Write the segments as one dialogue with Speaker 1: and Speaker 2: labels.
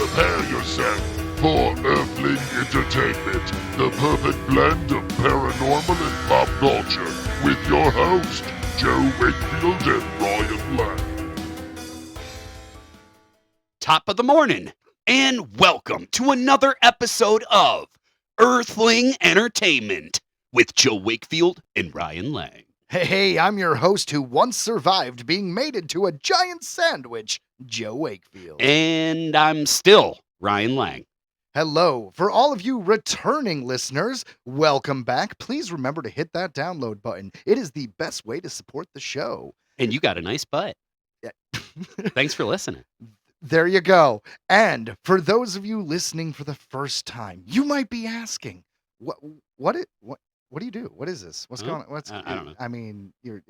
Speaker 1: Prepare yourself for Earthling Entertainment, the perfect blend of paranormal and pop culture, with your host, Joe Wakefield and Ryan Lang.
Speaker 2: Top of the morning, and welcome to another episode of Earthling Entertainment with Joe Wakefield and Ryan Lang.
Speaker 3: Hey, I'm your host who once survived being made into a giant sandwich, Joe Wakefield.
Speaker 2: And I'm still Ryan Lang.
Speaker 3: Hello. For all of you returning listeners, welcome back. Please remember to hit that download button. It is the best way to support the show.
Speaker 2: And you got a nice butt.
Speaker 3: Yeah.
Speaker 2: Thanks for listening.
Speaker 3: There you go. And for those of you listening for the first time, you might be asking, what do you do? What is this? What's going on?
Speaker 2: I don't know.
Speaker 3: I mean, you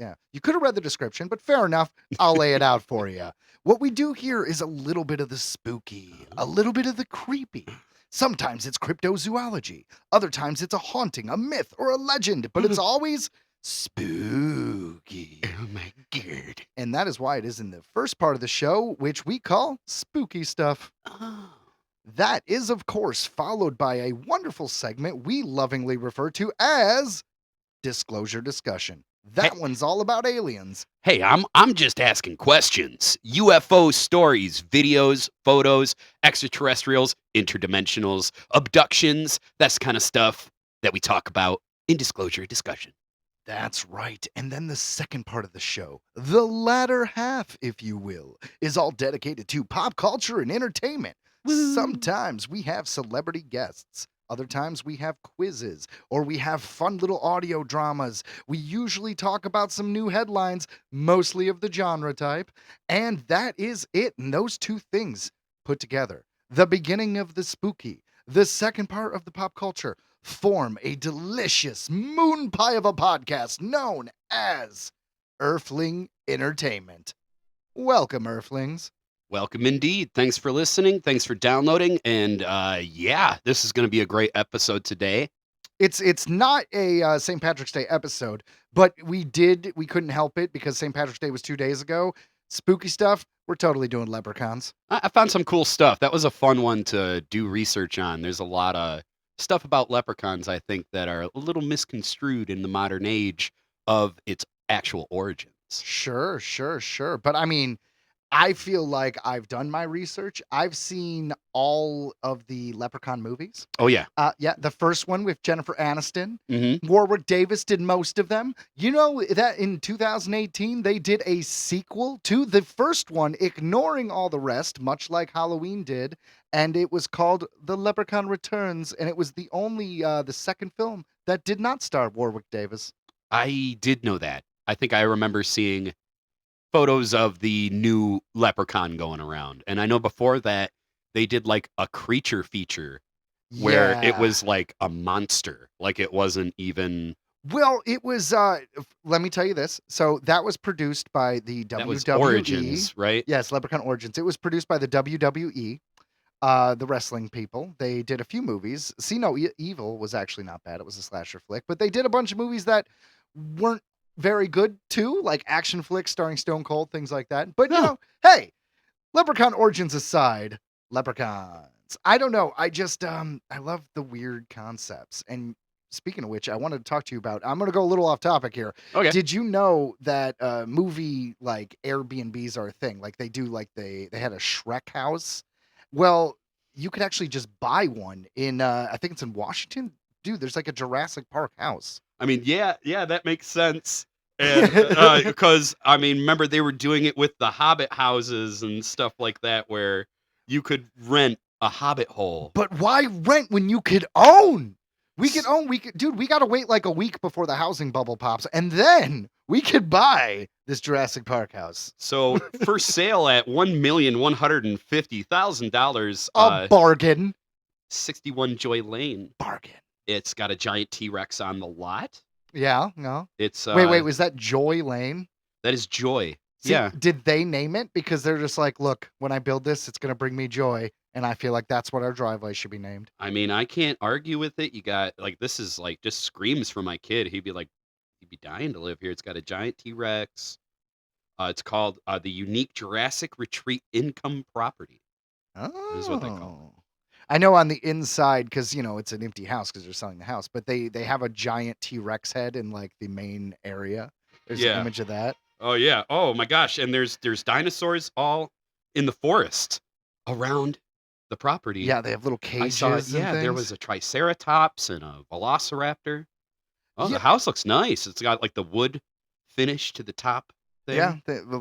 Speaker 3: could have read the description, but fair enough. I'll lay it out for you. What we do here is a little bit of the spooky, a little bit of the creepy. Sometimes it's cryptozoology. Other times it's a haunting, a myth, or a legend, but it's always spooky.
Speaker 2: Oh my god.
Speaker 3: And that is why it is in the first part of the show, which we call spooky stuff.
Speaker 2: Oh.
Speaker 3: That is, of course, followed by a wonderful segment we lovingly refer to as Disclosure Discussion. That one's all about aliens.
Speaker 2: Hey, I'm just asking questions. UFO stories, videos, photos, extraterrestrials, interdimensionals, abductions, that's the kind of stuff that we talk about in Disclosure Discussion.
Speaker 3: That's right. And then the second part of the show, the latter half, if you will, is all dedicated to pop culture and entertainment.
Speaker 2: Woo.
Speaker 3: Sometimes we have celebrity guests. Other times we have quizzes, or we have fun little audio dramas. We usually talk about some new headlines, mostly of the genre type. And that is it. And those two things put together, the beginning of the spooky, the second part of the pop culture, form a delicious moon pie of a podcast known as Earthling Entertainment. Welcome, Earthlings.
Speaker 2: Welcome indeed. Thanks for listening. Thanks for downloading. And this is going to be a great episode today.
Speaker 3: It's not a St. Patrick's Day episode, but we couldn't help it because St. Patrick's Day was 2 days ago. Spooky stuff, we're totally doing leprechauns.
Speaker 2: I found some cool stuff. That was a fun one to do research on. There's a lot of stuff about leprechauns, I think, that are a little misconstrued in the modern age of its actual origins.
Speaker 3: Sure. But I mean, I feel like I've done my research. I've seen all of the Leprechaun movies.
Speaker 2: Oh, yeah.
Speaker 3: The first one with Jennifer Aniston.
Speaker 2: Mm-hmm.
Speaker 3: Warwick Davis did most of them. You know that in 2018, they did a sequel to the first one, ignoring all the rest, much like Halloween did. And it was called The Leprechaun Returns. And it was the only, the second film that did not star Warwick Davis.
Speaker 2: I did know that. I think I remember seeing photos of the new Leprechaun going around. And I know before that, they did like a creature feature where it was like a monster. Like it wasn't even...
Speaker 3: Well, it was, let me tell you this. So that was produced by the WWE.
Speaker 2: That was Origins, right?
Speaker 3: Yes, Leprechaun Origins. It was produced by the WWE, the wrestling people. They did a few movies. See No Evil was actually not bad. It was a slasher flick. But they did a bunch of movies that weren't very good too, like action flicks starring Stone Cold, things like that. But you know, hey, Leprechaun Origins aside, leprechauns. I don't know. I just I love the weird concepts. And speaking of which, I wanted to talk to you about. I'm going to go a little off topic here.
Speaker 2: Okay.
Speaker 3: Did you know that movie like Airbnbs are a thing? Like they do, like they had a Shrek house. Well, you could actually just buy one in I think it's in Washington. Dude, there's like a Jurassic Park house.
Speaker 2: I mean, yeah, that makes sense. And because I mean, remember they were doing it with the Hobbit houses and stuff like that, where you could rent a Hobbit hole.
Speaker 3: But why rent when you could own? We could own. Dude, we got to wait like a week before the housing bubble pops, and then we could buy this Jurassic Park house.
Speaker 2: So for sale at $1,150,000.
Speaker 3: A bargain.
Speaker 2: 61 Joy Lane.
Speaker 3: Bargain.
Speaker 2: It's got a giant T-Rex on the lot.
Speaker 3: Yeah, no.
Speaker 2: It's
Speaker 3: wait, was that Joy Lane?
Speaker 2: That is Joy.
Speaker 3: See,
Speaker 2: yeah.
Speaker 3: Did they name it? Because they're just like, look, when I build this, it's going to bring me joy. And I feel like that's what our driveway should be named.
Speaker 2: I mean, I can't argue with it. You got, like, this is, like, just screams for my kid. He'd be dying to live here. It's got a giant T-Rex. It's called the Unique Jurassic Retreat Income Property. is what they call
Speaker 3: Oh. I know on the inside, because it's an empty house because they're selling the house, but they have a giant T-Rex head in like the main area. There's an
Speaker 2: Yeah.
Speaker 3: image of that.
Speaker 2: Oh yeah. Oh my gosh. And there's dinosaurs all in the forest around the property.
Speaker 3: Yeah, they have little
Speaker 2: I
Speaker 3: cages
Speaker 2: saw.
Speaker 3: and
Speaker 2: Yeah, there
Speaker 3: things.
Speaker 2: was a triceratops and a velociraptor. Oh,
Speaker 3: Yeah.
Speaker 2: the house looks nice. It's got like the wood finish to the top there.
Speaker 3: Yeah,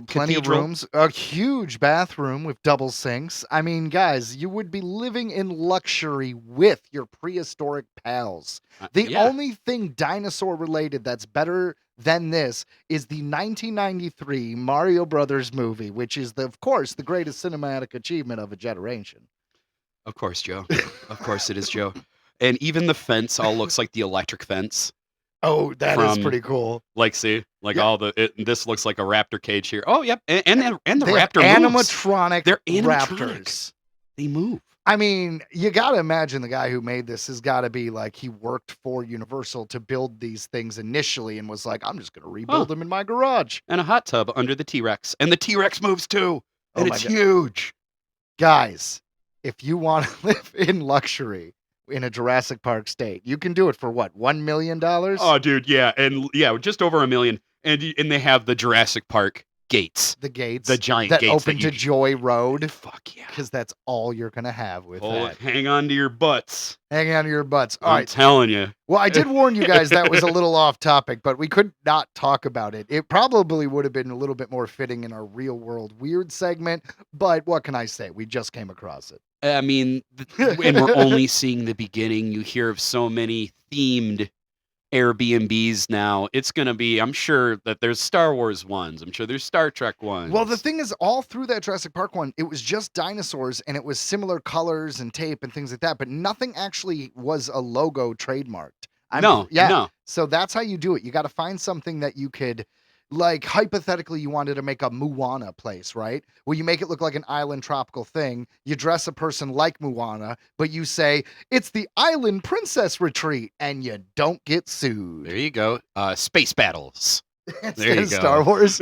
Speaker 3: plenty of
Speaker 2: Cathedral.
Speaker 3: rooms. A huge bathroom with double sinks. I mean, guys, you would be living in luxury with your prehistoric pals. The
Speaker 2: Yeah.
Speaker 3: only thing dinosaur related that's better than this is the 1993 Mario Brothers movie, which is, of course, the greatest cinematic achievement of a generation.
Speaker 2: Of course, Joe. Of course it is, Joe. And even the fence all looks like the electric fence.
Speaker 3: Oh, that is
Speaker 2: From-
Speaker 3: pretty cool.
Speaker 2: Like, see, like
Speaker 3: Yeah.
Speaker 2: all this looks like a raptor cage here. Oh, yep, and the
Speaker 3: They have
Speaker 2: raptor moves.
Speaker 3: animatronic
Speaker 2: They're animatronic.
Speaker 3: raptors.
Speaker 2: They move.
Speaker 3: I mean, you got to imagine the guy who made this has got to be like he worked for Universal to build these things initially and was like, I'm just going to rebuild them in my garage.
Speaker 2: And a hot tub under the T-Rex, and the T-Rex moves too, and
Speaker 3: Oh my
Speaker 2: it's
Speaker 3: God.
Speaker 2: huge.
Speaker 3: Guys, if you want to live in luxury in a Jurassic Park state, you can do it for what, $1 million?
Speaker 2: Oh, dude, yeah, and yeah, just over $1 million, and they have the Jurassic Park gates,
Speaker 3: The gates
Speaker 2: the giant
Speaker 3: that
Speaker 2: gates
Speaker 3: open to
Speaker 2: you-
Speaker 3: Joy Road,
Speaker 2: Fuck yeah!
Speaker 3: because that's all you're going to have with that.
Speaker 2: Hang on to your butts.
Speaker 3: Hang on to your butts. All
Speaker 2: I'm
Speaker 3: right.
Speaker 2: telling you.
Speaker 3: Well, I did warn you guys that was a little off topic, but we could not talk about it. It probably would have been a little bit more fitting in our real world weird segment, but what can I say? We just came across it.
Speaker 2: I mean, and we're only seeing the beginning. You hear of so many themed Airbnbs now. It's going to be, I'm sure that there's Star Wars ones. I'm sure there's Star Trek ones.
Speaker 3: Well, the thing is, all through that Jurassic Park one, it was just dinosaurs and it was similar colors and tape and things like that, but nothing actually was a logo trademarked.
Speaker 2: No.
Speaker 3: So that's how you do it. You got to find something that you could, like, hypothetically, you wanted to make a Moana place, right? Well, you make it look like an island tropical thing. You dress a person like Moana, but you say, it's the island princess retreat, and you don't get sued.
Speaker 2: There you go. Space battles.
Speaker 3: Instead
Speaker 2: There you
Speaker 3: of
Speaker 2: go.
Speaker 3: Star Wars.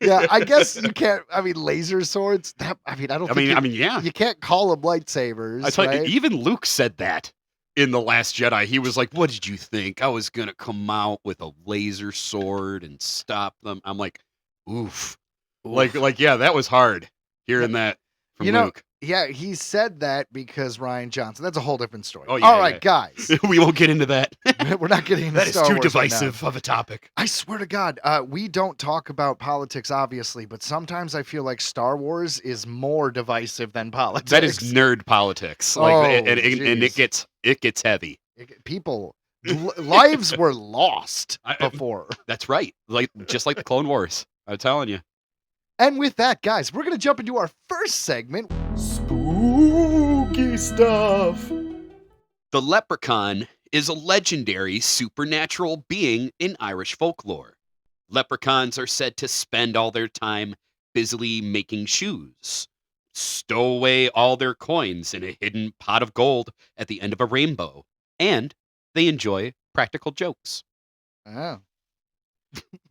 Speaker 3: Yeah, I guess you can't, laser swords, I don't think
Speaker 2: yeah.
Speaker 3: you can't call them lightsabers,
Speaker 2: I tell you,
Speaker 3: right?
Speaker 2: even Luke said that in The Last Jedi. He was like, what did you think? I was going to come out with a laser sword and stop them. I'm like, oof. Like, yeah, that was hard hearing that from Luke.
Speaker 3: Yeah, he said that because Ryan Johnson. That's a whole different story.
Speaker 2: Oh, yeah,
Speaker 3: All right,
Speaker 2: yeah.
Speaker 3: guys.
Speaker 2: We won't get into that.
Speaker 3: We're not getting into
Speaker 2: That is
Speaker 3: Star
Speaker 2: too
Speaker 3: Wars right now.
Speaker 2: divisive of a topic.
Speaker 3: I swear to God, we don't talk about politics, obviously, but sometimes I feel like Star Wars is more divisive than politics.
Speaker 2: That is nerd politics. Like,
Speaker 3: Oh,
Speaker 2: and
Speaker 3: jeez.
Speaker 2: it gets heavy.
Speaker 3: People, lives were lost
Speaker 2: I-
Speaker 3: before.
Speaker 2: That's right. Like just like the Clone Wars. I'm telling you.
Speaker 3: And with that, guys, we're going to jump into our first segment, Spooky Stuff.
Speaker 2: The leprechaun is a legendary supernatural being in Irish folklore. Leprechauns are said to spend all their time busily making shoes, stow away all their coins in a hidden pot of gold at the end of a rainbow, and they enjoy practical jokes.
Speaker 3: Oh.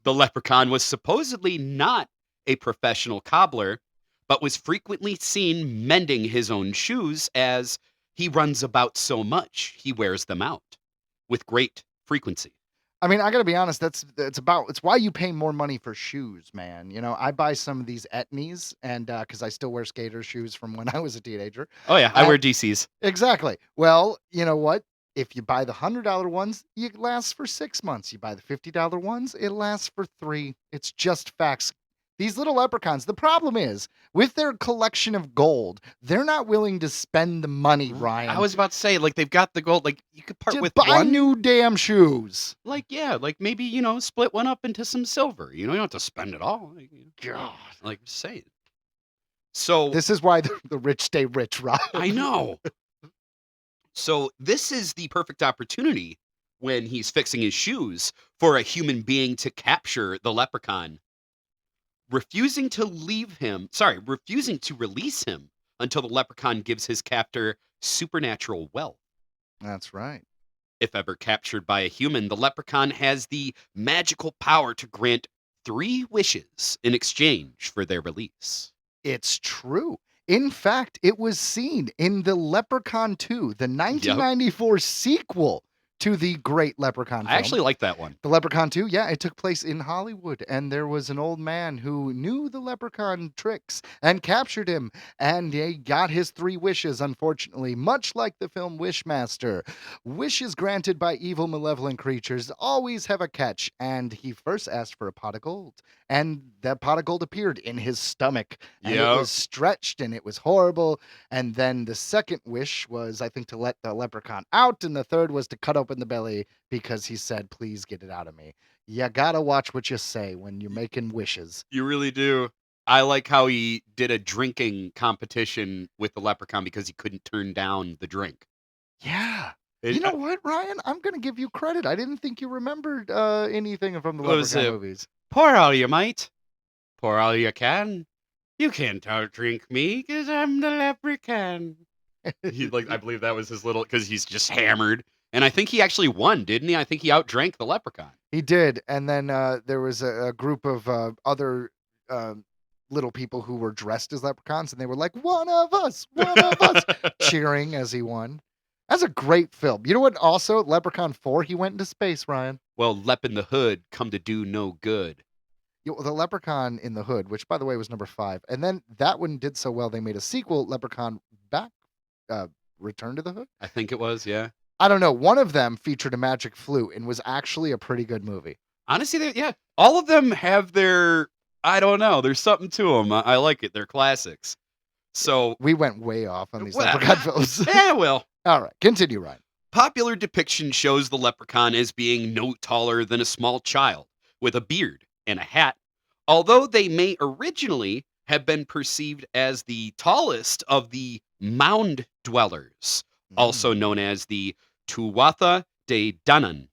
Speaker 2: The leprechaun was supposedly not a professional cobbler, but was frequently seen mending his own shoes as he runs about so much he wears them out with great frequency.
Speaker 3: I mean, I gotta be honest. It's why you pay more money for shoes, man. I buy some of these Etnies, and because I still wear skater shoes from when I was a teenager.
Speaker 2: Oh yeah, I wear DCs.
Speaker 3: Exactly. Well, you know what? If you buy the $100 ones, it lasts for 6 months. You buy the $50 ones, it lasts for 3. It's just facts. These little leprechauns, the problem is, with their collection of gold, they're not willing to spend the money, Ryan.
Speaker 2: I was about to say, like, they've got the gold. Like, you could part
Speaker 3: to
Speaker 2: with
Speaker 3: buy
Speaker 2: one.
Speaker 3: new damn shoes.
Speaker 2: Like, yeah, like maybe, split one up into some silver. You don't have to spend it all.
Speaker 3: God.
Speaker 2: Like, just say it. So
Speaker 3: This is why the rich stay rich, Rob.
Speaker 2: I know. So this is the perfect opportunity when he's fixing his shoes for a human being to capture the leprechaun, refusing to release him until the leprechaun gives his captor supernatural wealth.
Speaker 3: That's right.
Speaker 2: If ever captured by a human, the leprechaun has the magical power to grant 3 wishes in exchange for their release.
Speaker 3: It's true. In fact, it was seen in the Leprechaun 2, the 1994 sequel to the great Leprechaun
Speaker 2: I
Speaker 3: film.
Speaker 2: actually like that one.
Speaker 3: The Leprechaun 2, yeah, it took place in Hollywood, and there was an old man who knew the leprechaun tricks and captured him, and he got his 3 wishes, unfortunately, much like the film Wishmaster. Wishes granted by evil, malevolent creatures always have a catch, and he first asked for a pot of gold, and that pot of gold appeared in his stomach, and it
Speaker 2: Yep.
Speaker 3: was stretched, and it was horrible, and then the second wish was, I think, to let the leprechaun out, and the third was to cut open the belly, because he said, please get it out of me. You gotta watch what you say when you're making wishes.
Speaker 2: You really do. I like how he did a drinking competition with the leprechaun because he couldn't turn down the drink.
Speaker 3: Yeah.
Speaker 2: It-
Speaker 3: You know what, Ryan? I'm gonna give you credit. I didn't think you remembered anything from the
Speaker 2: What was
Speaker 3: Leprechaun
Speaker 2: it?
Speaker 3: movies.
Speaker 2: Pour all you might. Pour all you can. You can't outdrink me because I'm the leprechaun. I believe that was his little, because he's just hammered. And I think he actually won, didn't he? I think he outdrank the leprechaun.
Speaker 3: He did, and then there was a group of other little people who were dressed as leprechauns, and they were like, one of us, cheering as he won. That's a great film. You know what? Also, Leprechaun 4, he went into space, Ryan.
Speaker 2: Well, Lep in the Hood come to do no good.
Speaker 3: The Leprechaun in the Hood, which by the way was number 5, and then that one did so well they made a sequel, Leprechaun Back, Return to the Hood.
Speaker 2: I think it was, yeah.
Speaker 3: I don't know. One of them featured a magic flute and was actually a pretty good movie.
Speaker 2: Honestly, yeah, all of them have their, I don't know, there's something to them. I like it. They're classics. So,
Speaker 3: We went way off on these
Speaker 2: Well,
Speaker 3: Leprechaun films.
Speaker 2: yeah, well,
Speaker 3: All right, continue, Ryan.
Speaker 2: popular depiction shows the leprechaun as being no taller than a small child with a beard and a hat, although they may originally have been perceived as the tallest of the mound dwellers, also known as the Tuatha De Danann.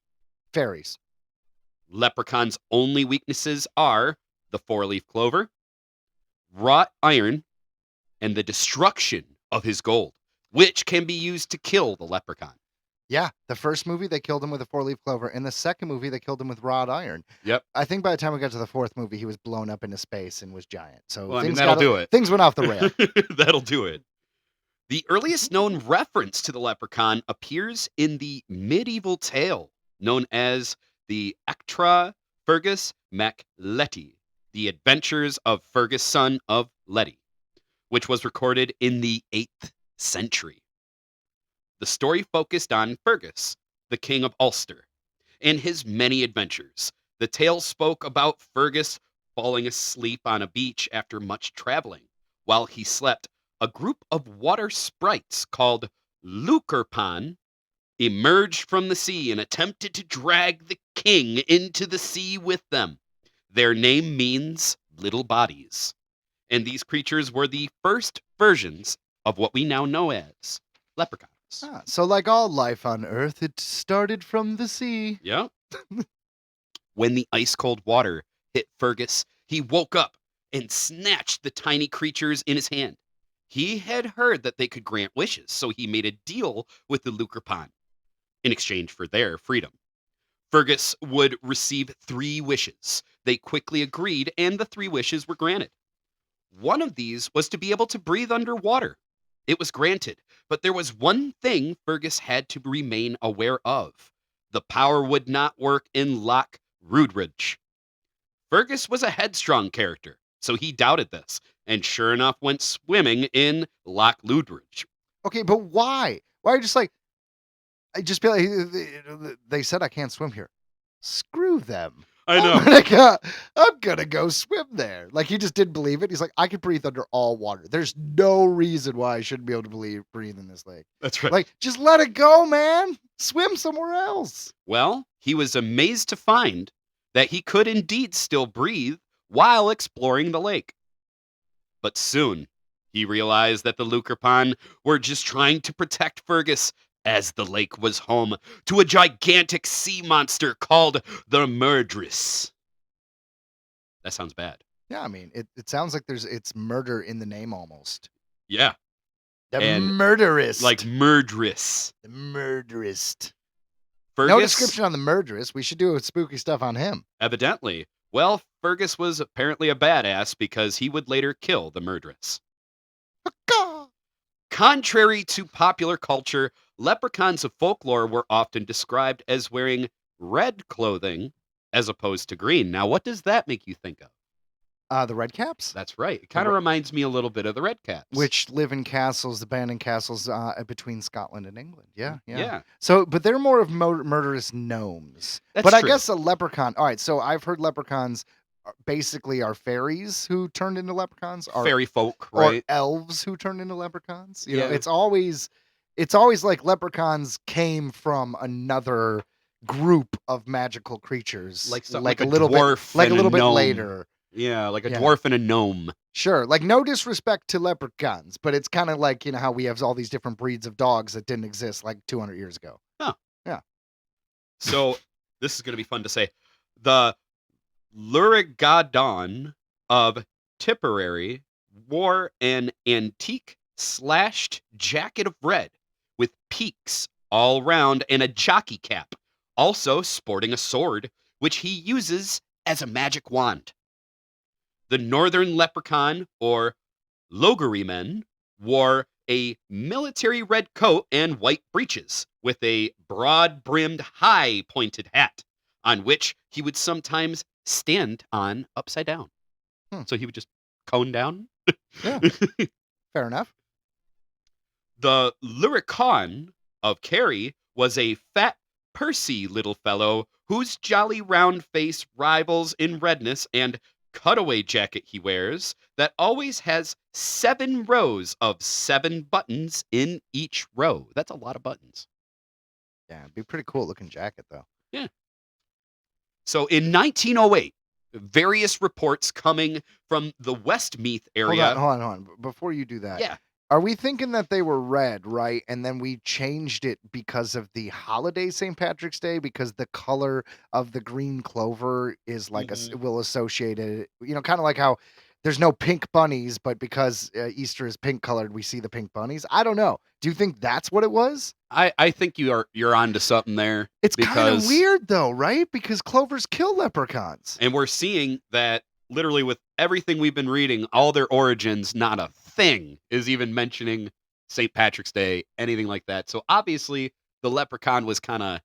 Speaker 3: Fairies.
Speaker 2: Leprechaun's only weaknesses are the 4-leaf clover, wrought iron, and the destruction of his gold, which can be used to kill the leprechaun.
Speaker 3: Yeah, the first movie they killed him with a 4-leaf clover. In the second movie they killed him with wrought iron.
Speaker 2: Yep.
Speaker 3: I think by the time we got to the fourth movie, he was blown up into space and was giant. So
Speaker 2: Well, I mean,
Speaker 3: things
Speaker 2: that'll do it.
Speaker 3: Things went off the rail.
Speaker 2: That'll do it. The earliest known reference to the leprechaun appears in the medieval tale known as the Ectra Fergus Mac Letty, The Adventures of Fergus, son of Letty, which was recorded in the 8th century. The story focused on Fergus, the King of Ulster, and his many adventures. The tale spoke about Fergus falling asleep on a beach after much traveling. While he slept, a group of water sprites called Lukerpan emerged from the sea and attempted to drag the king into the sea with them. Their name means little bodies, and these creatures were the first versions of what we now know as leprechauns.
Speaker 3: So like all life on Earth, it started from the sea.
Speaker 2: Yeah. When the ice-cold water hit Fergus, he woke up and snatched the tiny creatures in his hand. He had heard that they could grant wishes, so he made a deal with the Lukerpan in exchange for their freedom. Fergus would receive 3 wishes. They quickly agreed, and the 3 wishes were granted. One of these was to be able to breathe underwater. It was granted, but there was one thing Fergus had to remain aware of. The power would not work in Loch Rudridge. Fergus was a headstrong character, so he doubted this, and sure enough went swimming in Loch Rudridge.
Speaker 3: Okay, but why? Why are you just like, I just feel like they said I can't swim here. Screw them.
Speaker 2: I know.
Speaker 3: I'm gonna go swim there. Like he just didn't believe it. He's like, I can breathe under all water. There's no reason why I shouldn't be able to breathe in this lake.
Speaker 2: That's right.
Speaker 3: Like, just let it go, man. Swim somewhere else.
Speaker 2: Well, he was amazed to find that he could indeed still breathe while exploring the lake. But soon, he realized that the Lukerpan were just trying to protect Fergus, as the lake was home to a gigantic sea monster called the Murdress. That sounds bad.
Speaker 3: Yeah, I mean, it sounds like it's murder in the name almost.
Speaker 2: Yeah,
Speaker 3: The
Speaker 2: And,
Speaker 3: murderist.
Speaker 2: like Murdress.
Speaker 3: the murderist.
Speaker 2: Fergus,
Speaker 3: No description on the murderist. We should do spooky stuff on him.
Speaker 2: evidently. Well, Fergus was apparently a badass because he would later kill the Murdress.
Speaker 3: Caw.
Speaker 2: Contrary to popular culture, leprechauns of folklore were often described as wearing red clothing as opposed to green. Now, what does that make you think of?
Speaker 3: The Red Caps,
Speaker 2: That's right. It kind of reminds me a little bit of the Red Caps.
Speaker 3: which live in castles, abandoned castles between Scotland and England. Yeah.
Speaker 2: Yeah.
Speaker 3: So, but they're more of murderous gnomes.
Speaker 2: That's
Speaker 3: but I
Speaker 2: true.
Speaker 3: guess a leprechaun. All right. So I've heard leprechauns basically are fairies who turned into leprechauns,
Speaker 2: Fairy folk,
Speaker 3: or
Speaker 2: right?
Speaker 3: elves who turned into leprechauns. You know,
Speaker 2: Yeah.
Speaker 3: it's always like leprechauns came from another group of magical creatures,
Speaker 2: Like something like a
Speaker 3: little
Speaker 2: dwarf
Speaker 3: bit, like a
Speaker 2: and a
Speaker 3: little bit
Speaker 2: gnome.
Speaker 3: later.
Speaker 2: Yeah, like a
Speaker 3: Yeah.
Speaker 2: dwarf and a gnome.
Speaker 3: Sure, like no disrespect to leprechauns, but it's kind of like, you know, how we have all these different breeds of dogs that didn't exist like 200 years ago.
Speaker 2: So this is going to be fun to say. The Lurigadon of Tipperary wore an antique slashed jacket of red with peaks all round and a jockey cap, also sporting a sword, which he uses as a magic wand. The northern leprechaun, or Logarymen, wore a military red coat and white breeches with a broad-brimmed, high-pointed hat, on which he would sometimes stand on upside down. So he would just cone down.
Speaker 3: Yeah. Fair enough.
Speaker 2: The Leprechaun of Kerry was a fat, pursy little fellow whose jolly round face rivals in redness and cutaway jacket he wears that always has 7 rows of 7 buttons in each row. That's a lot of buttons.
Speaker 3: Yeah, it'd be a pretty cool looking jacket though.
Speaker 2: Yeah. So in 1908, various reports coming from the Westmeath area.
Speaker 3: Hold on. Before you do that.
Speaker 2: Yeah.
Speaker 3: Are we thinking that they were red, right? And then we changed it because of the holiday St. Patrick's Day, because the color of the green clover is like will associate it, you know, kind of like how there's no pink bunnies, but because Easter is pink colored, we see the pink bunnies. I don't know. Do you think that's what it was?
Speaker 2: I think you're onto something there.
Speaker 3: It's kind of
Speaker 2: because-
Speaker 3: weird though, right? Because clovers kill leprechauns.
Speaker 2: And we're seeing that literally with everything we've been reading, all their origins, not a thing is even mentioning St. Patrick's Day, anything like that. So obviously the leprechaun was kind of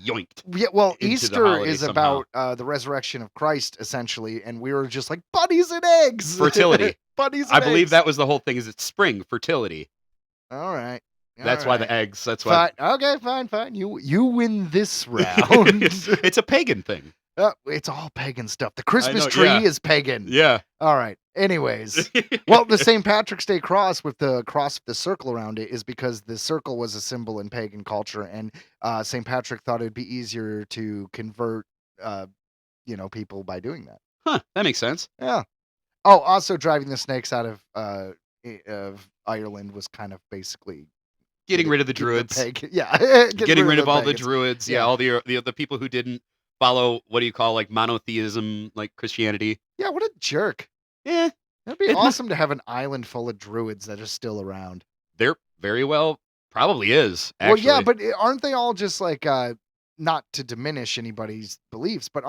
Speaker 2: yoinked.
Speaker 3: Yeah, well,
Speaker 2: into the
Speaker 3: Easter
Speaker 2: holiday
Speaker 3: is
Speaker 2: somehow.
Speaker 3: about the resurrection of Christ, essentially, and we were just like bunnies and eggs,
Speaker 2: Fertility.
Speaker 3: bunnies. And
Speaker 2: I believe
Speaker 3: eggs.
Speaker 2: that was the whole thing, is it's spring, fertility.
Speaker 3: All right.
Speaker 2: That's
Speaker 3: All
Speaker 2: why
Speaker 3: right.
Speaker 2: the eggs. That's why.
Speaker 3: Fine. Okay, fine. You win this round.
Speaker 2: It's a pagan thing.
Speaker 3: It's all pagan stuff. The Christmas
Speaker 2: know,
Speaker 3: tree
Speaker 2: yeah.
Speaker 3: is pagan.
Speaker 2: Yeah.
Speaker 3: All right. Anyways, well, the St. Patrick's Day cross with the circle around it is because the circle was a symbol in pagan culture, and St. Patrick thought it'd be easier to convert, people by doing that.
Speaker 2: Huh. That makes sense.
Speaker 3: Yeah. Oh, also driving the snakes out of Ireland was kind of basically
Speaker 2: Getting rid of the druids.
Speaker 3: Yeah.
Speaker 2: Getting rid of all the
Speaker 3: pagans.
Speaker 2: druids. Yeah.
Speaker 3: Yeah.
Speaker 2: All the people who didn't follow, what do you call, like monotheism, like Christianity.
Speaker 3: Yeah, what a jerk.
Speaker 2: Yeah.
Speaker 3: That'd be
Speaker 2: It-
Speaker 3: awesome to have an island full of druids that are still around.
Speaker 2: There very well probably is. Actually.
Speaker 3: Well, yeah, but aren't they all just like not to diminish anybody's beliefs, but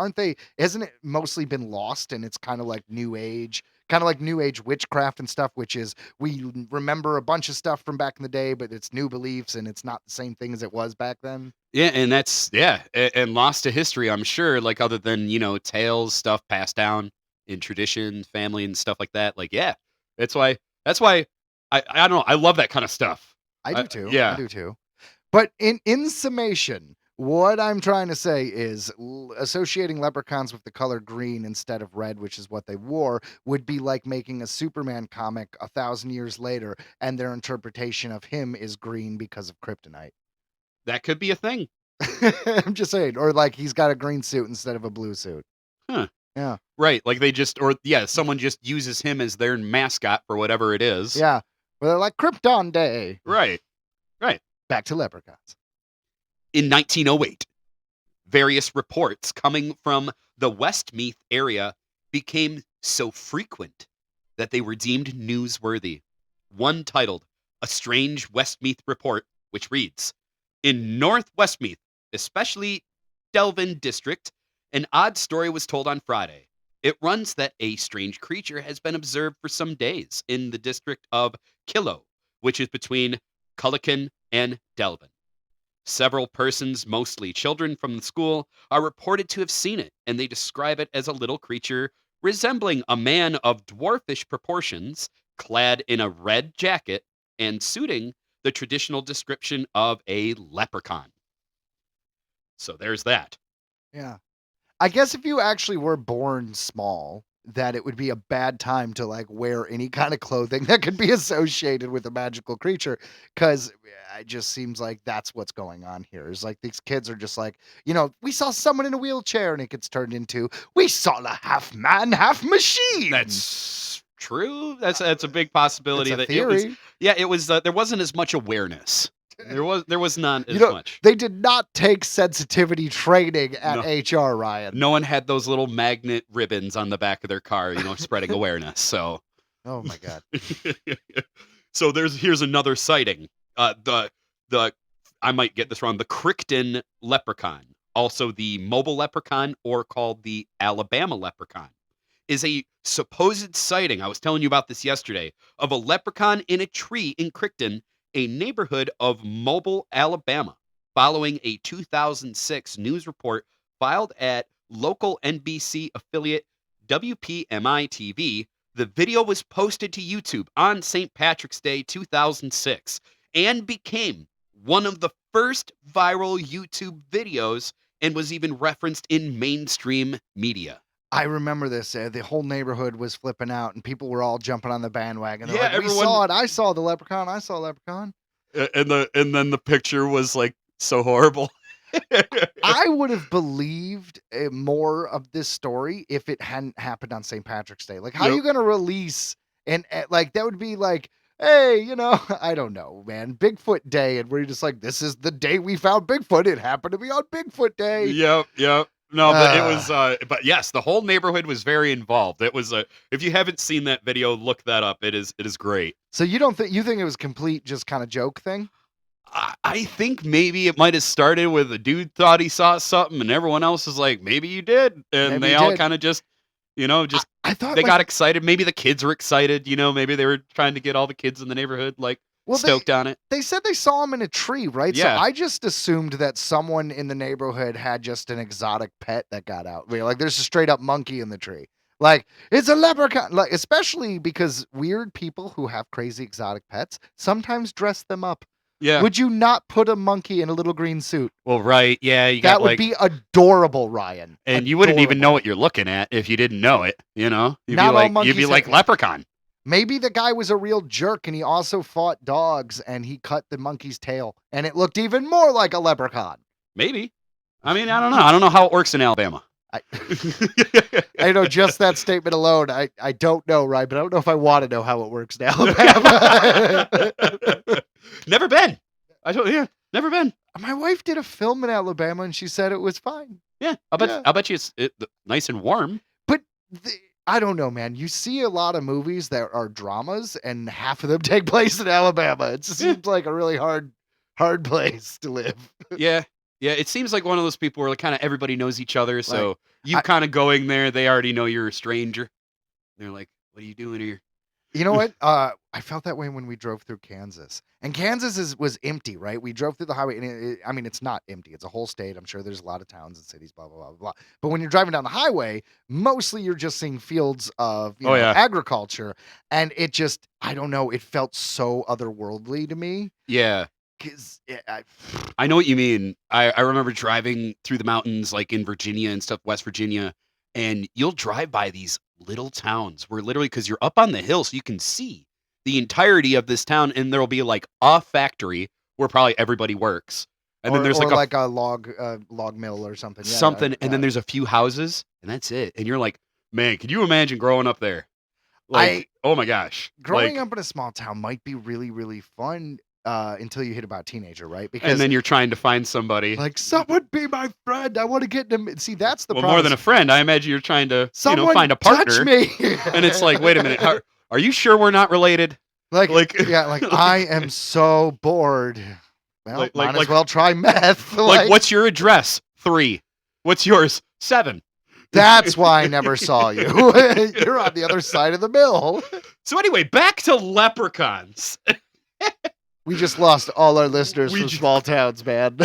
Speaker 3: hasn't it mostly been lost, and it's kind of like new age witchcraft and stuff, which is we remember a bunch of stuff from back in the day, but it's new beliefs and it's not the same thing as it was back then.
Speaker 2: Yeah, and that's and lost to history, I'm sure, like other than, tales, stuff passed down in tradition, family and stuff like that. Like, yeah. That's why I don't know, I love that kind of stuff.
Speaker 3: I do too.
Speaker 2: yeah.
Speaker 3: I do too. But in summation, what I'm trying to say is associating leprechauns with the color green instead of red, which is what they wore, would be like making a Superman comic 1,000 years later, and their interpretation of him is green because of kryptonite.
Speaker 2: That could be a thing.
Speaker 3: I'm just saying, or like he's got a green suit instead of a blue suit.
Speaker 2: Huh.
Speaker 3: Yeah.
Speaker 2: Right. Like someone just uses him as their mascot for whatever it is.
Speaker 3: Yeah. Well, they're like Krypton Day.
Speaker 2: Right.
Speaker 3: Back to leprechauns.
Speaker 2: In 1908, various reports coming from the Westmeath area became so frequent that they were deemed newsworthy. One titled, A Strange Westmeath Report, which reads, In North Westmeath, especially Delvin District, an odd story was told on Friday. It runs that a strange creature has been observed for some days in the district of Kilo, which is between Cullican and Delvin. Several persons, mostly children from the school, are reported to have seen it, and they describe it as a little creature resembling a man of dwarfish proportions, clad in a red jacket and suiting the traditional description of a leprechaun. So there's that.
Speaker 3: Yeah. I guess if you actually were born small, that it would be a bad time to like wear any kind of clothing that could be associated with a magical creature, because it just seems like that's what's going on here. Is like these kids are just like, we saw someone in a wheelchair, and it gets turned into, we saw a half man, half machine.
Speaker 2: That's true. That's a big possibility.
Speaker 3: It's a
Speaker 2: that
Speaker 3: theory.
Speaker 2: it was. There wasn't as much awareness. There was not as much.
Speaker 3: They did not take sensitivity training at HR, Ryan.
Speaker 2: No one had those little magnet ribbons on the back of their car, spreading awareness. So,
Speaker 3: oh my god.
Speaker 2: So here's another sighting. The I might get this wrong. The Crichton leprechaun, also the mobile leprechaun, or called the Alabama leprechaun, is a supposed sighting. I was telling you about this yesterday, of a leprechaun in a tree in Crichton, a neighborhood of Mobile, Alabama, following a 2006 news report filed at local NBC affiliate WPMI-TV. The video was posted to YouTube on St. Patrick's Day 2006 and became one of the first viral YouTube videos and was even referenced in mainstream media.
Speaker 3: I remember this. The whole neighborhood was flipping out, and people were all jumping on the bandwagon. They're
Speaker 2: Yeah,
Speaker 3: like,
Speaker 2: everyone-
Speaker 3: we saw it. I saw the leprechaun. I saw a leprechaun.
Speaker 2: And then the picture was like so horrible.
Speaker 3: I would have believed more of this story if it hadn't happened on St. Patrick's Day. Like, how are you going to release? And like, that would be like, hey, I don't know, man, Bigfoot Day. And we're just like, this is the day we found Bigfoot. It happened to be on Bigfoot Day.
Speaker 2: Yep. No, but it was, but yes, the whole neighborhood was very involved. It was if you haven't seen that video, look that up. It is great.
Speaker 3: So you think it was complete, just kind of joke thing?
Speaker 2: I think maybe it might have started with a dude thought he saw something, and everyone else is like, maybe you did, and
Speaker 3: Maybe
Speaker 2: they
Speaker 3: you
Speaker 2: all
Speaker 3: did.
Speaker 2: kind of just,
Speaker 3: I thought
Speaker 2: they got excited. Maybe the kids were excited. Maybe they were trying to get all the kids in the neighborhood stoked on it.
Speaker 3: They said they saw him in a tree, right?
Speaker 2: Yeah.
Speaker 3: So I just assumed that someone in the neighborhood had just an exotic pet that got out. Like, there's a straight up monkey in the tree. Like, it's a leprechaun. Like, especially because weird people who have crazy exotic pets sometimes dress them up.
Speaker 2: Yeah.
Speaker 3: Would you not put a monkey in a little green suit?
Speaker 2: Well, right. Yeah. You
Speaker 3: That
Speaker 2: got
Speaker 3: would be adorable, Ryan.
Speaker 2: and you wouldn't even know what you're looking at if you didn't know it. You'd
Speaker 3: Not
Speaker 2: be
Speaker 3: all
Speaker 2: like,
Speaker 3: monkeys have-
Speaker 2: leprechaun.
Speaker 3: Maybe the guy was a real jerk and he also fought dogs and he cut the monkey's tail and it looked even more like a leprechaun.
Speaker 2: Maybe. I mean, I don't know. I don't know how it works in Alabama.
Speaker 3: I know just that statement alone. I don't know, right? But I don't know if I want to know how it works in Alabama.
Speaker 2: Never been. Never been.
Speaker 3: My wife did a film in Alabama and she said it was fine.
Speaker 2: Yeah, I'll bet you it's nice and warm.
Speaker 3: But I don't know, man. You see a lot of movies that are dramas and half of them take place in Alabama. It just seems like a really hard place to live.
Speaker 2: Yeah. It seems like one of those people where kind of everybody knows each other, so you kind of going there, they already know you're a stranger. They're like, "What are you doing here?"
Speaker 3: You know what? I felt that way when we drove through Kansas. And Kansas was empty, right? We drove through the highway, and it's not empty. It's a whole state. I'm sure there's a lot of towns and cities, blah, blah, blah, blah. But when you're driving down the highway, mostly you're just seeing fields of agriculture. And it just, I don't know, it felt so otherworldly to me.
Speaker 2: Yeah.
Speaker 3: Because
Speaker 2: I know what you mean. I remember driving through the mountains, like in Virginia and stuff, West Virginia, and you'll drive by these little towns where literally, because you're up on the hill, so you can see the entirety of this town, and there'll be like a factory where probably everybody works, and then there's like
Speaker 3: a log mill or something. Yeah,
Speaker 2: something, and then there's a few houses, and that's it. And you're like, man, can you imagine growing up there? Like, oh my gosh,
Speaker 3: growing up in a small town might be really, really fun. Until you hit about teenager, right? Because
Speaker 2: and then you're trying to find somebody.
Speaker 3: Like, someone be my friend. I want to get them. See, that's the problem.
Speaker 2: More than a friend. I imagine you're trying to find a partner.
Speaker 3: Touch me.
Speaker 2: And it's like, wait a minute. Are you sure we're not related?
Speaker 3: Like I am so bored. Well, might as well try meth.
Speaker 2: Like, what's your address? 3. What's yours? 7.
Speaker 3: That's why I never saw you. You're on the other side of the mill.
Speaker 2: So anyway, back to leprechauns.
Speaker 3: We just lost all our listeners
Speaker 2: We
Speaker 3: from
Speaker 2: just-
Speaker 3: small towns, man.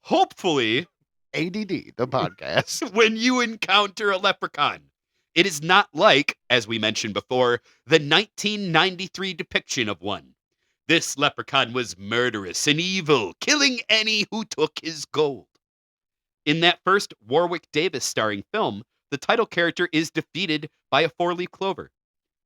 Speaker 2: Hopefully,
Speaker 3: ADD, the podcast.
Speaker 2: when you encounter a leprechaun, it is not like, as we mentioned before, the 1993 depiction of one. This leprechaun was murderous and evil, killing any who took his gold. In that first Warwick Davis starring film, the title character is defeated by a four-leaf clover.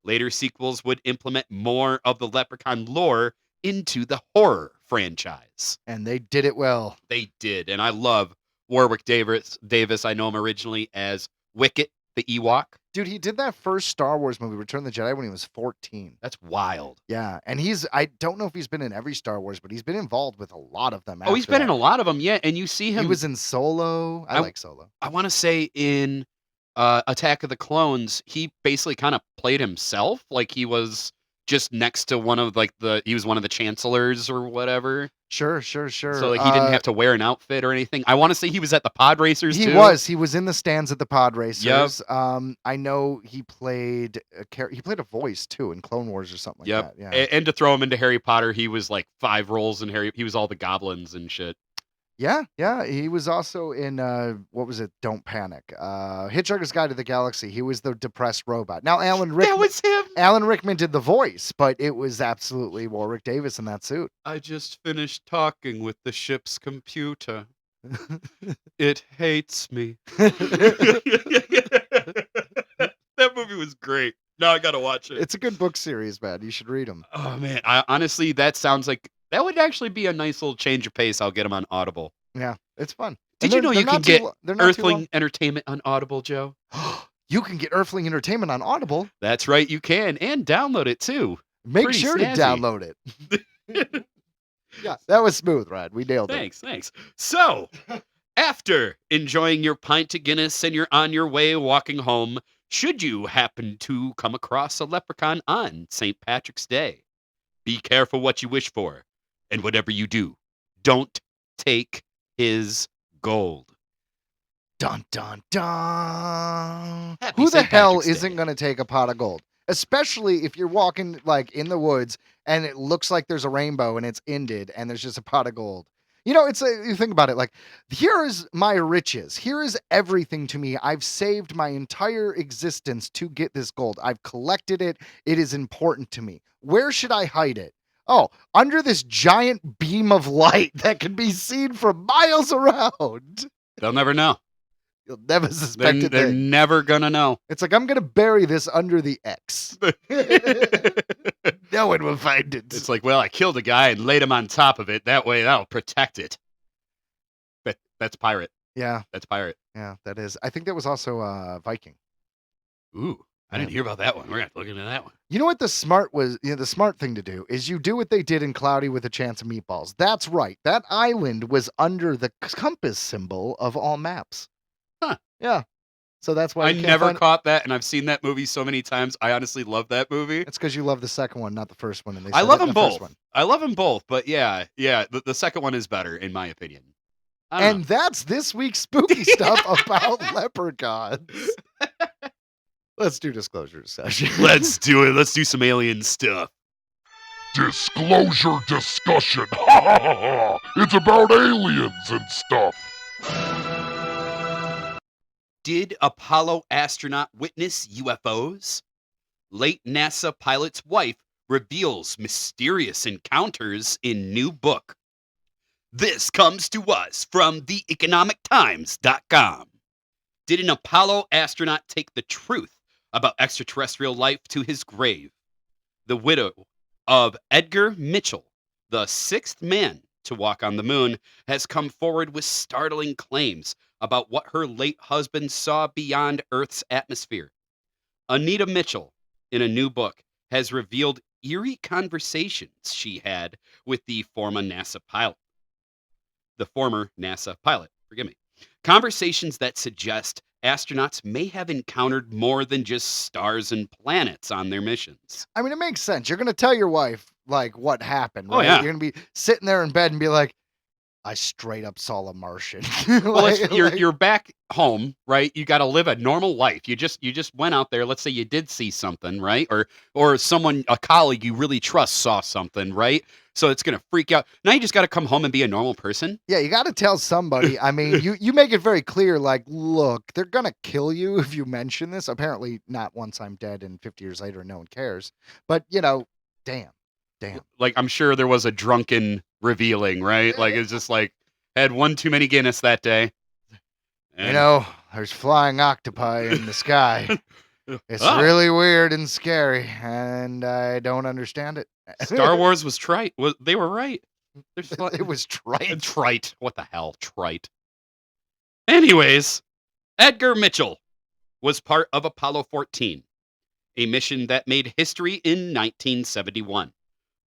Speaker 2: Later sequels would implement more of the leprechaun lore into the horror franchise.
Speaker 3: And they did it well.
Speaker 2: They did, and I love Warwick Davis. I know him originally as Wicket, the Ewok.
Speaker 3: Dude, he did that first Star Wars movie, Return of the Jedi, when he was 14.
Speaker 2: That's wild.
Speaker 3: Yeah, and I don't know if he's been in every Star Wars, but he's been involved with a lot of them.
Speaker 2: Oh, he's been in a lot of them, yeah. And you see him.
Speaker 3: He was in Solo. I like Solo.
Speaker 2: I want to say in Attack of the Clones, he basically kind of played himself. Like he was just next to one of he was one of the chancellors or whatever.
Speaker 3: Sure.
Speaker 2: So like he didn't have to wear an outfit or anything. I want to say he was at the Pod Racers too.
Speaker 3: He was in the stands at the Pod Racers. Yep. I know he played a voice too in Clone Wars or something like that. Yeah.
Speaker 2: And to throw him into Harry Potter, he was like 5 roles in Harry. He was all the goblins and shit.
Speaker 3: Yeah. He was also in what was it? Don't Panic. Hitchhiker's Guide to the Galaxy. He was the depressed robot. Now Alan Rickman.
Speaker 2: That was him.
Speaker 3: Alan Rickman did the voice, but it was absolutely Warwick Davis in that suit.
Speaker 2: I just finished talking with the ship's computer. It hates me. That movie was great. Now I gotta watch it.
Speaker 3: It's a good book series, man. You should read them.
Speaker 2: Oh man, honestly, that sounds like that would actually be a nice little change of pace. I'll get them on Audible.
Speaker 3: Yeah, it's fun.
Speaker 2: Did you know you can get Earthling Entertainment on Audible, Joe?
Speaker 3: You can get Earthling Entertainment on Audible.
Speaker 2: That's right, you can, and download it too.
Speaker 3: Make
Speaker 2: Pretty
Speaker 3: sure
Speaker 2: snazzy.
Speaker 3: to download it. Yeah, that was smooth, Rod. We nailed it.
Speaker 2: Thanks. So, after enjoying your pint of Guinness and you're on your way walking home, should you happen to come across a leprechaun on St. Patrick's Day, be careful what you wish for, and whatever you do, don't take his gold.
Speaker 3: Dun, dun, dun.
Speaker 2: Happy
Speaker 3: Who the
Speaker 2: St.
Speaker 3: hell
Speaker 2: Patrick's
Speaker 3: isn't
Speaker 2: Day.
Speaker 3: going to take a pot of gold? Especially if you're walking like in the woods and it looks like there's a rainbow and it's ended and there's just a pot of gold. You know, you think about it like, here is my riches. Here is everything to me. I've saved my entire existence to get this gold. I've collected it. It is important to me. Where should I hide it? Oh, under this giant beam of light that can be seen from miles around.
Speaker 2: They'll never know.
Speaker 3: You'll never suspect it.
Speaker 2: They're never gonna know.
Speaker 3: It's like, I'm going to bury this under the X. No one will find it.
Speaker 2: It's like, well, I killed a guy and laid him on top of it. That way, that'll protect it. But that's pirate.
Speaker 3: Yeah.
Speaker 2: That's pirate.
Speaker 3: Yeah, that is. I think that was also Viking.
Speaker 2: Ooh, I didn't hear about that one. We're going to look into that one.
Speaker 3: You know what the smart thing to do is you do what they did in Cloudy with a Chance of Meatballs. That's right. That island was under the compass symbol of all maps.
Speaker 2: Huh.
Speaker 3: Yeah. So that's why
Speaker 2: I never caught that, and I've seen that movie so many times. I honestly love that movie.
Speaker 3: It's because you love the second one, not the first one. And
Speaker 2: I love them both. I love them both, but yeah, the second one is better in my opinion.
Speaker 3: And that's this week's spooky stuff about leprechauns. Let's do disclosure discussion.
Speaker 2: Let's do it. Let's do some alien stuff.
Speaker 1: Disclosure discussion. Ha ha ha ha. It's about aliens and stuff.
Speaker 2: Did Apollo astronaut witness UFOs? Late NASA pilot's wife reveals mysterious encounters in new book. This comes to us from theeconomictimes.com. Did an Apollo astronaut take the truth about extraterrestrial life to his grave? The widow of Edgar Mitchell, the 6th man to walk on the moon, has come forward with startling claims about what her late husband saw beyond Earth's atmosphere. Anita Mitchell, in a new book, has revealed eerie conversations she had with the former NASA pilot. Conversations that suggest astronauts may have encountered more than just stars and planets on their missions.
Speaker 3: I mean, it makes sense. You're going to tell your wife, like, what happened, right?
Speaker 2: Oh, yeah.
Speaker 3: You're going to be sitting there in bed and be like, I straight up saw a Martian.
Speaker 2: Well,
Speaker 3: Like-
Speaker 2: you're back home, right? You got to live a normal life. You just went out there. Let's say you did see something, right? Or someone, a colleague you really trust, saw something, right? So it's gonna freak out. Now you just got to come home and be a normal person.
Speaker 3: Yeah, you got to tell somebody. I mean, you make it very clear, like, look, they're going to kill you if you mention this. Apparently, not once I'm dead and 50 years later, no one cares. But, damn.
Speaker 2: Like I'm sure there was a drunken revealing, right? Like it's just like had one too many Guinness that day. And,
Speaker 3: There's flying octopi in the sky. It's
Speaker 2: Oh.
Speaker 3: really weird and scary, and I don't understand it.
Speaker 2: Star Wars was trite. They were right.
Speaker 3: It was trite.
Speaker 2: Trite. What the hell? Trite. Anyways, Edgar Mitchell was part of Apollo 14, a mission that made history in 1971.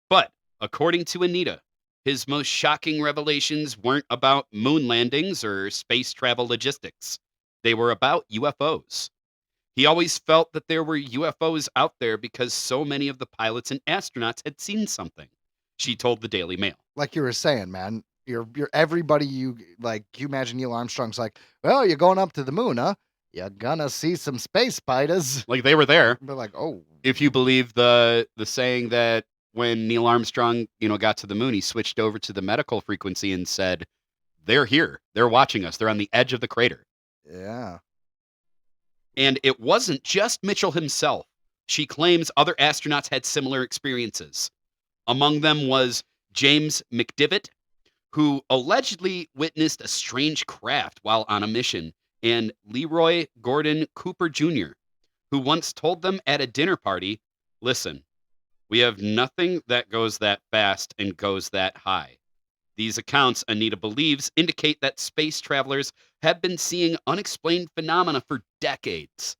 Speaker 2: But according to Anita, his most shocking revelations weren't about moon landings or space travel logistics. They were about UFOs. He always felt that there were UFOs out there because so many of the pilots and astronauts had seen something, she told the Daily Mail.
Speaker 3: Like you were saying, man, you're everybody you imagine Neil Armstrong's like, well, you're going up to the moon, huh? You're gonna see some space spiders.
Speaker 2: Like they were there.
Speaker 3: They're like, oh.
Speaker 2: If you believe the saying that when Neil Armstrong, got to the moon, he switched over to the medical frequency and said, they're here. They're watching us. They're on the edge of the crater.
Speaker 3: Yeah.
Speaker 2: And it wasn't just Mitchell himself. She claims other astronauts had similar experiences. Among them was James McDivitt, who allegedly witnessed a strange craft while on a mission, and Leroy Gordon Cooper Jr., who once told them at a dinner party, listen, we have nothing that goes that fast and goes that high. These accounts, Anita believes, indicate that space travelers have been seeing unexplained phenomena for decades.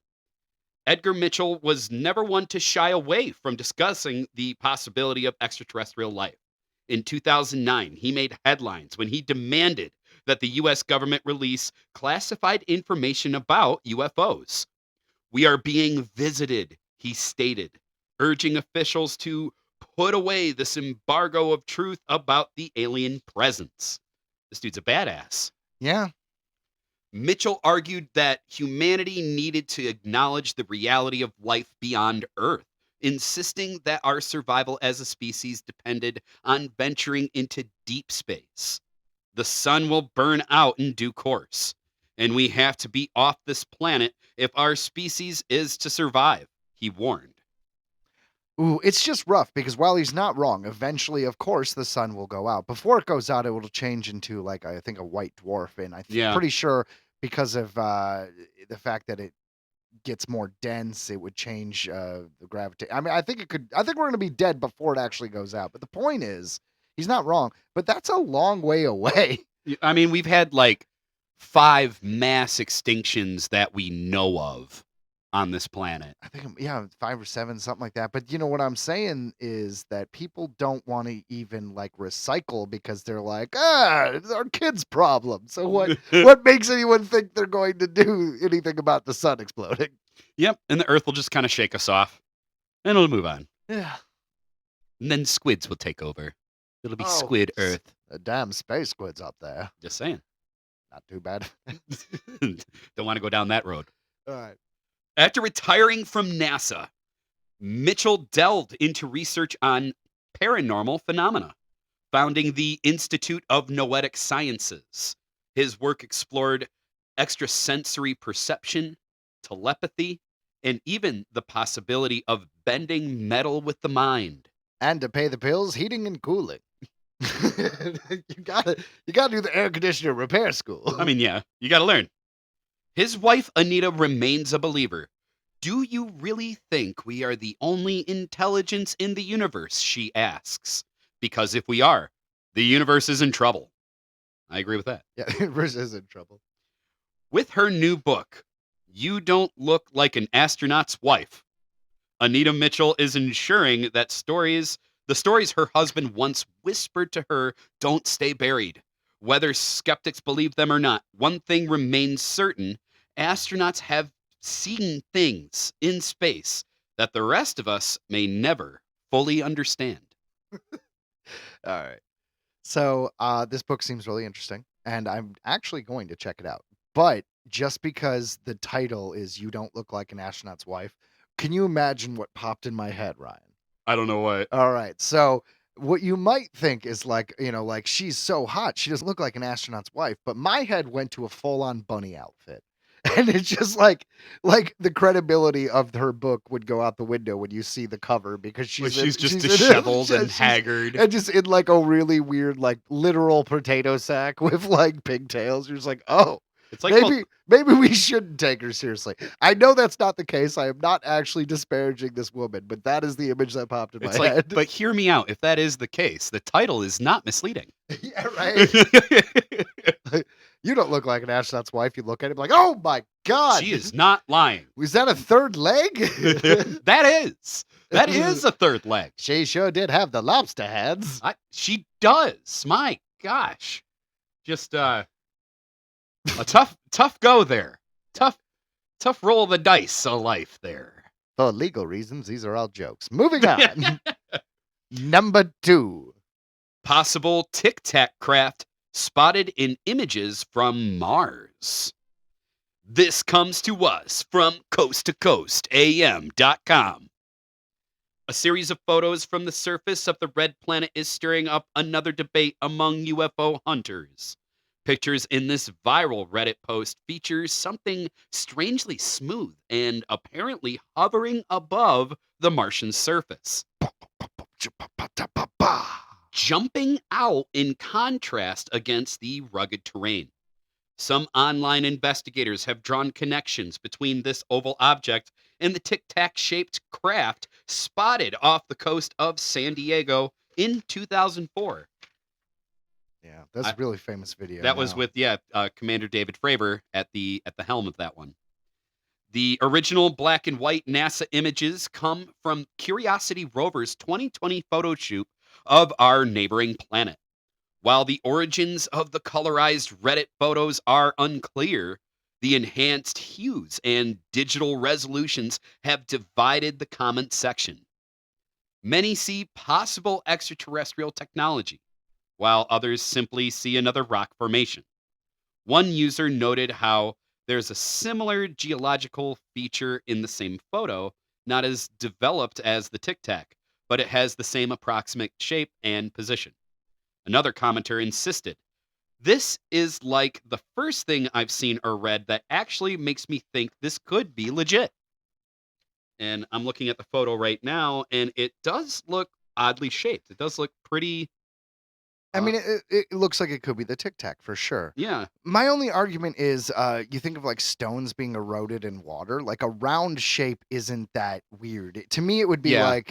Speaker 2: Edgar Mitchell was never one to shy away from discussing the possibility of extraterrestrial life. In 2009, he made headlines when he demanded that the U.S. government release classified information about UFOs. We are being visited, he stated, urging officials to put away this embargo of truth about the alien presence. This dude's a badass.
Speaker 3: Yeah.
Speaker 2: Mitchell argued that humanity needed to acknowledge the reality of life beyond Earth, insisting that our survival as a species depended on venturing into deep space. The sun will burn out in due course, and we have to be off this planet if our species is to survive, he warned.
Speaker 3: Ooh, it's just rough because while he's not wrong, eventually, of course, the sun will go out. Before it goes out, it will change into, I think, a white dwarf. And I'm pretty sure because of the fact that it gets more dense, it would change the gravity. I mean, I think we're going to be dead before it actually goes out. But the point is, he's not wrong. But that's a long way away.
Speaker 2: I mean, we've had 5 mass extinctions that we know of on this planet.
Speaker 3: I think, 5 or 7, something like that. But what I'm saying is that people don't want to even recycle because they're like, it's our kids' problem. So what makes anyone think they're going to do anything about the sun exploding?
Speaker 2: Yep, and the Earth will just kind of shake us off, and it'll move on.
Speaker 3: Yeah.
Speaker 2: And then squids will take over. It'll be Squid Earth.
Speaker 3: The damn space squids up there.
Speaker 2: Just saying.
Speaker 3: Not too bad.
Speaker 2: Don't want to go down that road.
Speaker 3: All right.
Speaker 2: After retiring from NASA, Mitchell delved into research on paranormal phenomena, founding the Institute of Noetic Sciences. His work explored extrasensory perception, telepathy, and even the possibility of bending metal with the mind.
Speaker 3: And to pay the bills, heating and cooling. you gotta do the air conditioner repair school.
Speaker 2: I mean, yeah, you gotta learn. His wife, Anita, remains a believer. Do you really think we are the only intelligence in the universe, she asks. Because if we are, the universe is in trouble. I agree with that.
Speaker 3: Yeah, the universe is in trouble.
Speaker 2: With her new book, You Don't Look Like an Astronaut's Wife, Anita Mitchell is ensuring that the stories her husband once whispered to her don't stay buried. Whether skeptics believe them or not, one thing remains certain. Astronauts have seen things in space that the rest of us may never fully understand.
Speaker 3: All right. So this book seems really interesting, and I'm actually going to check it out. But just because the title is "You Don't Look Like an Astronaut's Wife," can you imagine what popped in my head, Ryan?
Speaker 2: I don't know what.
Speaker 3: All right, so what you might think is like, like she's so hot, she doesn't look like an astronaut's wife, but my head went to a full-on bunny outfit. And it's just like the credibility of her book would go out the window when you see the cover because
Speaker 2: She's just
Speaker 3: she's
Speaker 2: disheveled and
Speaker 3: she's-
Speaker 2: haggard.
Speaker 3: and just in like a really weird, like literal potato sack with like pigtails. You're just like, oh,
Speaker 2: It's like, well,
Speaker 3: maybe we shouldn't take her seriously. I know that's not the case. I am not actually disparaging this woman, but that is the image that popped in
Speaker 2: it's
Speaker 3: my
Speaker 2: like,
Speaker 3: head.
Speaker 2: but hear me out. If that is the case, the title is not misleading.
Speaker 3: Yeah, right. You don't look like an astronaut's wife. You look at him like, oh my god,
Speaker 2: She is not lying.
Speaker 3: Was that a third leg?
Speaker 2: That is a third leg.
Speaker 3: She sure did have the lobster hands.
Speaker 2: She does. My gosh, just a tough go there. Tough roll of the dice of life there.
Speaker 3: For legal reasons, these are all jokes. Moving on. Number 2.
Speaker 2: Possible Tic Tac craft spotted in images from Mars. This comes to us from coasttocoastam.com. A series of photos from the surface of the red planet is stirring up another debate among UFO hunters. Pictures in this viral Reddit post feature something strangely smooth and apparently hovering above the Martian surface, jumping out in contrast against the rugged terrain. Some online investigators have drawn connections between this oval object and the tic-tac-shaped craft spotted off the coast of San Diego in 2004.
Speaker 3: Yeah, that's a really famous video.
Speaker 2: That was with Commander David Fravor at the helm of that one. The original black and white NASA images come from Curiosity rover's 2020 photo shoot of our neighboring planet. While the origins of the colorized Reddit photos are unclear, the enhanced hues and digital resolutions have divided the comment section. Many see possible extraterrestrial technology, while others simply see another rock formation. One user noted how there's a similar geological feature in the same photo, not as developed as the Tic Tac, but it has the same approximate shape and position. Another commenter insisted, "This is like the first thing I've seen or read that actually makes me think this could be legit." And I'm looking at the photo right now, and it does look oddly shaped. It does look pretty.
Speaker 3: I mean, it looks like it could be the Tic Tac for sure.
Speaker 2: Yeah.
Speaker 3: My only argument is you think of like stones being eroded in water. Like a round shape isn't that weird. To me, it would be like,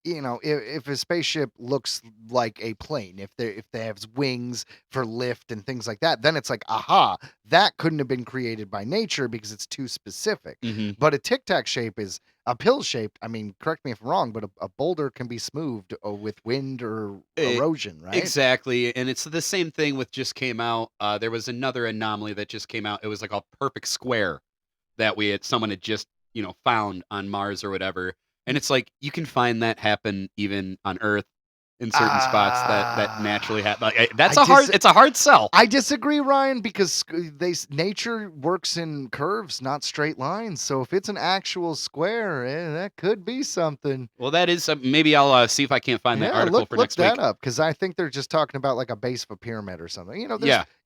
Speaker 3: if a spaceship looks like a plane, if they have wings for lift and things like that, then it's like, aha, that couldn't have been created by nature because it's too specific.
Speaker 2: Mhm.
Speaker 3: But a Tic Tac shape is a pill shaped. I mean, correct me if I'm wrong, but a boulder can be smoothed with wind or erosion, right?
Speaker 2: Exactly. And it's the same thing with just came out. There was another anomaly that just came out. It was like a perfect square that someone had just, found on Mars or whatever. And it's like, you can find that happen even on Earth in certain spots that naturally happen. Like, it's a hard sell.
Speaker 3: I disagree, Ryan, because nature works in curves, not straight lines. So if it's an actual square, that could be something.
Speaker 2: Well, that is maybe I'll see if I can't find that article for next week.
Speaker 3: Look that up, because I think they're just talking about like a base of a pyramid or something.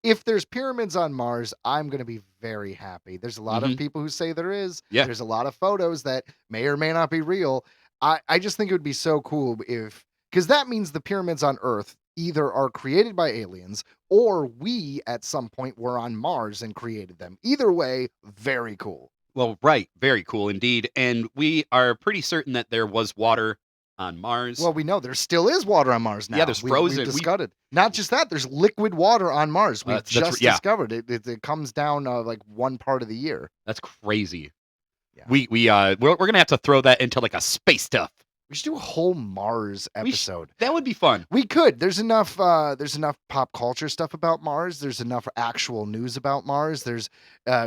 Speaker 3: If there's pyramids on Mars, I'm going to be very happy. There's a lot of people who say there is.
Speaker 2: Yeah.
Speaker 3: There's a lot of photos that may or may not be real. I just think it would be so cool because that means the pyramids on Earth either are created by aliens or we at some point were on Mars and created them. Either way, very cool.
Speaker 2: Well, right. Very cool indeed. And we are pretty certain that there was water on Mars.
Speaker 3: Well, we know there still is water on Mars now.
Speaker 2: Yeah, there's frozen.
Speaker 3: We've discovered. Not just that, there's liquid water on Mars. We've just discovered it. It comes down like one part of the year.
Speaker 2: That's crazy.
Speaker 3: Yeah.
Speaker 2: We're gonna have to throw that into like a space stuff.
Speaker 3: We should do a whole Mars episode.
Speaker 2: That would be fun.
Speaker 3: We could. There's enough pop culture stuff about Mars. There's enough actual news about Mars. There's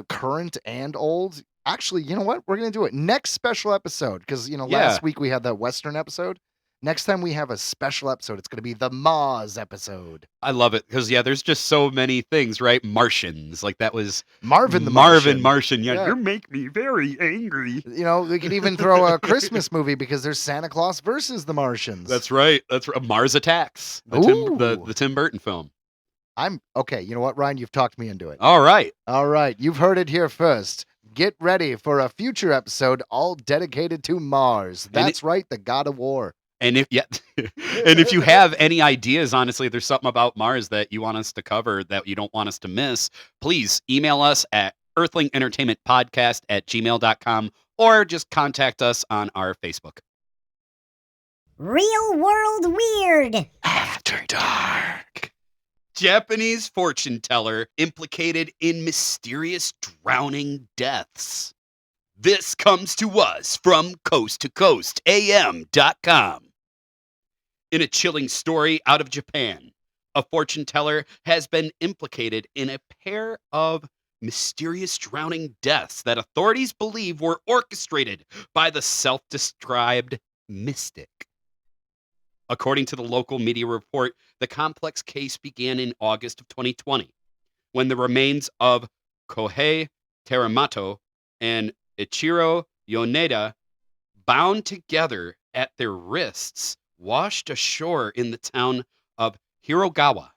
Speaker 3: current and old. Actually, you know what? We're going to do it next special episode because, last week we had that Western episode. Next time we have a special episode, it's going to be the Mars episode.
Speaker 2: I love it because there's just so many things, right? Martians, like that was
Speaker 3: Marvin the
Speaker 2: Martian. Yeah,
Speaker 3: Yeah.
Speaker 2: you make me very angry.
Speaker 3: You know, we could even throw a Christmas movie because there's Santa Claus versus the Martians.
Speaker 2: That's right. That's right. Mars Attacks,
Speaker 3: Ooh.
Speaker 2: the Tim Burton film.
Speaker 3: I'm okay. You know what, Ryan? You've talked me into it.
Speaker 2: All right.
Speaker 3: All right. You've heard it here first. Get ready for a future episode all dedicated to Mars. That's right, the god of war.
Speaker 2: And if you have any ideas, honestly, there's something about Mars that you want us to cover that you don't want us to miss, please email us at earthlingentertainmentpodcast@gmail.com or just contact us on our Facebook.
Speaker 4: Real World Weird.
Speaker 2: After Dark. Japanese fortune teller implicated in mysterious drowning deaths. This comes to us from coasttocoastam.com. In a chilling story out of Japan, a fortune teller has been implicated in a pair of mysterious drowning deaths that authorities believe were orchestrated by the self-described mystic. According to the local media report, the complex case began in August of 2020, when the remains of Kohei Teramato and Ichiro Yoneda, bound together at their wrists, washed ashore in the town of Hirogawa.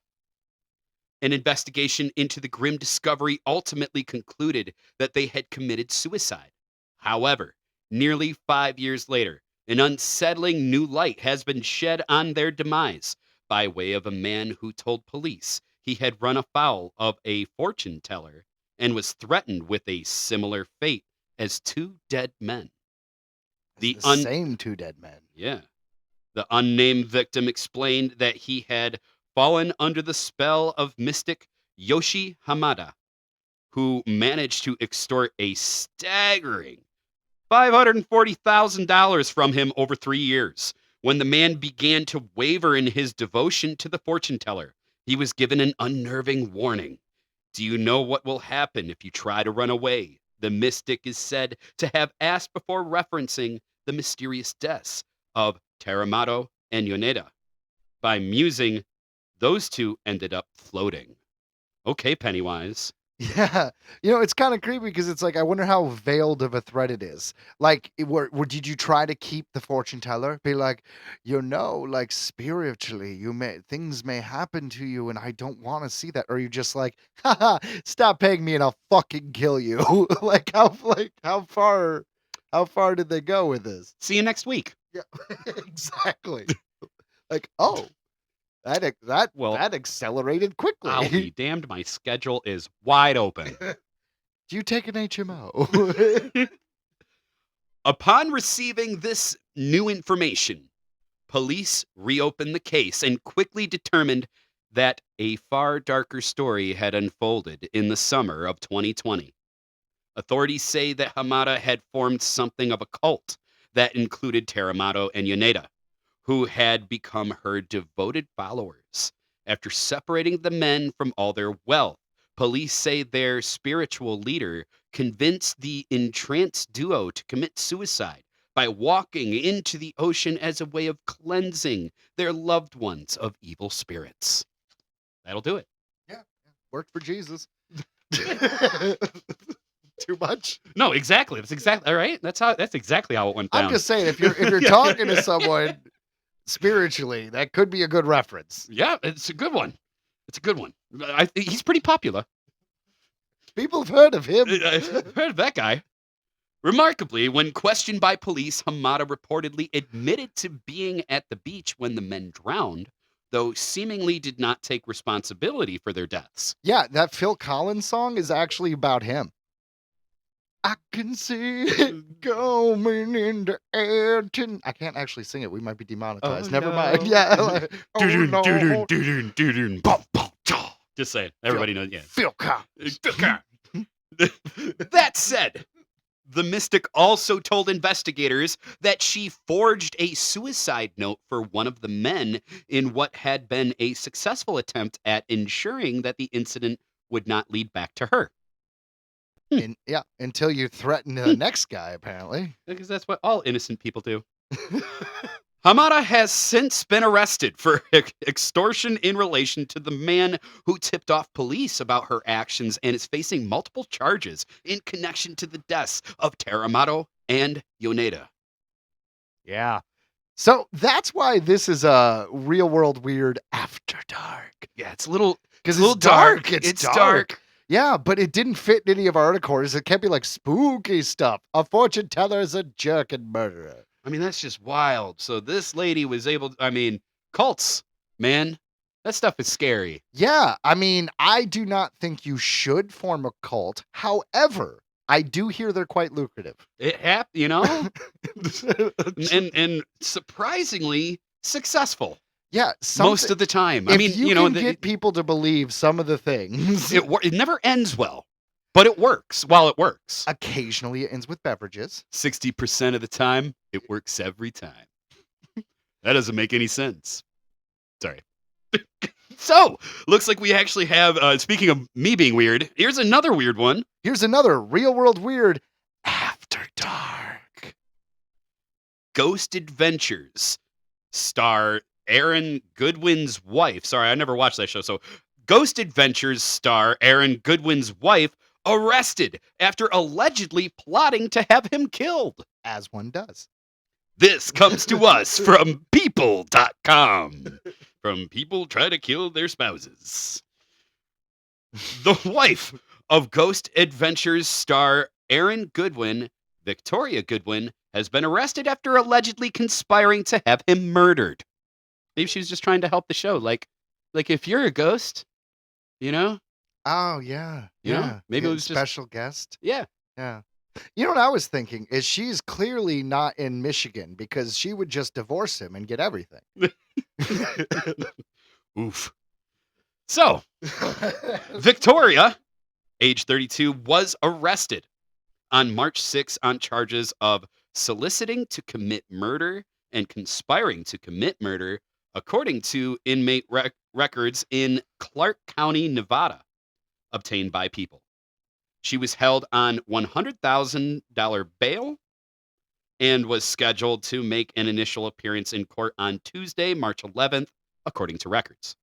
Speaker 2: An investigation into the grim discovery ultimately concluded that they had committed suicide. However, nearly 5 years later, an unsettling new light has been shed on their demise by way of a man who told police he had run afoul of a fortune teller and was threatened with a similar fate as two dead men.
Speaker 3: The same two dead men.
Speaker 2: Yeah. The unnamed victim explained that he had fallen under the spell of mystic Yoshi Hamada, who managed to extort a staggering $540,000 from him over 3 years. When the man began to waver in his devotion to the fortune teller, he was given an unnerving warning. Do you know what will happen if you try to run away? The mystic is said to have asked before referencing the mysterious deaths of Teramato and Yoneda. By musing, those two ended up floating. Okay, Pennywise.
Speaker 3: Yeah. You know, it's kind of creepy because it's like, I wonder how veiled of a threat it is. Like, did you try to keep the fortune teller? Be like, like spiritually, things may happen to you and I don't want to see that. Or you just like, haha, stop paying me and I'll fucking kill you. How far did they go with this?
Speaker 2: See you next week.
Speaker 3: Yeah, exactly. Like, oh, that accelerated quickly.
Speaker 2: I'll be damned, my schedule is wide open.
Speaker 3: Do you take an HMO?
Speaker 2: Upon receiving this new information, police reopened the case and quickly determined that a far darker story had unfolded in the summer of 2020. Authorities say that Hamada had formed something of a cult that included Teramato and Yoneda, who had become her devoted followers. After separating the men from all their wealth, police say their spiritual leader convinced the entranced duo to commit suicide by walking into the ocean as a way of cleansing their loved ones of evil spirits. That'll do it.
Speaker 3: Yeah, worked for Jesus. Too much?
Speaker 2: No, exactly. That's exactly all right. That's exactly how it went down.
Speaker 3: I'm just saying, if you're talking to someone spiritually, that could be a good reference.
Speaker 2: Yeah, it's a good one. It's a good one. He's pretty popular.
Speaker 3: People have heard of him.
Speaker 2: I've heard of that guy. Remarkably, when questioned by police, Hamada reportedly admitted to being at the beach when the men drowned, though seemingly did not take responsibility for their deaths.
Speaker 3: Yeah, that Phil Collins song is actually about him. I can see it going in the air. I can't actually sing it. We might be demonetized. Never mind. Yeah. Like,
Speaker 2: Just saying. Everybody knows. Yeah.
Speaker 3: Phil Collins.
Speaker 2: That said, the mystic also told investigators that she forged a suicide note for one of the men in what had been a successful attempt at ensuring that the incident would not lead back to her.
Speaker 3: Until you threaten the next guy, apparently.
Speaker 2: Because that's what all innocent people do. Hamada has since been arrested for extortion in relation to the man who tipped off police about her actions and is facing multiple charges in connection to the deaths of Teramato and Yoneda.
Speaker 3: Yeah. So that's why this is a real world weird after dark.
Speaker 2: Yeah, it's a little
Speaker 3: Because
Speaker 2: little
Speaker 3: it's dark.
Speaker 2: dark.
Speaker 3: It's
Speaker 2: It's
Speaker 3: dark. Yeah, but it didn't fit in any of our articles. It can't be like spooky stuff. A fortune teller is a jerk and murderer.
Speaker 2: I mean, that's just wild. So this lady was able to, I mean, cults, man. That stuff is scary.
Speaker 3: Yeah, I mean, I do not think you should form a cult. However, I do hear they're quite lucrative.
Speaker 2: It happened, you know? and surprisingly successful
Speaker 3: Yeah,
Speaker 2: most of the time. I
Speaker 3: if
Speaker 2: mean,
Speaker 3: you
Speaker 2: know,
Speaker 3: can get people to believe some of the things.
Speaker 2: it never ends well, but it works while it works.
Speaker 3: Occasionally, it ends with beverages.
Speaker 2: 60% of the time, it works every time. That doesn't make any sense. Sorry. So, looks like we actually have, speaking of me being weird, here's another weird one.
Speaker 3: Here's another real world weird after dark.
Speaker 2: Ghost Adventures star Aaron Goodwin's wife. Sorry, I never watched that show. So, Ghost Adventures star Aaron Goodwin's wife arrested after allegedly plotting to have him killed.
Speaker 3: As one does.
Speaker 2: This comes to us from people.com. From people trying to kill their spouses. The wife of Ghost Adventures star Aaron Goodwin, Victoria Goodwin, has been arrested after allegedly conspiring to have him murdered. Maybe she was just trying to help the show. Like if you're a ghost, you know?
Speaker 3: Oh, yeah.
Speaker 2: You know?
Speaker 3: Yeah.
Speaker 2: Maybe it was just-
Speaker 3: special guest.
Speaker 2: Yeah.
Speaker 3: Yeah. You know what I was thinking is she's clearly not in Michigan because she would just divorce him and get everything.
Speaker 2: Oof. So, Victoria, age 32, was arrested on March 6 on charges of soliciting to commit murder and conspiring to commit murder, according to inmate records in Clark County, Nevada, obtained by People. She was held on $100,000 bail and was scheduled to make an initial appearance in court on Tuesday, March 11th, according to records.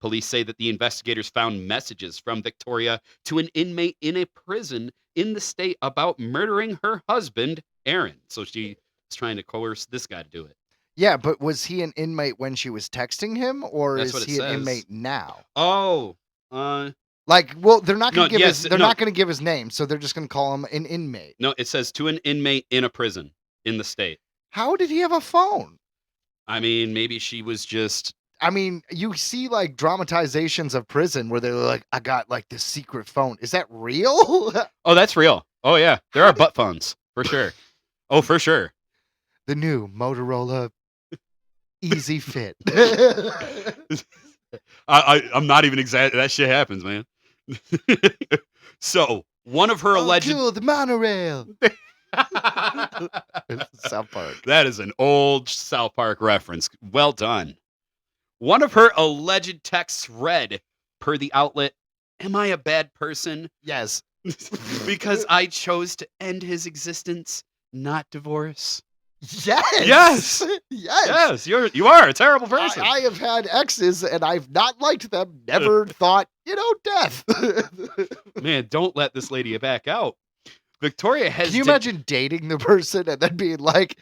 Speaker 2: Police say that the investigators found messages from Victoria to an inmate in a prison in the state about murdering her husband, Aaron. So she was trying to coerce this guy to do it.
Speaker 3: Yeah, but was he an inmate when she was texting him, or
Speaker 2: That's
Speaker 3: is
Speaker 2: what it
Speaker 3: he an
Speaker 2: says.
Speaker 3: inmate now?
Speaker 2: Oh,
Speaker 3: Like, well, they're not going to
Speaker 2: No,
Speaker 3: give
Speaker 2: yes,
Speaker 3: his. They're
Speaker 2: no.
Speaker 3: not going to give his name, so they're just going to call him an inmate.
Speaker 2: no, it says to an inmate in a prison in the state.
Speaker 3: How did he have a phone?
Speaker 2: I mean, maybe she was just.
Speaker 3: I mean, you see like dramatizations of prison where they're like, "I got like this secret phone." Is that real?
Speaker 2: Oh, that's real. Oh, yeah. There are butt phones for sure. Oh, for sure.
Speaker 3: The new Motorola Easy Fit.
Speaker 2: I'm not even exaggerating. That shit happens, man. So, one of her alleged.
Speaker 3: Cool, the monorail. South Park.
Speaker 2: That is an old South Park reference. Well done. One of her alleged texts read, per the outlet, "Am I a bad person?
Speaker 3: Yes.
Speaker 2: Because I chose to end his existence, not divorce."
Speaker 3: Yes.
Speaker 2: Yes.
Speaker 3: Yes.
Speaker 2: Yes, you are a terrible person.
Speaker 3: I have had exes and I've not liked them. Never thought, death.
Speaker 2: Man, don't let this lady back out. Victoria has.
Speaker 3: Can you imagine dating the person and then being like,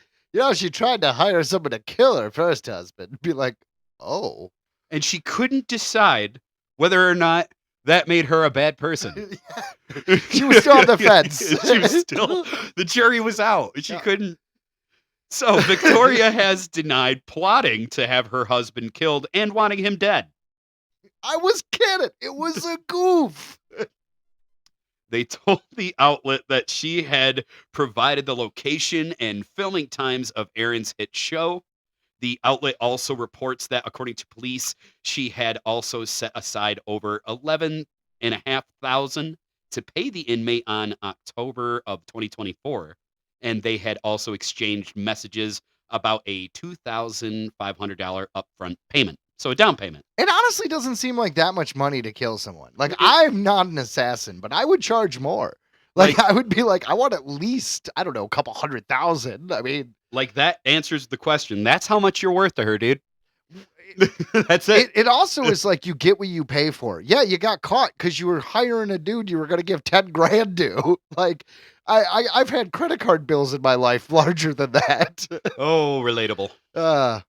Speaker 3: she tried to hire someone to kill her first husband? Be like, oh.
Speaker 2: And she couldn't decide whether or not that made her a bad person.
Speaker 3: She was still on the fence.
Speaker 2: She was still. The jury was out. She
Speaker 3: Yeah.
Speaker 2: couldn't. So Victoria has denied plotting to have her husband killed and wanting him dead.
Speaker 3: I was kidding. It was a goof.
Speaker 2: They told the outlet that she had provided the location and filming times of Aaron's hit show. The outlet also reports that, according to police, she had also set aside over $11,500 to pay the inmate on October of 2024. And they had also exchanged messages about a $2,500 upfront payment. So a down payment.
Speaker 3: It honestly doesn't seem like that much money to kill someone. Like, I'm not an assassin, but I would charge more. Like I would be like, I want at least, I don't know, a couple $100,000. I mean,
Speaker 2: Like, that answers the question. That's how much you're worth to her, dude. That's it.
Speaker 3: It also is like you get what you pay for. Yeah, you got caught because you were hiring a dude you were going to give 10 grand to. Like, I've had credit card bills in my life larger than that.
Speaker 2: Oh, relatable.
Speaker 3: Uh,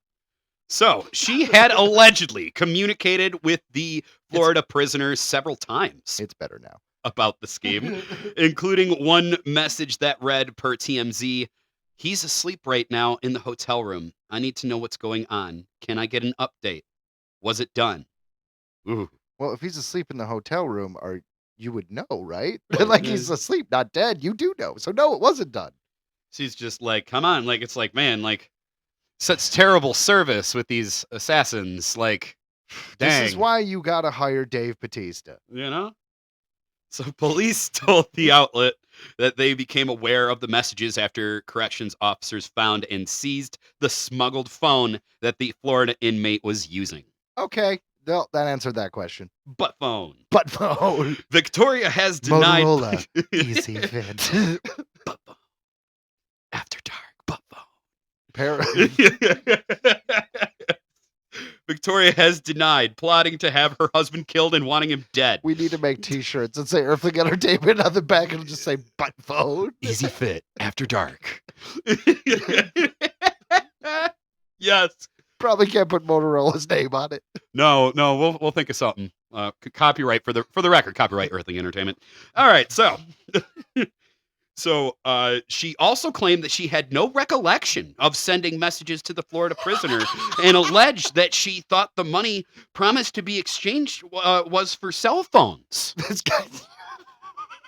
Speaker 2: So, she had allegedly communicated with the Florida prisoner several times
Speaker 3: it's better now.
Speaker 2: about the scheme, including one message that read per TMZ, "He's asleep right now in the hotel room. I need to know what's going on. Can I get an update? Was it done?" Ooh.
Speaker 3: Well, if he's asleep in the hotel room, you would know, right?
Speaker 2: Well,
Speaker 3: Like he's asleep, not dead. You do know. So no, it wasn't done.
Speaker 2: She's just like, come on. Like, it's like, man, like, such terrible service with these assassins. Like, dang.
Speaker 3: This is why you gotta hire Dave Bautista.
Speaker 2: You know? So police told the outlet that they became aware of the messages after corrections officers found and seized the smuggled phone that the Florida inmate was using.
Speaker 3: Okay, well, that answered that question.
Speaker 2: Butt phone.
Speaker 3: But phone.
Speaker 2: Victoria has denied.
Speaker 3: Motorola Easy Fit.
Speaker 2: Butt phone. After dark. Butt phone. Victoria has denied plotting to have her husband killed and wanting him dead.
Speaker 3: We need to make T-shirts that say Earthling Entertainment on the back and just say butt phone.
Speaker 2: Easy fit after dark. Yes.
Speaker 3: Probably can't put Motorola's name on it.
Speaker 2: No, we'll think of something. Copyright for the record. Copyright Earthling Entertainment. All right, so. So she also claimed that she had no recollection of sending messages to the Florida prisoner and alleged that she thought the money promised to be exchanged was for cell phones.
Speaker 3: This guy.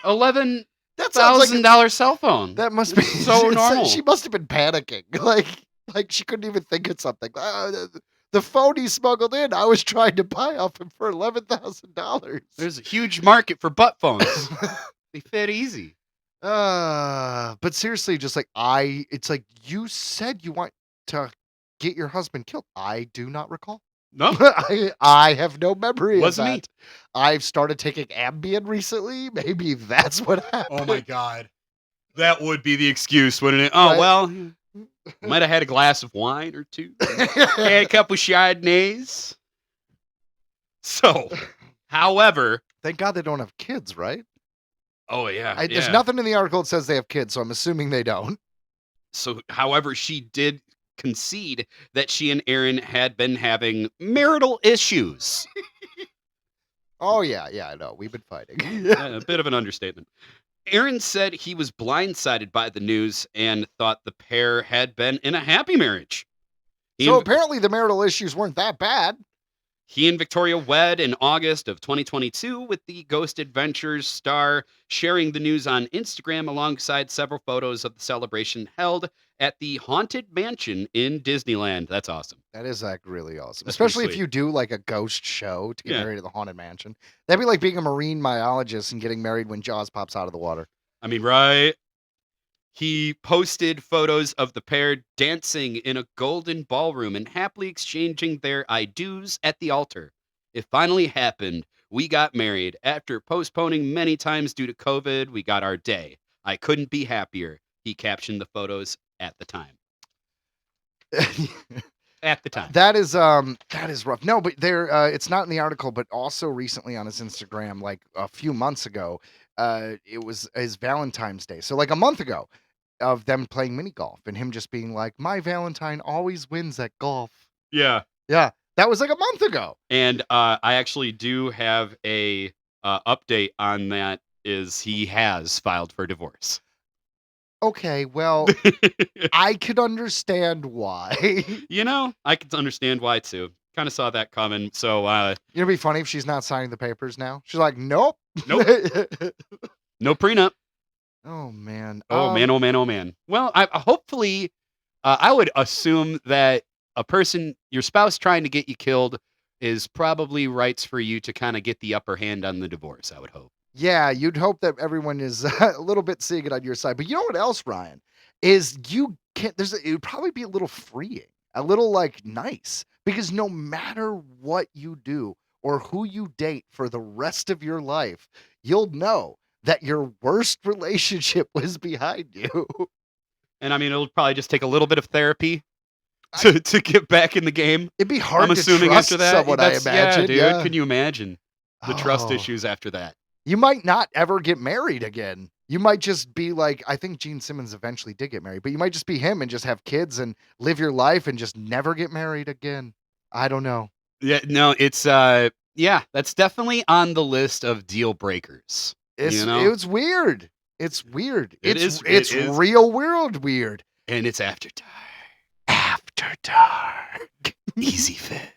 Speaker 2: $11,000 cell phone.
Speaker 3: That must be
Speaker 2: so normal.
Speaker 3: She must have been panicking. Like she couldn't even think of something. The phone he smuggled in, I was trying to buy off him for $11,000.
Speaker 2: There's a huge market for butt phones. They fit easy.
Speaker 3: But seriously, just like it's like you said you want to get your husband killed. I do not recall.
Speaker 2: No,
Speaker 3: I have no memory
Speaker 2: Wasn't
Speaker 3: of
Speaker 2: me.
Speaker 3: that. I've started taking Ambien recently. Maybe that's what happened.
Speaker 2: oh my god, that would be the excuse, wouldn't it? Oh
Speaker 3: Right.
Speaker 2: well, might have had a glass of wine or two, had a couple Chardonnays. So, however,
Speaker 3: Thank God they don't have kids, right?
Speaker 2: oh yeah,
Speaker 3: There's nothing in the article that says they have kids, so I'm assuming they don't.
Speaker 2: So, however, she did concede that she and Aaron had been having marital issues.
Speaker 3: Oh yeah, I know. We've been fighting.
Speaker 2: A bit of an understatement. Aaron said he was blindsided by the news and thought the pair had been in a happy marriage.
Speaker 3: So apparently the marital issues weren't that bad.
Speaker 2: He and Victoria wed in August of 2022, with the Ghost Adventures star sharing the news on Instagram alongside several photos of the celebration held at the Haunted Mansion in Disneyland. That's awesome.
Speaker 3: That is like really awesome.
Speaker 2: That's pretty
Speaker 3: Especially if
Speaker 2: sweet.
Speaker 3: you do like a ghost show to get
Speaker 2: Yeah.
Speaker 3: married at the Haunted Mansion. That'd be like being a marine biologist and getting married when Jaws pops out of the water.
Speaker 2: I mean, right? He posted photos of the pair dancing in a golden ballroom and happily exchanging their I do's at the altar. It finally happened. We got married. After postponing many times due to COVID, we got our day. I couldn't be happier. He captioned the photos at the time. At the time.
Speaker 3: That is rough. No, but there it's not in the article, but also recently on his Instagram, like a few months ago, it was his Valentine's Day. So like a month ago of them playing mini golf and him just being like, my Valentine always wins at golf.
Speaker 2: Yeah.
Speaker 3: Yeah. That was like a month ago.
Speaker 2: And I actually do have a update on that. Is he has filed for divorce.
Speaker 3: Okay, well, I could understand why.
Speaker 2: You know, I could understand why too. Kind of saw that coming. So,
Speaker 3: It'd be funny if she's not signing the papers now. She's like, nope.
Speaker 2: Nope. No prenup.
Speaker 3: Oh man.
Speaker 2: Oh man, oh man, oh man. Well, hopefully, I would assume that a person, your spouse trying to get you killed, is probably rights for you to kind of get the upper hand on the divorce, I would hope.
Speaker 3: Yeah, you'd hope that everyone is a little bit seeing it on your side. But you know what else, Ryan? Is you can't, it would probably be a little freeing, a little like nice, because no matter what you do or who you date for the rest of your life, you'll know that your worst relationship was behind you.
Speaker 2: And I mean, it'll probably just take a little bit of therapy to get back in the game.
Speaker 3: It'd be hard
Speaker 2: I'm
Speaker 3: to
Speaker 2: assuming
Speaker 3: trust
Speaker 2: after that.
Speaker 3: someone, I imagine.
Speaker 2: Yeah, dude.
Speaker 3: Yeah.
Speaker 2: Can you imagine the trust
Speaker 3: Oh.
Speaker 2: issues after that?
Speaker 3: You might not ever get married again. You might just be like, I think Gene Simmons eventually did get married, but you might just be him and just have kids and live your life and just never get married again. I don't know.
Speaker 2: Yeah, no, it's that's definitely on the list of deal breakers.
Speaker 3: It's weird. It's weird.
Speaker 2: It
Speaker 3: It's
Speaker 2: is.
Speaker 3: real world weird.
Speaker 2: And it's after dark.
Speaker 3: After dark.
Speaker 2: Easy fit.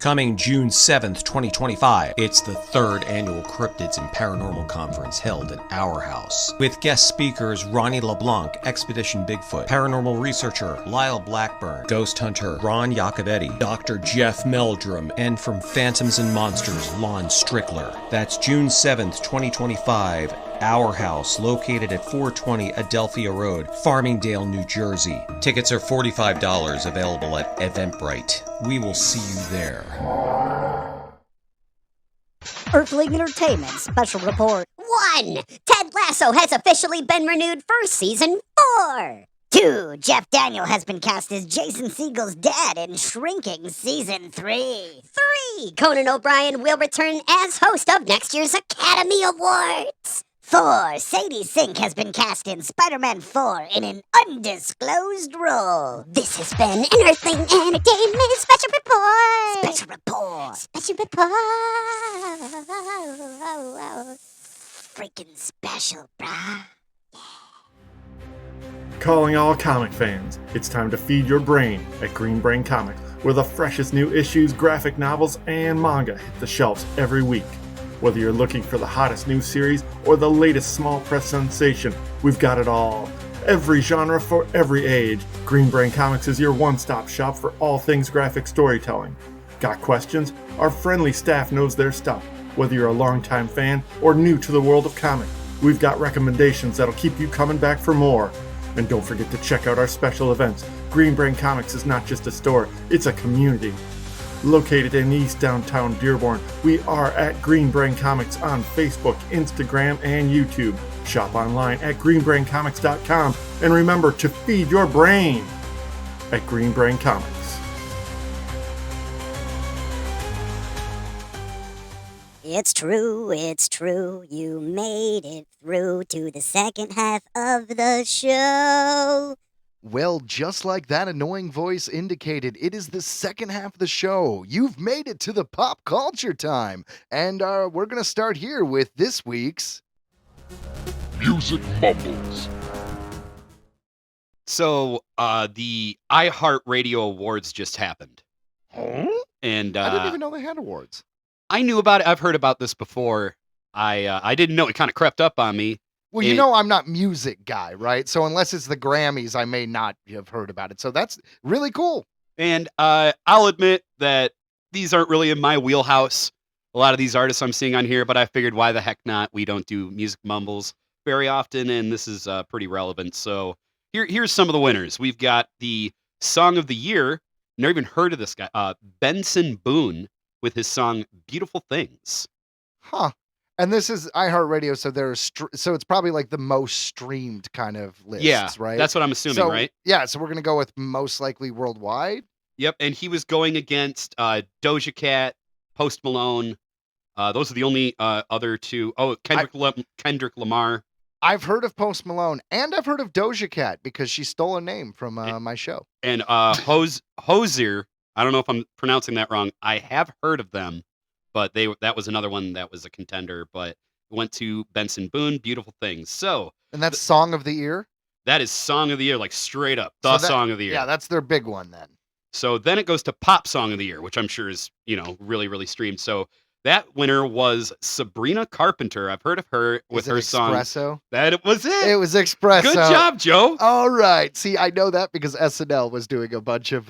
Speaker 5: Coming June 7th, 2025, it's the 3rd annual Cryptids and Paranormal Conference held at Our House. With guest speakers Ronnie LeBlanc, Expedition Bigfoot, paranormal researcher Lyle Blackburn, ghost hunter Ron Iacovetti, Dr. Jeff Meldrum, and from Phantoms and Monsters, Lon Strickler. That's June 7th, 2025, Our House, located at 420 Adelphia Road, Farmingdale, New Jersey. Tickets are $45, available at Eventbrite. We will see you there.
Speaker 4: Earthling Entertainment special report.
Speaker 6: 1. Ted Lasso has officially been renewed for season 4. 2. Jeff Daniel has been cast as Jason Segel's dad in Shrinking season 3. 3. Conan O'Brien will return as host of next year's Academy Awards. 4. Sadie Sink has been cast in Spider-Man 4 in an undisclosed role. This has been an Earthling Entertainment special report. Special report. Special report. Freaking special, brah.
Speaker 7: Calling all comic fans, it's time to feed your brain at Green Brain Comics, where the freshest new issues, graphic novels, and manga hit the shelves every week. Whether you're looking for the hottest new series or the latest small press sensation, we've got it all. Every genre for every age, Green Brain Comics is your one-stop shop for all things graphic storytelling. Got questions? Our friendly staff knows their stuff. Whether you're a longtime fan or new to the world of comics, we've got recommendations that'll keep you coming back for more. And don't forget to check out our special events. Green Brain Comics is not just a store, it's a community. Located in East Downtown Dearborn, we are at Green Brain Comics on Facebook, Instagram, and YouTube. Shop online at greenbraincomics.com and remember to feed your brain at Green Brain Comics.
Speaker 6: It's true, you made it through to the second half of the show.
Speaker 3: Well, just like that annoying voice indicated, it is the second half of the show. You've made it to the pop culture time. And we're going to start here with this week's
Speaker 1: Music Mumbles.
Speaker 2: So, the iHeartRadio Awards just happened.
Speaker 3: Huh?
Speaker 2: And
Speaker 3: I didn't even know they had awards.
Speaker 2: I knew about it. I've heard about this before. I didn't know. It kind of crept up on me.
Speaker 3: Well, you know I'm not music guy, right? So unless it's the Grammys, I may not have heard about it. So that's really cool.
Speaker 2: And I'll admit that these aren't really in my wheelhouse. A lot of these artists I'm seeing on here, but I figured why the heck not? We don't do music mumbles very often, and this is pretty relevant. So here's some of the winners. We've got the Song of the Year. Never even heard of this guy. Benson Boone with his song "Beautiful Things."
Speaker 3: Huh. And this is iHeartRadio, so so it's probably like the most streamed kind of list,
Speaker 2: Yeah,
Speaker 3: right?
Speaker 2: that's what I'm assuming,
Speaker 3: So,
Speaker 2: right?
Speaker 3: Yeah, so we're going to go with most likely worldwide.
Speaker 2: Yep, and he was going against Doja Cat, Post Malone. Those are the only other two. Oh, Kendrick Lamar.
Speaker 3: I've heard of Post Malone, and I've heard of Doja Cat because she stole a name from my show.
Speaker 2: And Hozier. I don't know if I'm pronouncing that wrong. I have heard of them, but that was another one that was a contender. But went to Benson Boone, Beautiful Things. So,
Speaker 3: And that's Song of the Year?
Speaker 2: that is Song of the Year, like straight up,
Speaker 3: So
Speaker 2: Song of the Year.
Speaker 3: Yeah, that's their big one then.
Speaker 2: So then it goes to Pop Song of the Year, which I'm sure is, really, really streamed. So that winner was Sabrina Carpenter. I've heard of her with
Speaker 3: Is it
Speaker 2: her song.
Speaker 3: Espresso?
Speaker 2: That was it.
Speaker 3: It was Espresso.
Speaker 2: Good job, Joe.
Speaker 3: All right. See, I know that because SNL was doing a bunch of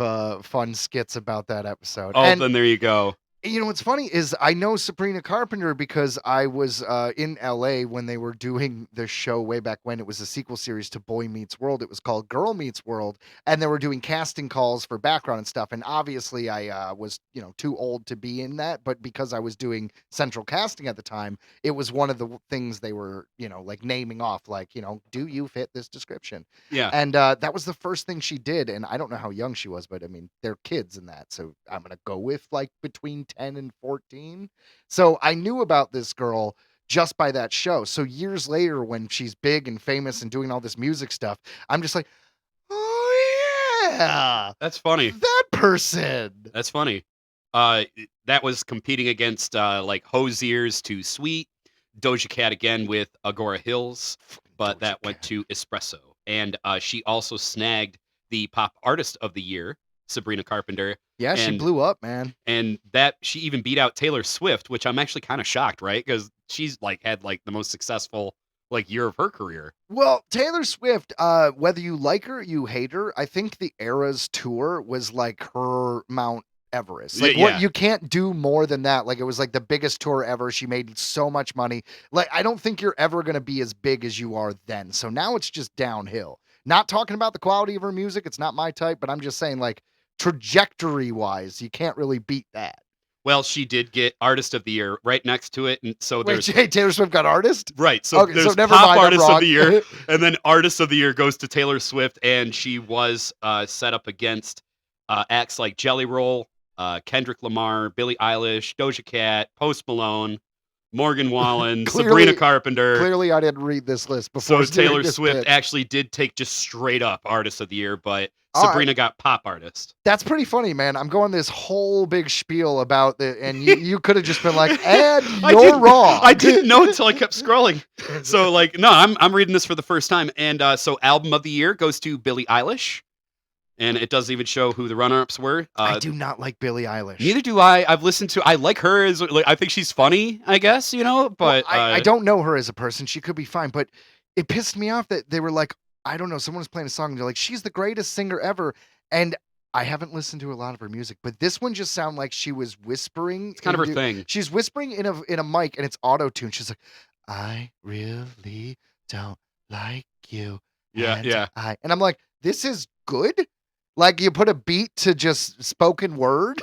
Speaker 3: fun skits about that episode.
Speaker 2: Oh,
Speaker 3: And
Speaker 2: then there you go.
Speaker 3: You know what's funny is I know Sabrina Carpenter because I was in LA when they were doing the show way back when. It was a sequel series to Boy Meets World. It was called Girl Meets World, and they were doing casting calls for background and stuff. And obviously, I was too old to be in that, but because I was doing central casting at the time, it was one of the things they were like naming off, like do you fit this description?
Speaker 2: Yeah.
Speaker 3: And that was the first thing she did. And I don't know how young she was, but I mean, they're kids in that. So I'm going to go with like between 10 and 14. So I knew about this girl just by that show. So years later, when she's big and famous and doing all this music stuff, I'm just like, oh, yeah.
Speaker 2: That's funny.
Speaker 3: That person.
Speaker 2: That's funny. That was competing against like Hosier's Too Sweet, Doja Cat again with Agora Hills, but that went to Espresso. And she also snagged the Pop Artist of the Year, Sabrina Carpenter.
Speaker 3: Yeah, she blew up, man.
Speaker 2: And that she even beat out Taylor Swift, which I'm actually kind of shocked, right? Because she's like had like the most successful like year of her career.
Speaker 3: Well, Taylor Swift, whether you like her or you hate her, I think the Eras tour was like her Mount Everest. Like what you can't do more than that. Like it was like the biggest tour ever. She made so much money. Like I don't think you're ever going to be as big as you are then. So now it's just downhill. Not talking about the quality of her music. It's not my type, but I'm just saying like trajectory wise, you can't really beat that.
Speaker 2: Well, she did get Artist of the Year right next to it, and so
Speaker 3: Wait,
Speaker 2: there's
Speaker 3: Taylor Swift got Artist?
Speaker 2: Right. So
Speaker 3: Okay,
Speaker 2: there's
Speaker 3: so never
Speaker 2: Pop
Speaker 3: mind, I'm
Speaker 2: Artist of
Speaker 3: wrong.
Speaker 2: the Year, and then Artist of the Year goes to Taylor Swift, and she was set up against acts like Jelly Roll, Kendrick Lamar, Billie Eilish, Doja Cat, Post Malone, Morgan Wallen, Sabrina Carpenter.
Speaker 3: Clearly, I didn't read this list before.
Speaker 2: So Taylor
Speaker 3: this
Speaker 2: Swift
Speaker 3: bit.
Speaker 2: actually did take just straight up Artist of the Year, but
Speaker 3: All
Speaker 2: Sabrina got Pop Artist.
Speaker 3: That's pretty funny, man. I'm going this whole big spiel about the, and you could have just been like, and you're wrong.
Speaker 2: I didn't know until I kept scrolling. So like, no, I'm reading this for the first time. And so Album of the Year goes to Billie Eilish. And it doesn't even show who the runner-ups were.
Speaker 3: I do not like Billie Eilish.
Speaker 2: Neither do I. I like her as like, I think she's funny, I guess, but
Speaker 3: well, I don't know her as a person. She could be fine, but it pissed me off that they were like, I don't know, someone was playing a song and they're like, she's the greatest singer ever. And I haven't listened to a lot of her music, but this one just sounded like she was whispering.
Speaker 2: It's kind of her thing.
Speaker 3: She's whispering in a mic and it's auto-tuned. She's like, I really don't like you.
Speaker 2: Yeah.
Speaker 3: And I'm like, this is good? Like you put a beat to just spoken word?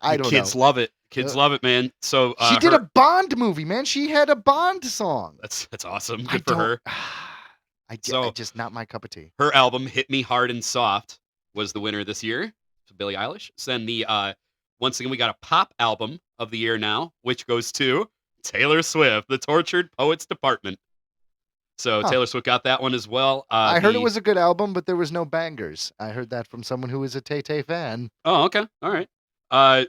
Speaker 3: I don't know.
Speaker 2: Kids love it. Kids love it, man. So
Speaker 3: she did a Bond movie, man. She had a Bond song.
Speaker 2: That's awesome. Good for her.
Speaker 3: I just not my cup of tea.
Speaker 2: Her album "Hit Me Hard and Soft" was the winner this year. So Billie Eilish. So then once again we got a pop album of the year now, which goes to Taylor Swift, the Tortured Poets Department. So Taylor Swift got that one as well.
Speaker 3: I heard it was a good album, but there was no bangers. I heard that from someone who is a Tay-Tay fan.
Speaker 2: Oh, okay, all right.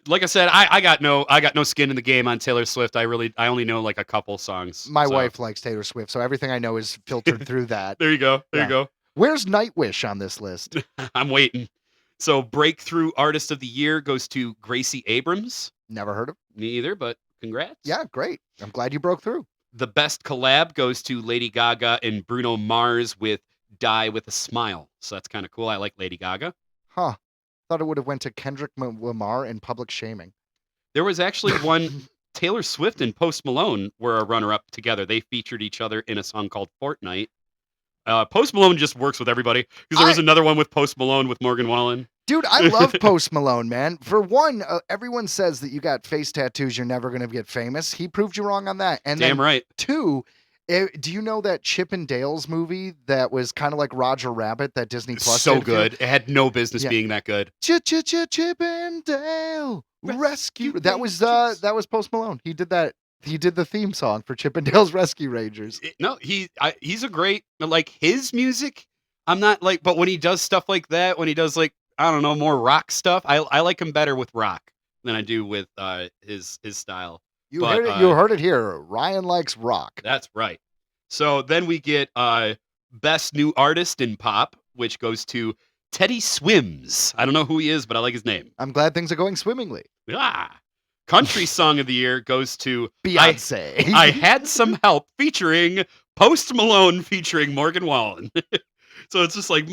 Speaker 2: Like I said, I got no skin in the game on Taylor Swift. I only know like a couple songs.
Speaker 3: My wife likes Taylor Swift, so everything I know is filtered through that.
Speaker 2: There you go. There you go.
Speaker 3: Where's Nightwish on this list?
Speaker 2: I'm waiting. So Breakthrough Artist of the Year goes to Gracie Abrams.
Speaker 3: Never heard of.
Speaker 2: Me either, but congrats.
Speaker 3: Yeah, great. I'm glad you broke through.
Speaker 2: The best collab goes to Lady Gaga and Bruno Mars with Die With a Smile. So that's kind of cool. I like Lady Gaga.
Speaker 3: Huh. Thought it would have went to Kendrick Lamar and Public Shaming.
Speaker 2: There was actually one, Taylor Swift and Post Malone were a runner-up together. They featured each other in a song called Fortnite. Post Malone just works with everybody. Because there was another one with Post Malone with Morgan Wallen.
Speaker 3: Dude, I love Post Malone, man. For one, everyone says that you got face tattoos, you're never going to get famous. He proved you wrong on that. And
Speaker 2: Damn
Speaker 3: then,
Speaker 2: right.
Speaker 3: Two, do you know that Chip and Dale's movie that was kind of like Roger Rabbit that Disney Plus
Speaker 2: So
Speaker 3: did?
Speaker 2: good. It had no business being that good.
Speaker 3: Chip and Dale Rescue. That was Post Malone. He did that. He did the theme song for Chip and Dale's Rescue Rangers.
Speaker 2: He's a great, like his music. I'm not like, but when he does stuff like that, when he does like, I don't know, more rock stuff, I like him better with rock than I do with his style.
Speaker 3: You heard it here. Ryan likes rock.
Speaker 2: That's right. So then we get Best New Artist in Pop, which goes to Teddy Swims. I don't know who he is, but I like his name.
Speaker 3: I'm glad things are going swimmingly.
Speaker 2: Country Song of the Year goes to
Speaker 3: Beyonce.
Speaker 2: I Had Some Help featuring Post Malone featuring Morgan Wallen. So it's just like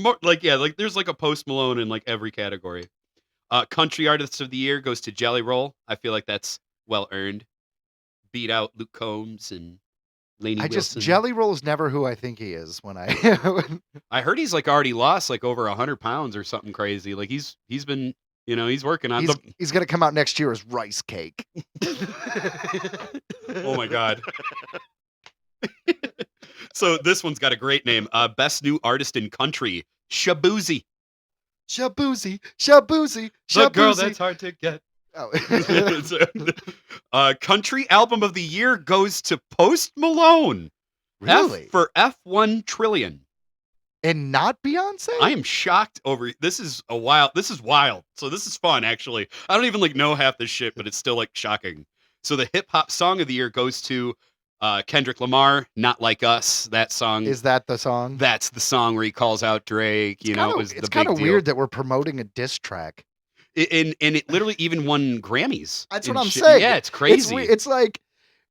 Speaker 2: there's like a Post Malone in like every category. Country Artist of the Year goes to Jelly Roll. I feel like that's well earned. Beat out Luke Combs and Lainey Wilson.
Speaker 3: Jelly Roll is never who I think he is when I.
Speaker 2: I heard he's like already lost like over 100 pounds or something crazy. Like he's been, he's working on
Speaker 3: he's gonna come out next year as Rice Cake.
Speaker 2: Oh my God. So this one's got a great name. Best New Artist in Country, Shabuzi.
Speaker 3: Shabuzi.
Speaker 2: The girl that's hard to get.
Speaker 3: Oh.
Speaker 2: Country Album of the Year goes to Post Malone.
Speaker 3: Really?
Speaker 2: F for F1 Trillion.
Speaker 3: And not Beyonce?
Speaker 2: I am shocked over this is wild. So this is fun actually. I don't even like know half this shit, but it's still like shocking. So the hip hop song of the year goes to Kendrick Lamar, Not Like Us. That song.
Speaker 3: Is that the song?
Speaker 2: That's the song where he calls out Drake.
Speaker 3: It's kind of weird that we're promoting a diss track.
Speaker 2: And it literally even won Grammys.
Speaker 3: That's what I'm saying.
Speaker 2: Yeah, it's crazy.
Speaker 3: It's like,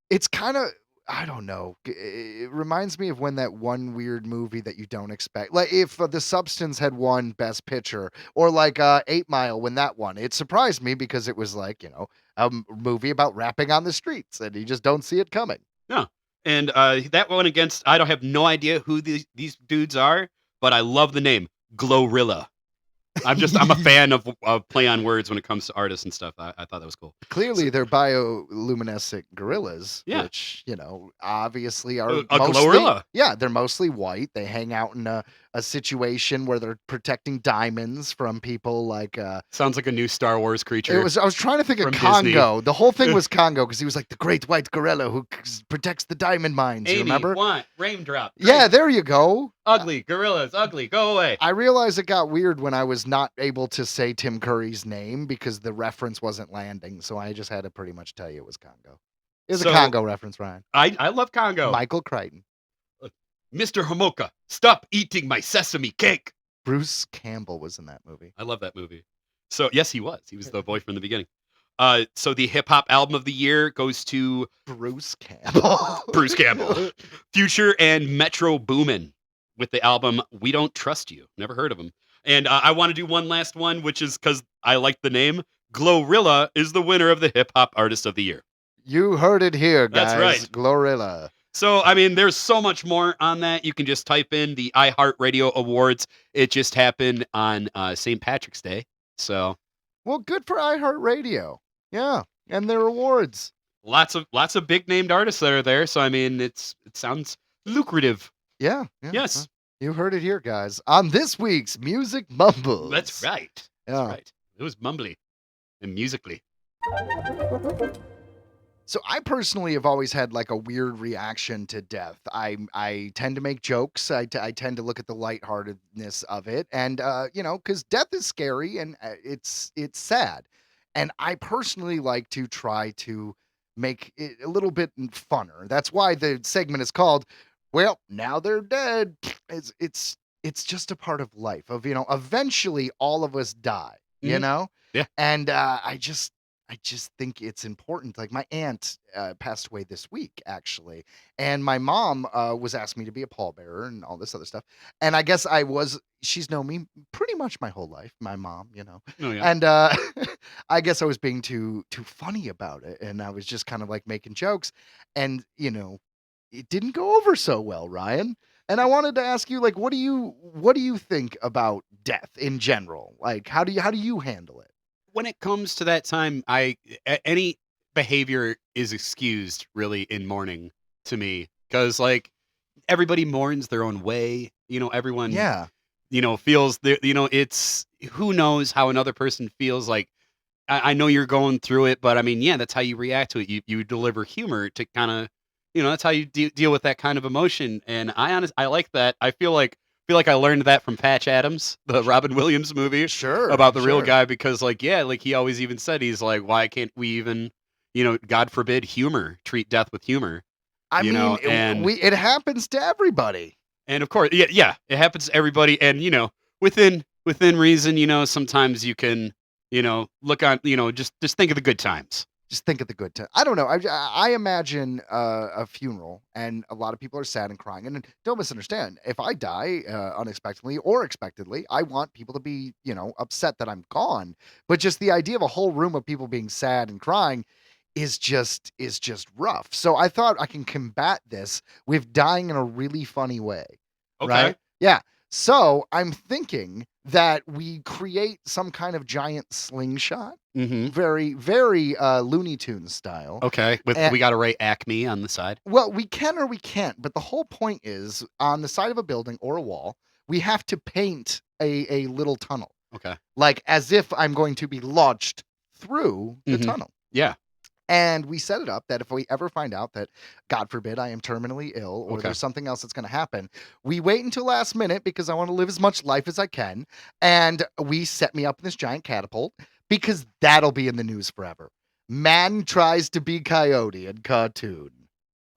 Speaker 3: it's kind of, I don't know. It reminds me of when that one weird movie that you don't expect. Like if The Substance had won Best Picture, or like 8 Mile when that won. It surprised me because it was like, a movie about rapping on the streets and you just don't see it coming.
Speaker 2: No. And that one against, I don't have no idea who these dudes are, but I love the name, Glorilla. I'm a fan of play on words when it comes to artists and stuff. I thought that was cool.
Speaker 3: Clearly, they're bioluminescent gorillas,
Speaker 2: yeah.
Speaker 3: which, obviously are
Speaker 2: a
Speaker 3: mostly,
Speaker 2: glorilla.
Speaker 3: Yeah, they're mostly white. They hang out in a situation where they're protecting diamonds from people like...
Speaker 2: Sounds like a new Star Wars creature.
Speaker 3: I was trying to think of
Speaker 2: Disney.
Speaker 3: Congo. The whole thing was Congo because he was like the great white gorilla who protects the diamond mines.
Speaker 2: Amy,
Speaker 3: you remember?
Speaker 2: Raindrop.
Speaker 3: Yeah, there you go.
Speaker 2: Ugly. Gorillas. Ugly. Go away.
Speaker 3: I realized it got weird when I was not able to say Tim Curry's name because the reference wasn't landing. So I just had to pretty much tell you it was Congo. It was a Congo reference, Ryan.
Speaker 2: I love Congo.
Speaker 3: Michael Crichton.
Speaker 2: Mr. Homoka, stop eating my sesame cake.
Speaker 3: Bruce Campbell was in that movie.
Speaker 2: I love that movie. So, yes, he was. He was the boy from the beginning. So the hip hop album of the year goes to
Speaker 3: Bruce Campbell.
Speaker 2: Bruce Campbell. Future and Metro Boomin with the album We Don't Trust You. Never heard of him. And I want to do one last one, which is because I like the name. Glorilla is the winner of the hip hop artist of the year.
Speaker 3: You heard it here, guys.
Speaker 2: That's right.
Speaker 3: Glorilla.
Speaker 2: So, I mean, there's so much more on that. You can just type in the iHeartRadio Awards. It just happened on St. Patrick's Day. So,
Speaker 3: well, good for iHeartRadio. Yeah, and their awards.
Speaker 2: Lots of big named artists that are there. So, I mean, it sounds lucrative.
Speaker 3: Yeah.
Speaker 2: Yes.
Speaker 3: You heard it here, guys. On this week's Music Mumbles.
Speaker 2: That's right.
Speaker 3: Yeah.
Speaker 2: That's right. It was mumbly and musically.
Speaker 3: So I personally have always had like a weird reaction to death. I tend to make jokes. I tend to look at the lightheartedness of it, and because death is scary and it's sad, and I personally like to try to make it a little bit funner. That's why the segment is called "Well, Now They're Dead." It's just a part of life. Eventually all of us die.
Speaker 2: Yeah.
Speaker 3: And I just think it's important. Like my aunt passed away this week, actually. And my mom was asking me to be a pallbearer and all this other stuff. And I guess she's known me pretty much my whole life, my mom,
Speaker 2: Oh, yeah.
Speaker 3: And I guess I was being too funny about it. And I was just kind of like making jokes. And, it didn't go over so well, Ryan. And I wanted to ask you, like, what do you think about death in general? Like, how do you handle it?
Speaker 2: When it comes to that time, any behavior is excused really in mourning to me because like everybody mourns their own way. Everyone feels it's who knows how another person feels. Like I know you're going through it, but I mean, yeah, that's how you react to it. You deliver humor to kind of that's how you deal with that kind of emotion. And I like that. I feel like I learned that from Patch Adams, the Robin Williams movie.
Speaker 3: Sure.
Speaker 2: About the real guy because he always even said, he's like, why can't we even, God forbid, treat death with humor.
Speaker 3: I mean, it happens to everybody.
Speaker 2: And of course, yeah, it happens to everybody. And, within reason, sometimes you can, look on, just think of the good times.
Speaker 3: just think of the good time. I don't know. I imagine a funeral, and a lot of people are sad and crying. And don't misunderstand. If I die unexpectedly or expectedly, I want people to be, upset that I'm gone. But just the idea of a whole room of people being sad and crying is just rough. So I thought I can combat this with dying in a really funny way.
Speaker 2: Okay.
Speaker 3: Right? Yeah. So I'm thinking that we create some kind of giant slingshot,
Speaker 2: Mm-hmm.
Speaker 3: very, very Looney Tunes style.
Speaker 2: Okay. We got to write Acme on the side.
Speaker 3: Well, we can or we can't, but the whole point is on the side of a building or a wall, we have to paint a little tunnel,
Speaker 2: Okay.
Speaker 3: like as if I'm going to be launched through the
Speaker 2: Mhm.
Speaker 3: tunnel.
Speaker 2: Yeah.
Speaker 3: And we set it up that if we ever find out that, God forbid, I am terminally ill or
Speaker 2: Okay.
Speaker 3: there's something else that's going to happen, we wait until last minute because I want to live as much life as I can. And we set me up in this giant catapult because that'll be in the news forever. Man tries to be Coyote in cartoon.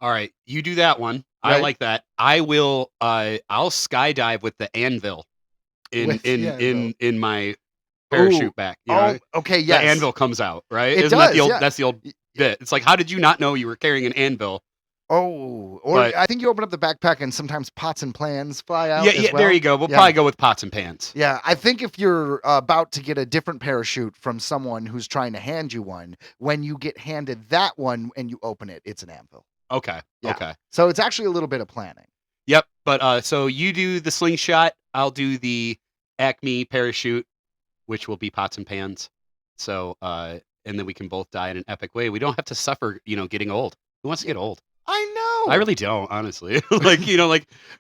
Speaker 2: All right. You do that one. I
Speaker 3: Right.
Speaker 2: like that. I will. I'll skydive with the anvil
Speaker 3: With the anvil.
Speaker 2: in my parachute
Speaker 3: Ooh.
Speaker 2: back. You know,
Speaker 3: Okay, yes.
Speaker 2: the anvil comes out, right?
Speaker 3: It
Speaker 2: Isn't that
Speaker 3: does,
Speaker 2: the old?
Speaker 3: yeah.
Speaker 2: That's the old bit. It's like, how did you not know you were carrying an anvil?
Speaker 3: Or
Speaker 2: But-
Speaker 3: I think you open up the backpack and sometimes pots and pans fly out.
Speaker 2: Yeah,
Speaker 3: as
Speaker 2: yeah.
Speaker 3: well.
Speaker 2: There you go. We'll
Speaker 3: Yeah.
Speaker 2: probably go with pots and pans.
Speaker 3: Yeah, I think if you're about to get a different parachute from someone who's trying to hand you one, when you get handed that one and you open it, it's an anvil.
Speaker 2: Okay.
Speaker 3: Yeah.
Speaker 2: Okay.
Speaker 3: So it's actually a little bit of planning.
Speaker 2: Yep. But so you do the slingshot. I'll do the Acme parachute, which will be pots and pans. So and then we can both die in an epic way. We don't have to suffer, getting old. Who wants to get old?
Speaker 3: I know.
Speaker 2: I really don't, honestly. like,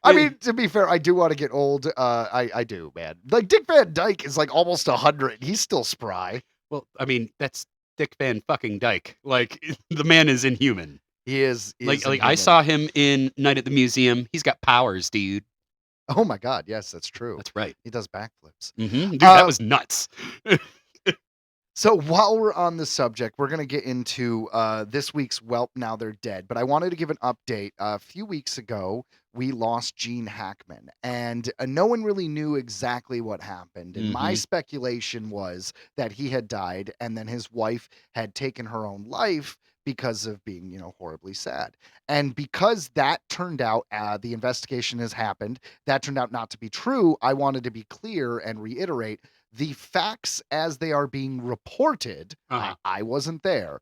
Speaker 3: I mean, to be fair, I do want to get old. I do, man. Like Dick Van Dyke is like almost 100. He's still spry.
Speaker 2: well, I mean, that's Dick Van fucking Dyke. Like, the man is inhuman.
Speaker 3: He is.
Speaker 2: Like I
Speaker 3: inhuman.
Speaker 2: saw him in Night at the Museum. He's got powers, dude.
Speaker 3: Oh my God, yes, that's true.
Speaker 2: That's right.
Speaker 3: He does backflips.
Speaker 2: Dude, that was nuts.
Speaker 3: So while we're on the subject, we're going to get into this week's Welp Now They're Dead. But I wanted to give an update. A few weeks ago, we lost Gene Hackman, and no one really knew exactly what happened. And my
Speaker 2: Mhm.
Speaker 3: speculation was that he had died, and then his wife had taken her own life because of being, horribly sad. And because that turned out, the investigation has happened, that turned out not to be true. I wanted to be clear and reiterate the facts as they are being reported.
Speaker 2: Uh-huh.
Speaker 3: I wasn't there.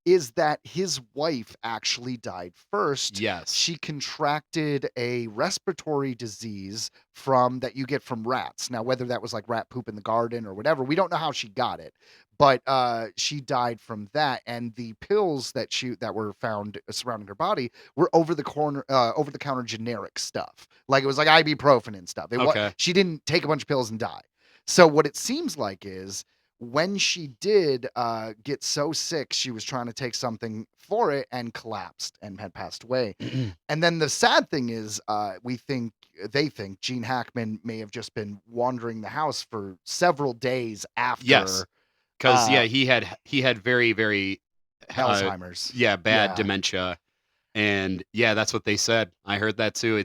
Speaker 3: Is that his wife actually died first?
Speaker 2: Yes.
Speaker 3: She contracted a respiratory disease from that you get from rats. Now, whether that was like rat poop in the garden or whatever, we don't know how she got it, but she died from that. And the pills that were found surrounding her body were over the counter generic stuff. Like it was like ibuprofen and stuff.
Speaker 2: Okay.
Speaker 3: She didn't take a bunch of pills and die. So what it seems like is when she did get so sick, she was trying to take something for it and collapsed and had passed away. And then the sad thing is, they think Gene Hackman may have just been wandering the house for several days after
Speaker 2: Yes. Because he had very, very
Speaker 3: Alzheimer's.
Speaker 2: bad
Speaker 3: Yeah.
Speaker 2: dementia, and that's what they said. I heard that too.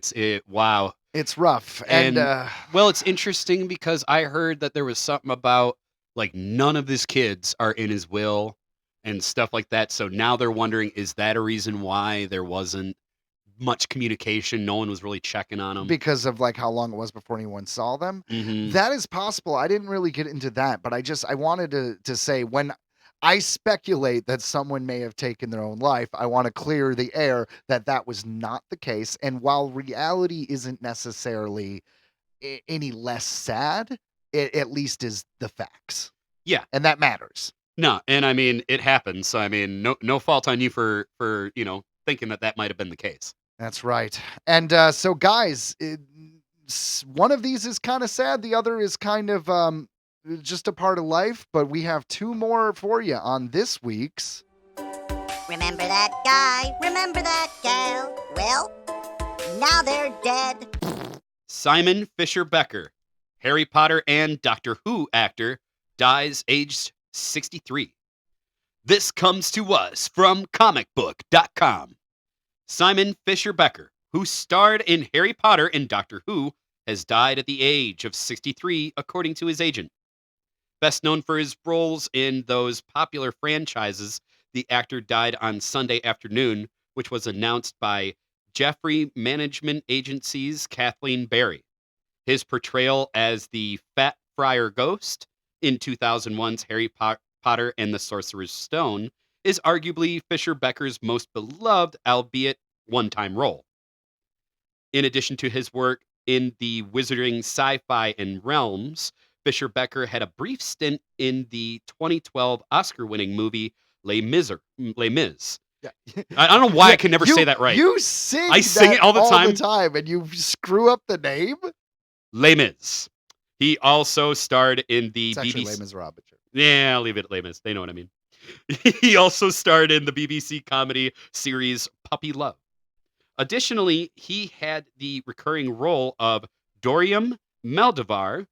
Speaker 2: Wow.
Speaker 3: It's rough.
Speaker 2: And
Speaker 3: And
Speaker 2: well, it's interesting because I heard that there was something about like none of his kids are in his will and stuff like that. So now they're wondering, is that a reason why there wasn't much communication? No one was really checking on him.
Speaker 3: because of like how long it was before anyone saw them.
Speaker 2: Mhm.
Speaker 3: That is possible. I didn't really get into that, but I wanted to say when I speculate that someone may have taken their own life, I want to clear the air that was not the case. And while reality isn't necessarily any less sad, it at least is the facts.
Speaker 2: Yeah.
Speaker 3: And that matters.
Speaker 2: No, and I mean it happens. So I mean, no fault on you for thinking that might have been the case.
Speaker 3: That's right. And so, guys, one of these is kind of sad. The other is kind of just a part of life. But we have two more for you on this week's.
Speaker 6: Remember that guy? Remember that gal? Well, now they're dead.
Speaker 2: Simon Fisher Becker, Harry Potter and Doctor Who actor, dies aged 63. This comes to us from comicbook.com. Simon Fisher Becker, who starred in Harry Potter and Doctor Who, has died at the age of 63, according to his agent. Best known for his roles in those popular franchises, The actor died on Sunday afternoon, which was announced by Jeffrey Management Agency's Kathleen Berry. His portrayal as the Fat Friar Ghost in 2001's Harry Potter and the Sorcerer's Stone is arguably Fisher Becker's most beloved, albeit one-time role. In addition to his work in the wizarding sci-fi and realms, Fisher Becker had a brief stint in the 2012 Oscar-winning movie Les Mis.
Speaker 3: Yeah.
Speaker 2: I don't know why I can never say that right.
Speaker 3: You sing
Speaker 2: I sing
Speaker 3: that
Speaker 2: it all the time.
Speaker 3: and you screw up the name?
Speaker 2: Les Mis. He also starred in the
Speaker 3: It's actually
Speaker 2: BBC.
Speaker 3: Les Miserables.
Speaker 2: Yeah, I'll leave it at Les Mis. They know what I mean. He also starred in the BBC comedy series Puppy Love. Additionally, he had the recurring role of Dorium Meldivar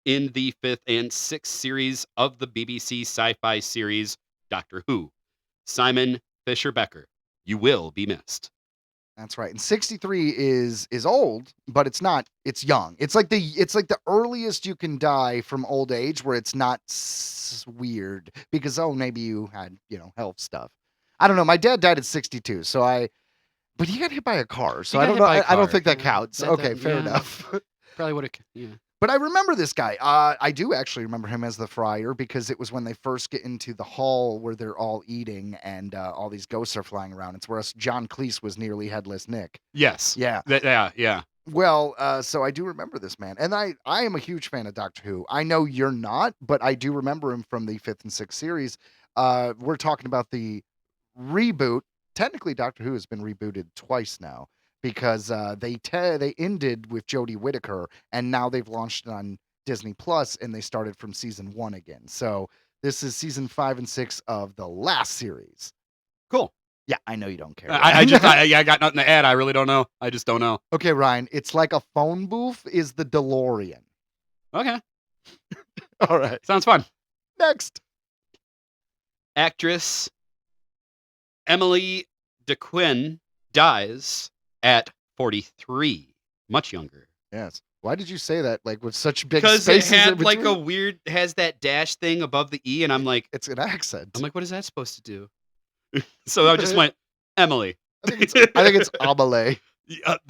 Speaker 2: in the 5th and 6th series of the BBC sci-fi series Doctor Who. Simon Fisher Becker, you will be missed.
Speaker 3: That's right. And 63 is old, but it's not. It's young. It's like the earliest you can die from old age, where it's not weird because maybe you had health stuff. I don't know. My dad died at 62, but he got hit by a car, so I don't know. I don't think that counts. Okay, fair enough.
Speaker 2: Probably would have. Yeah.
Speaker 3: But I remember this guy. I do actually remember him as the friar because it was when they first get into the hall where they're all eating and all these ghosts are flying around. It's where John Cleese was nearly headless Nick.
Speaker 2: Yes.
Speaker 3: Yeah.
Speaker 2: Yeah.
Speaker 3: Well, so I do remember this man. And I am a huge fan of Doctor Who. I know you're not, but I do remember him from the 5th and 6th series. We're talking about the reboot. Technically, Doctor Who has been rebooted twice now, because they ended with Jodie Whittaker, and now they've launched it on Disney Plus, and they started from season 1 again. So this is season 5 and 6 of the last series.
Speaker 2: Cool.
Speaker 3: Yeah, I know you don't care.
Speaker 2: I got nothing to add. I really don't know. I just don't know.
Speaker 3: Okay, Ryan, it's like a phone booth is the DeLorean.
Speaker 2: Okay.
Speaker 3: All right.
Speaker 2: Sounds fun.
Speaker 3: Next.
Speaker 2: Actress Emily DeQuinn dies at 43. Much younger.
Speaker 3: Yes. Why did you say that with such big
Speaker 2: spaces?
Speaker 3: Because
Speaker 2: it had has that dash thing above the E, and I'm like...
Speaker 3: It's an accent.
Speaker 2: I'm like, what is that supposed to do? So I just went, Emily.
Speaker 3: I think it's Amelie.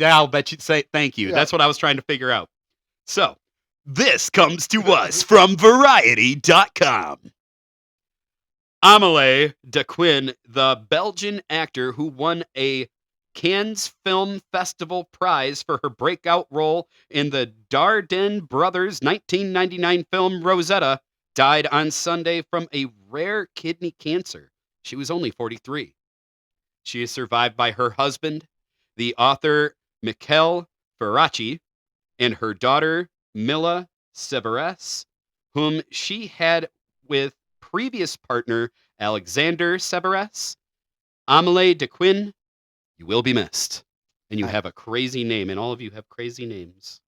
Speaker 2: I'll bet you'd say thank you.
Speaker 3: Yeah.
Speaker 2: That's what I was trying to figure out. So, this comes to us from Variety.com. Amelie DeQuinn, the Belgian actor who won a Cannes Film Festival prize for her breakout role in the Dardenne Brothers' 1999 film Rosetta, died on Sunday from a rare kidney cancer. She was only 43. She is survived by her husband, the author Michael Ferracci, and her daughter Mila Severus, whom she had with previous partner Alexander Severus. Amelie DeQuinn, you will be missed. And you have a crazy name, and all of you have crazy names.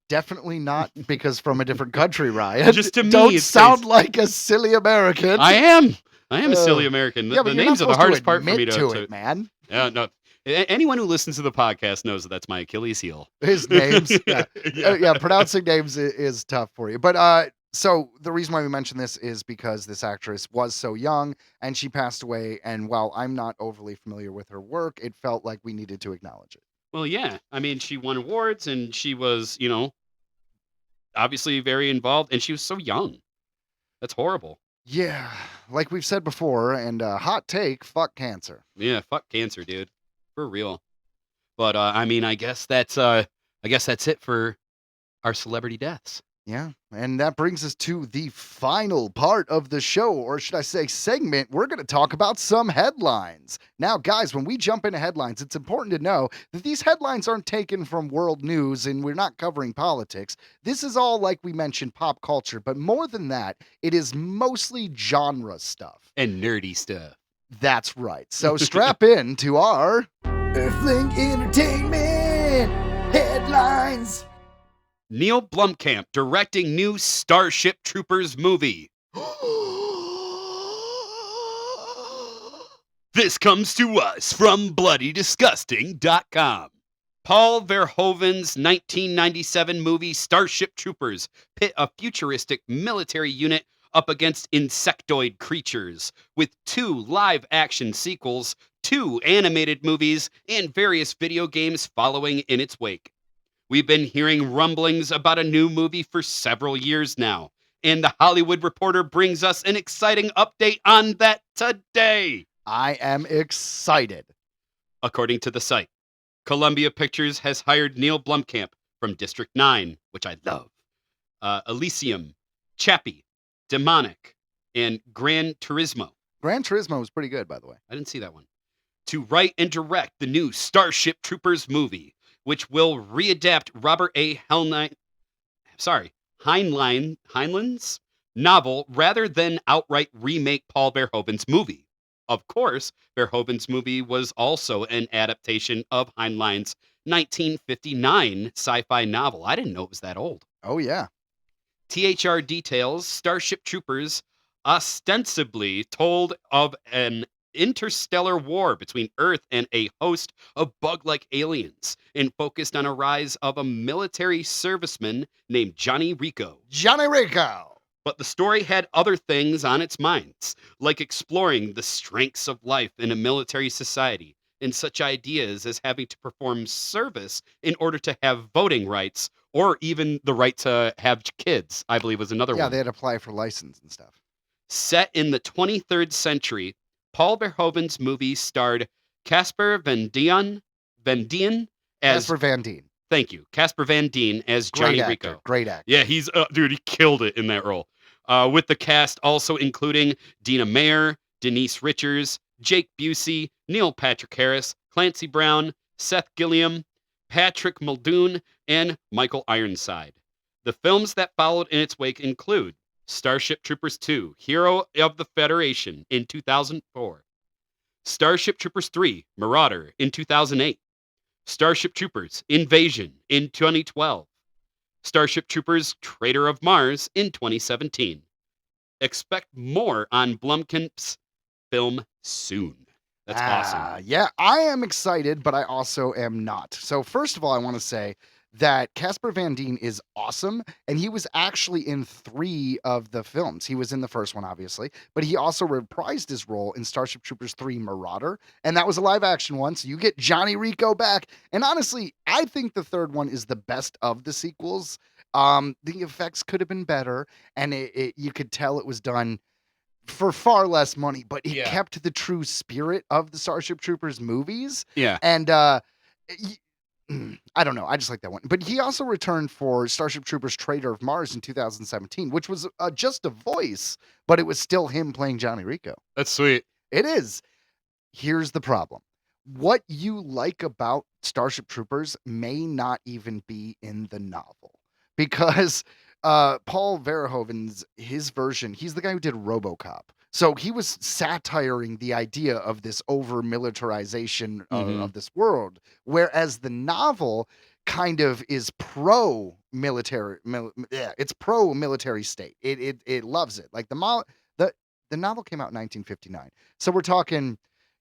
Speaker 3: Definitely not because from a different country, Ryan.
Speaker 2: Just to me,
Speaker 3: don't sound like a silly American.
Speaker 2: I am a silly American.
Speaker 3: Yeah,
Speaker 2: the names are the hardest part for me
Speaker 3: to it, man.
Speaker 2: Yeah, no. Anyone who listens to the podcast knows that's my Achilles heel.
Speaker 3: His names, yeah, pronouncing names is tough for you. But so the reason why we mention this is because this actress was so young and she passed away. And while I'm not overly familiar with her work, it felt like we needed to acknowledge it.
Speaker 2: Well, yeah. I mean, she won awards and she was, obviously very involved, and she was so young. That's horrible.
Speaker 3: Yeah, like we've said before, and hot take, fuck cancer.
Speaker 2: Yeah, fuck cancer, dude. For real. But I mean, I guess that's it for our celebrity deaths.
Speaker 3: Yeah, and that brings us to the final part of the show, or should I say segment. We're going to talk about some headlines. Now, guys, when we jump into headlines, it's important to know that these headlines aren't taken from world news, and we're not covering politics. This is all, like we mentioned, pop culture, but more than that, it is mostly genre stuff.
Speaker 2: And nerdy stuff.
Speaker 3: That's right. So strap in to our Earthling Entertainment headlines.
Speaker 2: Neil Blomkamp directing new Starship Troopers movie. This comes to us from BloodyDisgusting.com. Paul Verhoeven's 1997 movie Starship Troopers pit a futuristic military unit up against insectoid creatures, with 2 live-action sequels, 2 animated movies, and various video games following in its wake. We've been hearing rumblings about a new movie for several years now, and The Hollywood Reporter brings us an exciting update on that today.
Speaker 3: I am excited.
Speaker 2: According to the site, Columbia Pictures has hired Neil Blomkamp from District 9, which I love, Elysium, Chappie, Demonic, and Gran Turismo.
Speaker 3: Gran Turismo was pretty good, by the way.
Speaker 2: I didn't see that one. To write and direct the new Starship Troopers movie, which will readapt Robert A. Heinlein's novel rather than outright remake Paul Verhoeven's movie. Of course, Verhoeven's movie was also an adaptation of Heinlein's 1959 sci-fi novel. I didn't know it was that old.
Speaker 3: Oh, yeah.
Speaker 2: THR details Starship Troopers ostensibly told of an interstellar war between Earth and a host of bug-like aliens and focused on a rise of a military serviceman named Johnny Rico.
Speaker 3: Johnny Rico!
Speaker 2: But the story had other things on its minds, like exploring the strengths of life in a military society and such ideas as having to perform service in order to have voting rights or even the right to have kids, I believe was another one.
Speaker 3: Yeah, they had to apply for license and stuff.
Speaker 2: Set in the 23rd century, Paul Verhoeven's movie starred Casper Van Dien as...
Speaker 3: Casper Van Dien.
Speaker 2: Thank you. Casper Van Dien as
Speaker 3: Great
Speaker 2: Johnny
Speaker 3: actor.
Speaker 2: Rico.
Speaker 3: Great actor.
Speaker 2: Yeah, he's... dude, he killed it in that role. With the cast also including Dina Mayer, Denise Richards, Jake Busey, Neil Patrick Harris, Clancy Brown, Seth Gilliam, Patrick Muldoon, and Michael Ironside. The films that followed in its wake include Starship Troopers 2, Hero of the Federation in 2004, Starship Troopers 3, Marauder in 2008, Starship Troopers Invasion in 2012, Starship Troopers Traitor of Mars in 2017. Expect more on Blomkamp's film soon. That's awesome.
Speaker 3: Yeah, I am excited, but I also am not. So first of all, I want to say that Casper Van Dien is awesome, and he was actually in 3 of the films. He was in the first one, obviously, but he also reprised his role in Starship Troopers 3 Marauder, and that was a live-action one, so you get Johnny Rico back. And honestly, I think the third one is the best of the sequels. The effects could have been better, and you could tell it was done for far less money, but it kept the true spirit of the Starship Troopers movies.
Speaker 2: Yeah.
Speaker 3: And I don't know. I just like that one. But he also returned for Starship Troopers Traitor of Mars in 2017, which was just a voice, but it was still him playing Johnny Rico.
Speaker 2: That's sweet.
Speaker 3: It is. Here's the problem. What you like about Starship Troopers may not even be in the novel. Because Paul Verhoeven's, his version, he's the guy who did RoboCop. So he was satiring the idea of this over-militarization of this world, whereas the novel kind of is pro-military. It's pro-military state. It loves it. Like the novel came out in 1959, so we're talking,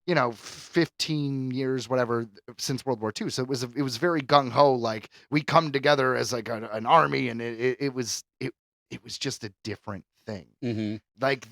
Speaker 3: 15 years, whatever, since World War II. So it was very gung ho. Like we come together as like an army, and it was just a different thing.
Speaker 2: Mm-hmm.
Speaker 3: Like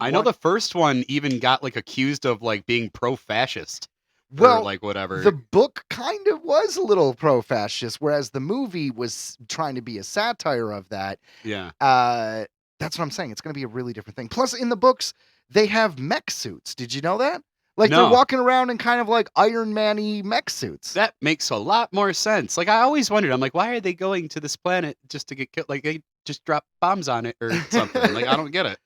Speaker 2: I know the first one even got like accused of like being pro-fascist.
Speaker 3: Well,
Speaker 2: or like whatever.
Speaker 3: The book kind of was a little pro-fascist, whereas the movie was trying to be a satire of that.
Speaker 2: Yeah.
Speaker 3: That's what I'm saying. It's going to be a really different thing. Plus, in the books, they have mech suits. Did you know that? Like
Speaker 2: No.
Speaker 3: they're walking around in kind of like Iron Man-y mech suits.
Speaker 2: That makes a lot more sense. Like I always wondered, I'm like, why are they going to this planet just to get killed? Like they just drop bombs on it or something. Like I don't get it.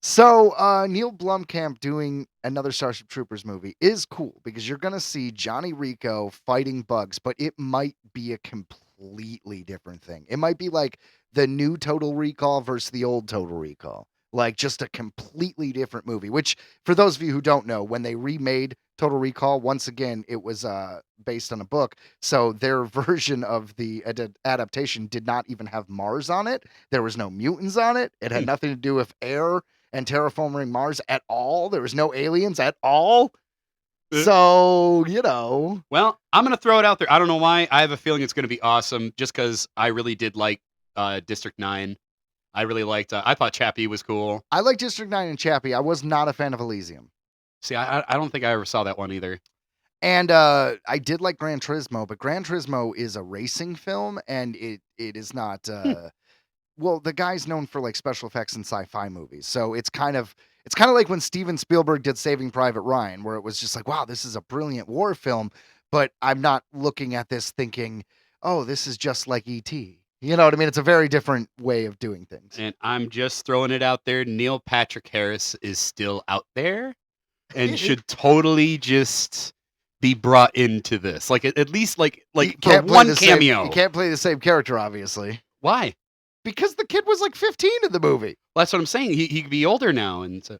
Speaker 3: So Neil Blomkamp doing another Starship Troopers movie is cool because you're going to see Johnny Rico fighting bugs, but it might be a completely different thing. It might be like the new Total Recall versus the old Total Recall. Like just a completely different movie, which for those of you who don't know, when they remade Total Recall, once again, it was based on a book. So their version of the adaptation did not even have Mars on it. There was no mutants on it. It had nothing to do with air and terraforming Mars at all. There was no aliens at all. So,
Speaker 2: Well, I'm going to throw it out there. I don't know why. I have a feeling it's going to be awesome just because I really did like District 9. I really liked. I thought Chappie was cool.
Speaker 3: I like District 9 and Chappie. I was not a fan of Elysium.
Speaker 2: See, I don't think I ever saw that one either.
Speaker 3: And I did like Gran Turismo, but Gran Turismo is a racing film, and it is not. Well, the guy's known for like special effects and sci-fi movies, so it's kind of like when Steven Spielberg did Saving Private Ryan, where it was just like, wow, this is a brilliant war film, but I'm not looking at this thinking, oh, this is just like E.T. You know what I mean? It's a very different way of doing things.
Speaker 2: And I'm just throwing it out there. Neil Patrick Harris is still out there, and should totally just be brought into this. Like at least like
Speaker 3: He
Speaker 2: for
Speaker 3: can't play
Speaker 2: one
Speaker 3: the same-
Speaker 2: cameo.
Speaker 3: He can't play the same character, obviously,
Speaker 2: Why?
Speaker 3: because the kid was like 15 in the movie.
Speaker 2: Well, that's what I'm saying. He could be older now, and so,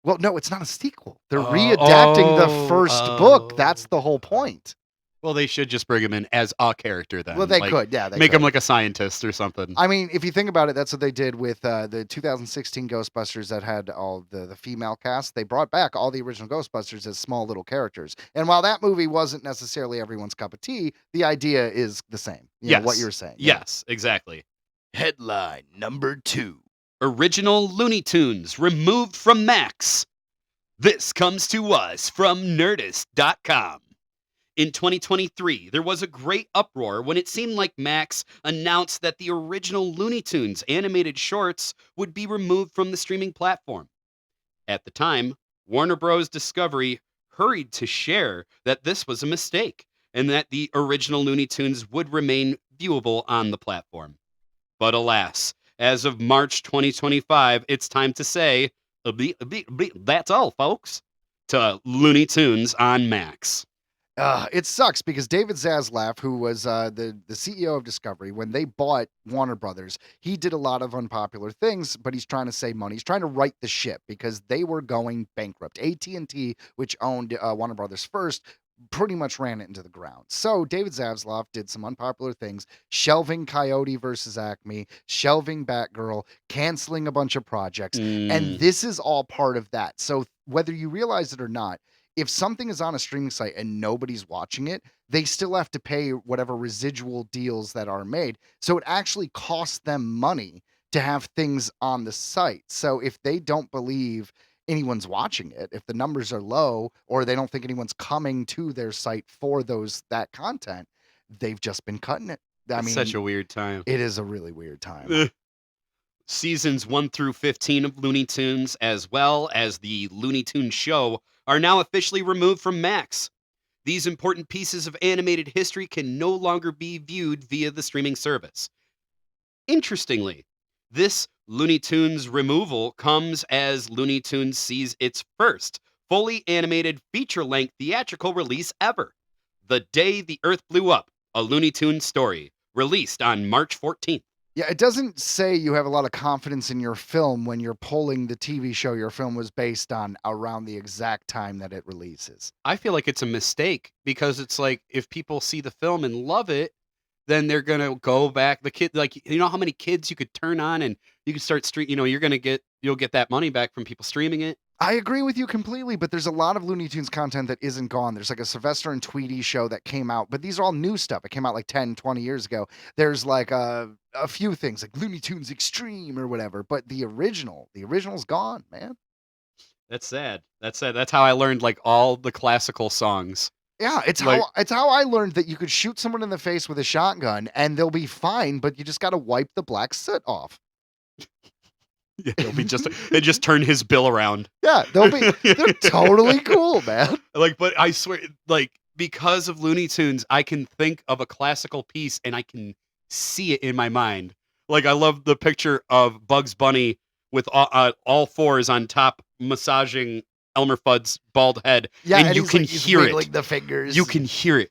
Speaker 3: Well, no, it's not a sequel. They're
Speaker 2: Oh,
Speaker 3: readapting the first book.
Speaker 2: oh.
Speaker 3: That's the whole point.
Speaker 2: well, they should just bring him in as a character then.
Speaker 3: Well, they
Speaker 2: Like,
Speaker 3: could, yeah. They
Speaker 2: make
Speaker 3: could.
Speaker 2: him like a scientist or something.
Speaker 3: I mean, if you think about it, that's what they did with the 2016 Ghostbusters that had all the female cast. They brought back all the original Ghostbusters as small little characters. And while that movie wasn't necessarily everyone's cup of tea, the idea is the same. You know, what you're saying. Yeah.
Speaker 2: Yes, exactly.
Speaker 8: Headline number 2.
Speaker 2: Original Looney Tunes removed from Max. This comes to us from Nerdist.com. In 2023, there was a great uproar when it seemed like Max announced that the original Looney Tunes animated shorts would be removed from the streaming platform. At the time, Warner Bros. Discovery hurried to share that this was a mistake and that the original Looney Tunes would remain viewable on the platform. But alas, as of March 2025, it's time to say, that's all, folks, to Looney Tunes on Max.
Speaker 3: It sucks because David Zaslav, who was the CEO of Discovery, when they bought Warner Brothers, he did a lot of unpopular things, but he's trying to save money. He's trying to right the ship because they were going bankrupt. AT&T, which owned Warner Brothers first, pretty much ran it into the ground. So David Zaslav did some unpopular things, shelving Coyote versus Acme, shelving Batgirl, canceling a bunch of projects, and this is all part of that. So whether you realize it or not, if something is on a streaming site and nobody's watching it, they still have to pay whatever residual deals that are made. So it actually costs them money to have things on the site. So if they don't believe anyone's watching it, if the numbers are low or they don't think anyone's coming to their site for that content, they've just been cutting it. I
Speaker 2: It's
Speaker 3: mean,
Speaker 2: such a weird time.
Speaker 3: it is a really weird time.
Speaker 2: Seasons 1 through 15 of Looney Tunes, as well as the Looney Tunes show, are now officially removed from Max. These important pieces of animated history can no longer be viewed via the streaming service. Interestingly, this Looney Tunes removal comes as Looney Tunes sees its first fully animated feature-length theatrical release ever, The Day the Earth Blew Up, a Looney Tunes story, released on March 14th.
Speaker 3: Yeah, it doesn't say you have a lot of confidence in your film when you're pulling the TV show your film was based on around the exact time that it releases.
Speaker 2: I feel like it's a mistake because it's like if people see the film and love it, then they're gonna go back. The kid, like you know how many kids you could turn on and you could start stream. You know, you'll get that money back from people streaming it.
Speaker 3: I agree with you completely, but there's a lot of Looney Tunes content that isn't gone. There's like a Sylvester and Tweety show that came out, but these are all new stuff. It came out like 10, 20 years ago. There's like a few things like Looney Tunes Extreme or whatever, but the original's gone, man.
Speaker 2: That's sad. That's sad. That's how I learned like all the classical songs.
Speaker 3: Yeah, it's how I learned that you could shoot someone in the face with a shotgun and they'll be fine, but you just got to wipe the black soot off.
Speaker 2: Yeah, it'll be they just turn his bill around.
Speaker 3: Yeah, they're totally cool, man.
Speaker 2: Like, but I swear, like because of Looney Tunes, I can think of a classical piece and I can see it in my mind. Like I love the picture of Bugs Bunny with all fours on top massaging Elmer Fudd's bald head,
Speaker 3: Yeah,
Speaker 2: and you
Speaker 3: he's
Speaker 2: can
Speaker 3: like, he's
Speaker 2: hear
Speaker 3: wiggling
Speaker 2: it.
Speaker 3: the fingers.
Speaker 2: You can hear it.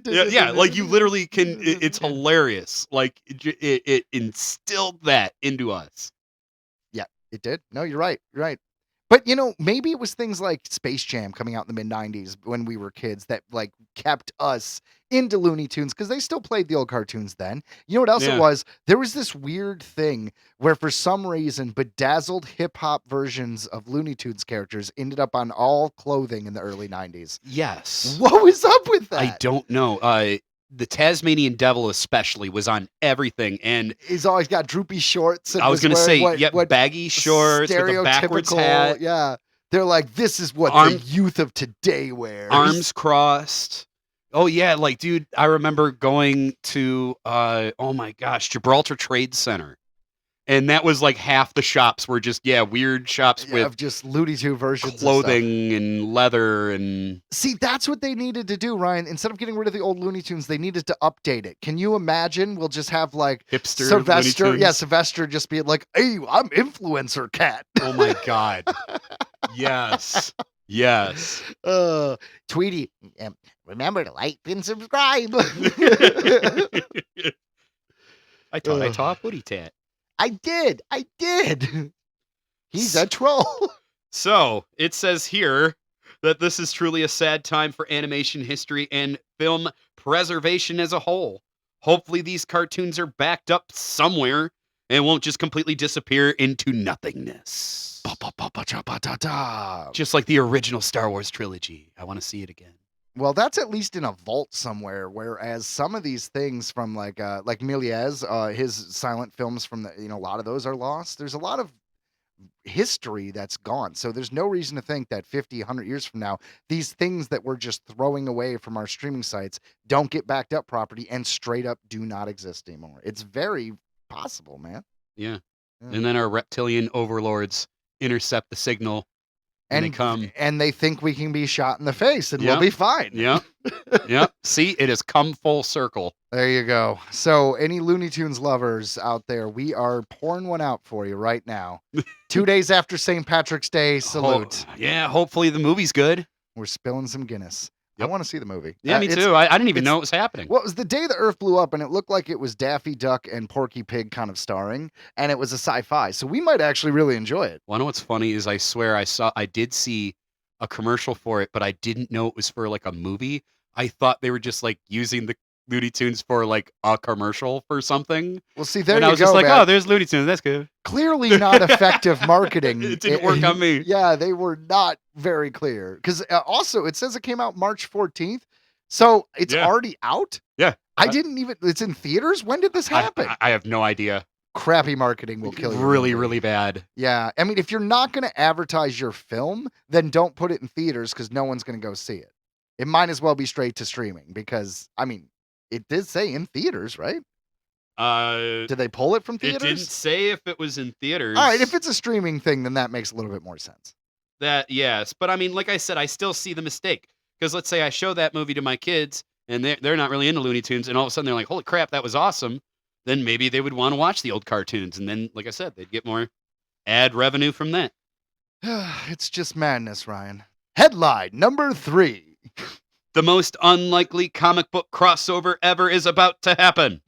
Speaker 2: Yeah, like you literally can. It's hilarious. Like it instilled that into us.
Speaker 3: Yeah, it did. No, you're right. You're right. But, you know, maybe it was things like Space Jam coming out in the mid-90s when we were kids that, like, kept us into Looney Tunes because they still played the old cartoons then. You know what else
Speaker 2: Yeah.
Speaker 3: it was? There was this weird thing where for some reason bedazzled hip-hop versions of Looney Tunes characters ended up on all clothing in the early 90s.
Speaker 2: Yes.
Speaker 3: What was up with that?
Speaker 2: I don't know. the Tasmanian Devil especially was on everything, and
Speaker 3: He's always got droopy shorts. And
Speaker 2: I was
Speaker 3: going to
Speaker 2: say,
Speaker 3: what,
Speaker 2: yep,
Speaker 3: what
Speaker 2: baggy shorts with a backwards
Speaker 3: stereotypical-
Speaker 2: hat,
Speaker 3: Yeah, they're like, this is what the youth of today wears.
Speaker 2: arms crossed. Oh yeah, like dude, I remember going to oh my gosh, Gibraltar Trade Center. And that was like half the shops were just weird shops
Speaker 3: Yeah,
Speaker 2: with
Speaker 3: of just Looney Tunes versions of
Speaker 2: clothing and leather and
Speaker 3: stuff. See, that's what they needed to do, Ryan. Instead of getting rid of the old Looney Tunes, they needed to update it. Can you imagine? We'll just have like
Speaker 2: hipster
Speaker 3: Sylvester.
Speaker 2: Looney Tunes.
Speaker 3: Yeah, Sylvester just be like, "Hey, I'm influencer cat."
Speaker 2: Oh my god. Yes. Yes.
Speaker 3: Tweety, remember to like and subscribe.
Speaker 2: I taught Woody Tat.
Speaker 3: I did. He's a troll.
Speaker 2: So it says here that this is truly a sad time for animation history and film preservation as a whole. Hopefully these cartoons are backed up somewhere and won't just completely disappear into nothingness. Just like the original Star Wars trilogy. I want to see it again.
Speaker 3: Well, that's at least in a vault somewhere. Whereas some of these things from like Méliès, his silent films from the, a lot of those are lost. There's a lot of history that's gone. So there's no reason to think that 50, 100 years from now, these things that we're just throwing away from our streaming sites don't get backed up properly and straight up do not exist anymore. It's very possible, man.
Speaker 2: Yeah. And then our reptilian overlords intercept the signal. And they come.
Speaker 3: And they think we can be shot in the face and
Speaker 2: Yep.
Speaker 3: we'll be fine.
Speaker 2: Yep. Yep. See, it has come full circle.
Speaker 3: There you go. So any Looney Tunes lovers out there, we are pouring one out for you right now. 2 days after St. Patrick's Day, salute.
Speaker 2: Hopefully the movie's good.
Speaker 3: We're spilling some Guinness.
Speaker 2: Yep.
Speaker 3: I want to see the movie.
Speaker 2: Yeah, me too. I didn't even know it was happening.
Speaker 3: Well, it was the day the Earth blew up, and it looked like it was Daffy Duck and Porky Pig kind of starring, and it was a sci-fi. So we might actually really enjoy it.
Speaker 2: Well, I know what's funny is I swear I did see a commercial for it, but I didn't know it was for like a movie. I thought they were just like using the Looney Tunes for like a commercial for something.
Speaker 3: Well, see, there
Speaker 2: and
Speaker 3: you go,
Speaker 2: I was just like,
Speaker 3: man.
Speaker 2: oh, there's Looney Tunes. That's good.
Speaker 3: Clearly not effective marketing.
Speaker 2: It didn't work on me.
Speaker 3: Yeah, they were not very clear. Because also, it says it came out March 14th. So it's already out?
Speaker 2: Yeah.
Speaker 3: I didn't even, it's in theaters? When did this happen?
Speaker 2: I have no idea.
Speaker 3: Crappy marketing will kill you.
Speaker 2: Really, really bad.
Speaker 3: Yeah. I mean, if you're not going to advertise your film, then don't put it in theaters because no one's going to go see it. It might as well be straight to streaming because, I mean, it did say in theaters, right? Did they pull it from theaters?
Speaker 2: It didn't say if it was in theaters.
Speaker 3: All right. If it's a streaming thing, then that makes a little bit more sense.
Speaker 2: Yes. But I mean, like I said, I still see the mistake. Because let's say I show that movie to my kids and they're not really into Looney Tunes, and all of a sudden they're like, holy crap, that was awesome. Then maybe they would want to watch the old cartoons. And then, like I said, they'd get more ad revenue from that.
Speaker 3: It's just madness, Ryan. Headline number 3.
Speaker 2: The most unlikely comic book crossover ever is about to happen.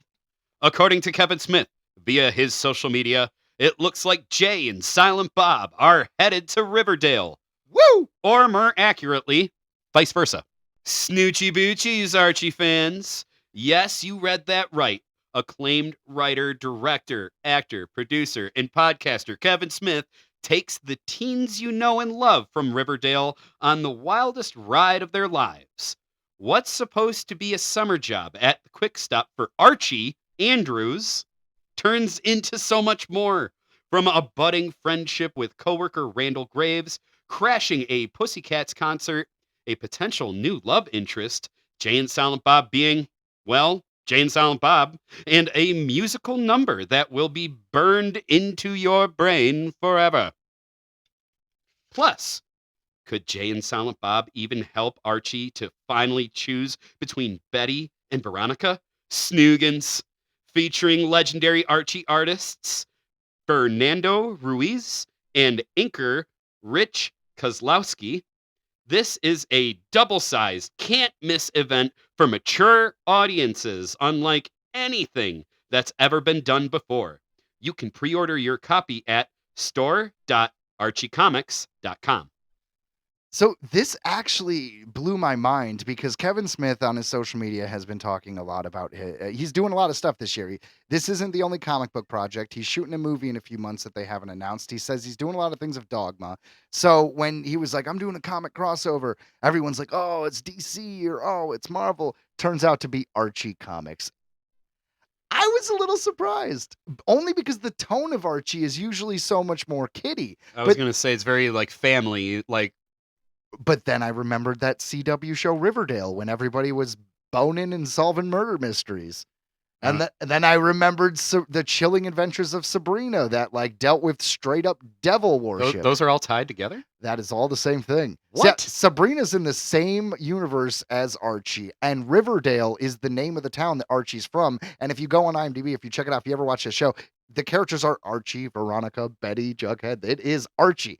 Speaker 2: According to Kevin Smith, via his social media, it looks like Jay and Silent Bob are headed to Riverdale.
Speaker 3: Woo!
Speaker 2: Or more accurately, vice versa. Snoochie Boochies, Archie fans. Yes, you read that right. Acclaimed writer, director, actor, producer, and podcaster Kevin Smith takes the teens you know and love from Riverdale on the wildest ride of their lives. What's supposed to be a summer job at the Quick Stop for Archie Andrews turns into so much more. From a budding friendship with coworker Randall Graves, crashing a Pussycats concert, a potential new love interest, Jay and Silent Bob being, well, Jay and Silent Bob, and a musical number that will be burned into your brain forever. Plus, could Jay and Silent Bob even help Archie to finally choose between Betty and Veronica? Snoogans, featuring legendary Archie artists Fernando Ruiz and inker Rich Kozlowski. This is a double-sized, can't-miss event for mature audiences, unlike anything that's ever been done before. You can pre-order your copy at store.archiecomics.com.
Speaker 3: So this actually blew my mind because Kevin Smith on his social media has been talking a lot about he's doing a lot of stuff this year. This isn't the only comic book project. He's shooting a movie in a few months that they haven't announced. He says he's doing a lot of things of Dogma. So when he was like, I'm doing a comic crossover, everyone's like, oh, it's DC or oh, it's Marvel. Turns out to be Archie comics. I was a little surprised, only because the tone of Archie is usually so much more kiddie.
Speaker 2: I was going to say it's very like family, like.
Speaker 3: But then I remembered that CW show Riverdale when everybody was boning and solving murder mysteries. And then I remembered the chilling adventures of Sabrina that like dealt with straight up devil worship.
Speaker 2: Those are all tied together?
Speaker 3: That is all the same thing.
Speaker 2: What?
Speaker 3: Sabrina's in the same universe as Archie, and Riverdale is the name of the town that Archie's from. And if you go on IMDb, if you check it out, if you ever watch the show, the characters are Archie, Veronica, Betty, Jughead. It is Archie.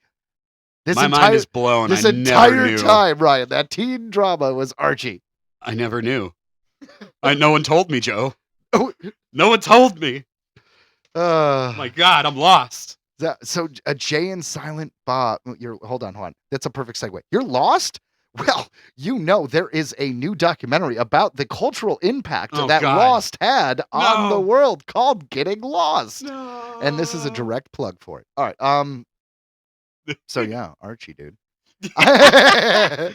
Speaker 2: My mind is blown.
Speaker 3: This
Speaker 2: I
Speaker 3: entire
Speaker 2: never knew.
Speaker 3: time, Ryan, that teen drama was Archie.
Speaker 2: I never knew. No one told me, Joe. No one told me. My God, I'm lost.
Speaker 3: So a Jay and Silent Bob. Hold on. That's a perfect segue. You're lost? Well, there is a new documentary about the cultural impact that
Speaker 2: God.
Speaker 3: Lost had on the world called Getting Lost.
Speaker 2: No.
Speaker 3: And this is a direct plug for it. All right. So yeah, Archie, dude. I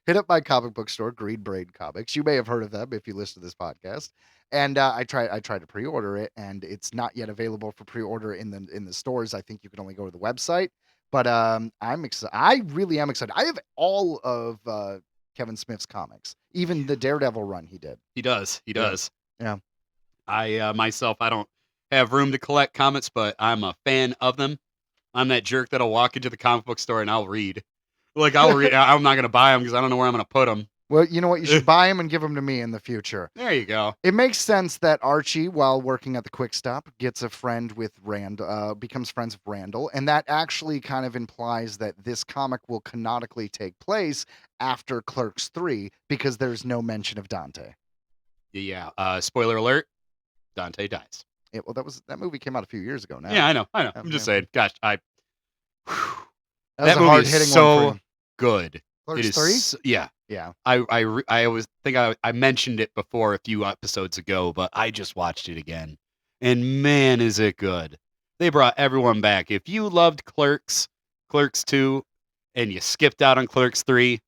Speaker 3: hit up my comic book store, Green Brain Comics. You may have heard of them if you listen to this podcast. And I tried to pre-order it, and it's not yet available for pre-order in the stores. I think you can only go to the website. But I'm excited. I really am excited. I have all of Kevin Smith's comics, even the Daredevil run he did.
Speaker 2: He does.
Speaker 3: Yeah.
Speaker 2: I myself, I don't have room to collect comics, but I'm a fan of them. I'm that jerk that'll walk into the comic book store and I'll read. I'll read. I'm not going to buy them because I don't know where I'm going to put them.
Speaker 3: Well, you know what? You should buy them and give them to me in the future.
Speaker 2: There you go.
Speaker 3: It makes sense that Archie, while working at the Quick Stop, gets a friend with Randall, becomes friends with Randall, and that actually kind of implies that this comic will canonically take place after Clerks 3 because there's no mention of Dante.
Speaker 2: Yeah. Spoiler alert: Dante dies.
Speaker 3: Yeah, well, that movie came out a few years ago now.
Speaker 2: Yeah, I know. I'm just saying. Gosh,
Speaker 3: that
Speaker 2: movie
Speaker 3: hard-hitting
Speaker 2: is so
Speaker 3: one
Speaker 2: good.
Speaker 3: Clerks
Speaker 2: It
Speaker 3: 3?
Speaker 2: is. Yeah.
Speaker 3: Yeah.
Speaker 2: I always think I mentioned it before a few episodes ago, but I just watched it again, and man, is it good! They brought everyone back. If you loved Clerks 2, and you skipped out on Clerks 3,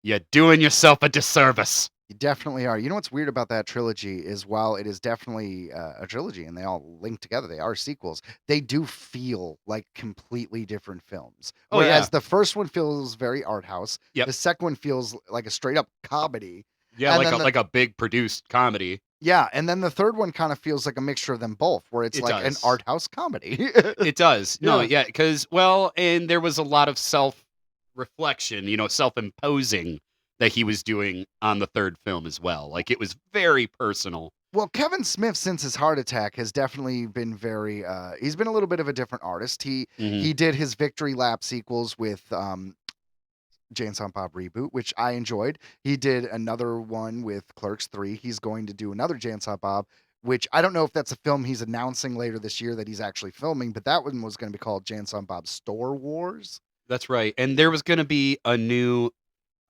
Speaker 2: you're doing yourself a disservice.
Speaker 3: You definitely are. You know what's weird about that trilogy is while it is definitely a trilogy and they all link together, they are sequels, they do feel like completely different films.
Speaker 2: Oh,
Speaker 3: Whereas
Speaker 2: yeah.
Speaker 3: the first one feels very art house.
Speaker 2: Yep.
Speaker 3: The second one feels like a straight up comedy.
Speaker 2: Yeah,
Speaker 3: And
Speaker 2: like
Speaker 3: then
Speaker 2: like a big produced comedy.
Speaker 3: Yeah, and then the third one kind of feels like a mixture of them both, where it's
Speaker 2: It
Speaker 3: like an
Speaker 2: does.
Speaker 3: art house comedy.
Speaker 2: It does. No,
Speaker 3: Yeah.
Speaker 2: yeah, because and there was a lot of self-reflection, self-imposing that he was doing on the third film as well. Like it was very personal.
Speaker 3: Well, Kevin Smith, since his heart attack, has definitely been very. He's been a little bit of a different artist. He did his Victory Lap sequels with Jay and Silent Bob reboot, which I enjoyed. He did another one with Clerks 3. He's going to do another Jay and Silent Bob, which I don't know if that's a film he's announcing later this year that he's actually filming, but that one was going to be called Jay and Silent Bob Store Wars.
Speaker 2: That's right. And there was going to be a new,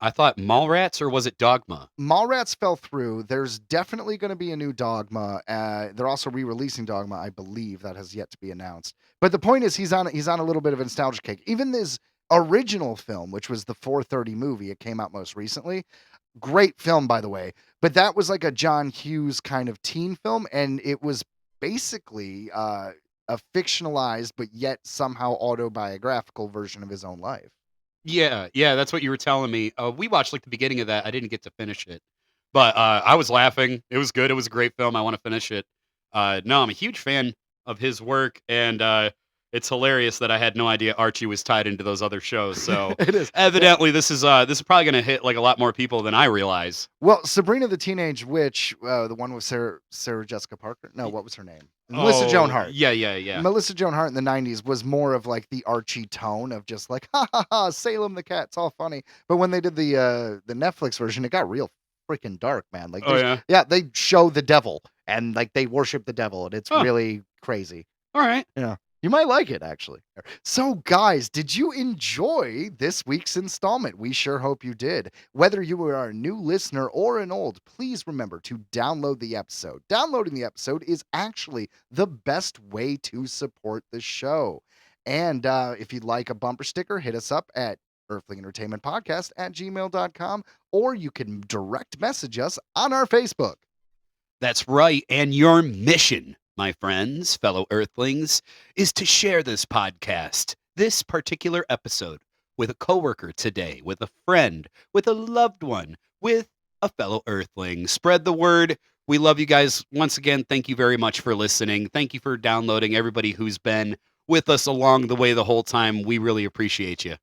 Speaker 2: I thought Mallrats, or was it Dogma?
Speaker 3: Mallrats fell through. There's definitely going to be a new Dogma. They're also re-releasing Dogma, I believe. That has yet to be announced. But the point is, he's on a little bit of a nostalgia kick. Even this original film, which was the 4:30 movie, it came out most recently. Great film, by the way. But that was like a John Hughes kind of teen film, and it was basically a fictionalized but yet somehow autobiographical version of his own life.
Speaker 2: Yeah, that's what you were telling me. We watched like the beginning of that. I didn't get to finish it, but I was laughing. It was good. It was a great film. I want to finish it. No, I'm a huge fan of his work, and it's hilarious that I had no idea Archie was tied into those other shows. So
Speaker 3: It is.
Speaker 2: evidently, this is probably going to hit like a lot more people than I realize.
Speaker 3: Well, Sabrina the Teenage Witch, the one with Sarah Jessica Parker. No, what was her name? Melissa Joan Hart.
Speaker 2: Yeah.
Speaker 3: Melissa Joan Hart in the 90s was more of like the Archie tone of just like, ha ha ha, Salem the cat, it's all funny. But when they did the Netflix version, it got real freaking dark, man. Like,
Speaker 2: yeah,
Speaker 3: they show the devil and like they worship the devil, and it's really crazy.
Speaker 2: All right.
Speaker 3: Yeah. You might like it, actually. So, guys, did you enjoy this week's installment? We sure hope you did. Whether you are a new listener or an old, please remember to download the episode. Downloading the episode is actually the best way to support the show. And if you'd like a bumper sticker, hit us up at Earthling Entertainment Podcast at gmail.com, or you can direct message us on our Facebook.
Speaker 2: That's right. And your mission, my friends, fellow Earthlings, is to share this podcast, this particular episode, with a coworker today, with a friend, with a loved one, with a fellow Earthling. Spread the word. We love you guys. Once again, thank you very much for listening. Thank you for downloading. Everybody who's been with us along the way the whole time, we really appreciate you.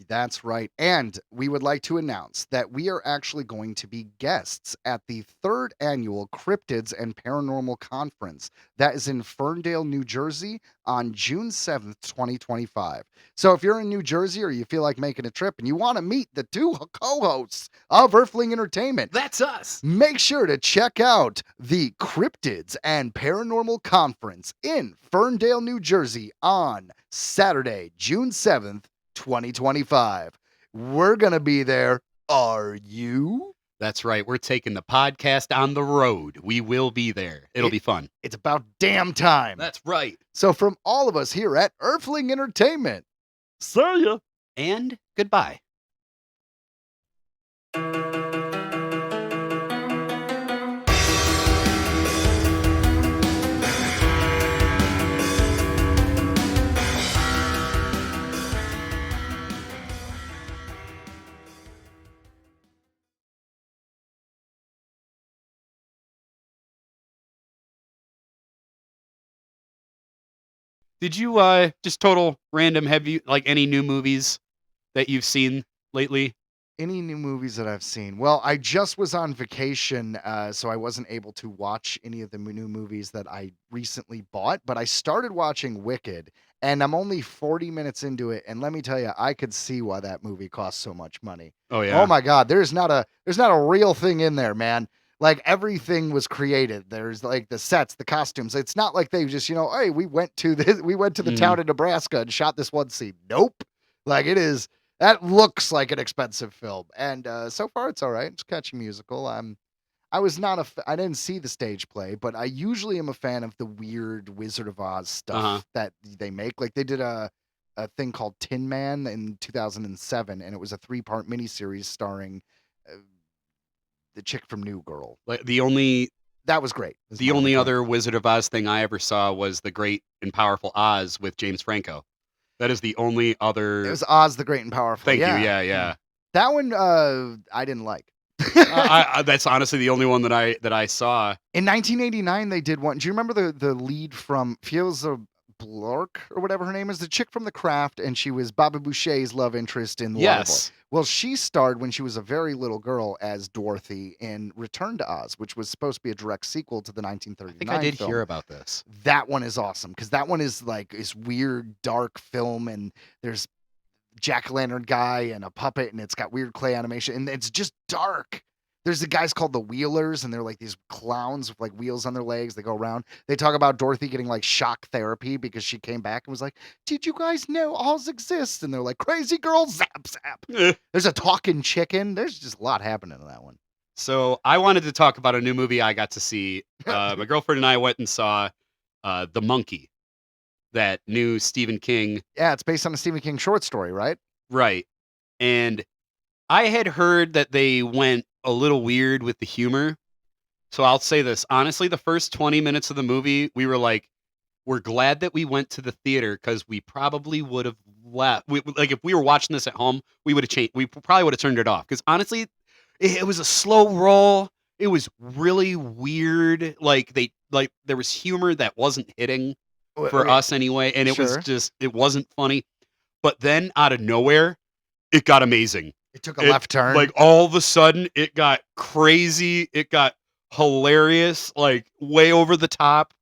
Speaker 3: That's right. And we would like to announce that we are actually going to be guests at the 3rd annual Cryptids and Paranormal Conference. That is in Ferndale, New Jersey on June 7th, 2025. So if you're in New Jersey or you feel like making a trip and you want to meet the 2 co-hosts of Earthling Entertainment,
Speaker 2: That's us.
Speaker 3: make sure to check out the Cryptids and Paranormal Conference in Ferndale, New Jersey on Saturday, June 7th, 2025. We're going to be there. Are you?
Speaker 2: That's right. We're taking the podcast on the road. We will be there. It'll be fun.
Speaker 3: It's about damn time.
Speaker 2: That's right.
Speaker 3: So from all of us here at Earthling Entertainment, see ya.
Speaker 2: And goodbye. Did you just total random, have you like any new movies that you've seen lately?
Speaker 3: Any new movies that I've seen? Well, I just was on vacation, so I wasn't able to watch any of the new movies that I recently bought, but I started watching Wicked, and I'm only 40 minutes into it, and let me tell you, I could see why that movie cost so much money.
Speaker 2: Oh yeah.
Speaker 3: Oh my God, there's not a real thing in there, man. Like everything was created. There's like the sets, the costumes. It's not like they just, hey, we went to the town in Nebraska and shot this one scene. Nope. Like that looks like an expensive film. And so far it's all right. It's a catchy musical. I didn't see the stage play, but I usually am a fan of the weird Wizard of Oz stuff that they make. Like they did a thing called Tin Man in 2007, and it was a 3-part miniseries starring the chick from New Girl.
Speaker 2: Like
Speaker 3: That was great.
Speaker 2: the only other Wizard of Oz thing I ever saw was The Great and Powerful Oz with James Franco. That is the only other.
Speaker 3: It was Oz the Great and Powerful.
Speaker 2: Thank you. Yeah.
Speaker 3: That one I didn't like.
Speaker 2: That's honestly the only one that I saw.
Speaker 3: In 1989, they did one. Do you remember the lead from Fielza Blork or whatever her name is? The chick from The Craft, and she was Baba Boucher's love interest in
Speaker 2: Yes.
Speaker 3: Waterboy. Well, she starred when she was a very little girl as Dorothy in Return to Oz, which was supposed to be a direct sequel to the 1939
Speaker 2: I think I did
Speaker 3: film.
Speaker 2: hear about this.
Speaker 3: That one is awesome because that one is like this weird, dark film, and there's jack-o'-lantern guy and a puppet, and it's got weird clay animation, and it's just dark. There's the guys called the Wheelers, and they're like these clowns with like wheels on their legs. They go around. They talk about Dorothy getting like shock therapy because she came back and was like, "Did you guys know Oz exists?" And they're like, "Crazy girl, zap, zap." There's a talking chicken. There's just a lot happening in that one.
Speaker 2: So I wanted to talk about a new movie I got to see. My girlfriend and I went and saw The Monkey, that new Stephen King.
Speaker 3: Yeah, it's based on a Stephen King short story, right?
Speaker 2: Right. And I had heard that they went a little weird with the humor. So I'll say this. Honestly, the first 20 minutes of the movie, we were like, we're glad that we went to the theater because we probably would have left. Like if we were watching this at home, we would have changed. We probably would have turned it off because honestly, it was a slow roll. It was really weird. Like there was humor that wasn't hitting for us anyway, and it was just it wasn't funny. But then out of nowhere, it got amazing.
Speaker 3: It took a left turn.
Speaker 2: Like all of a sudden, it got crazy. It got hilarious. Like way over the top.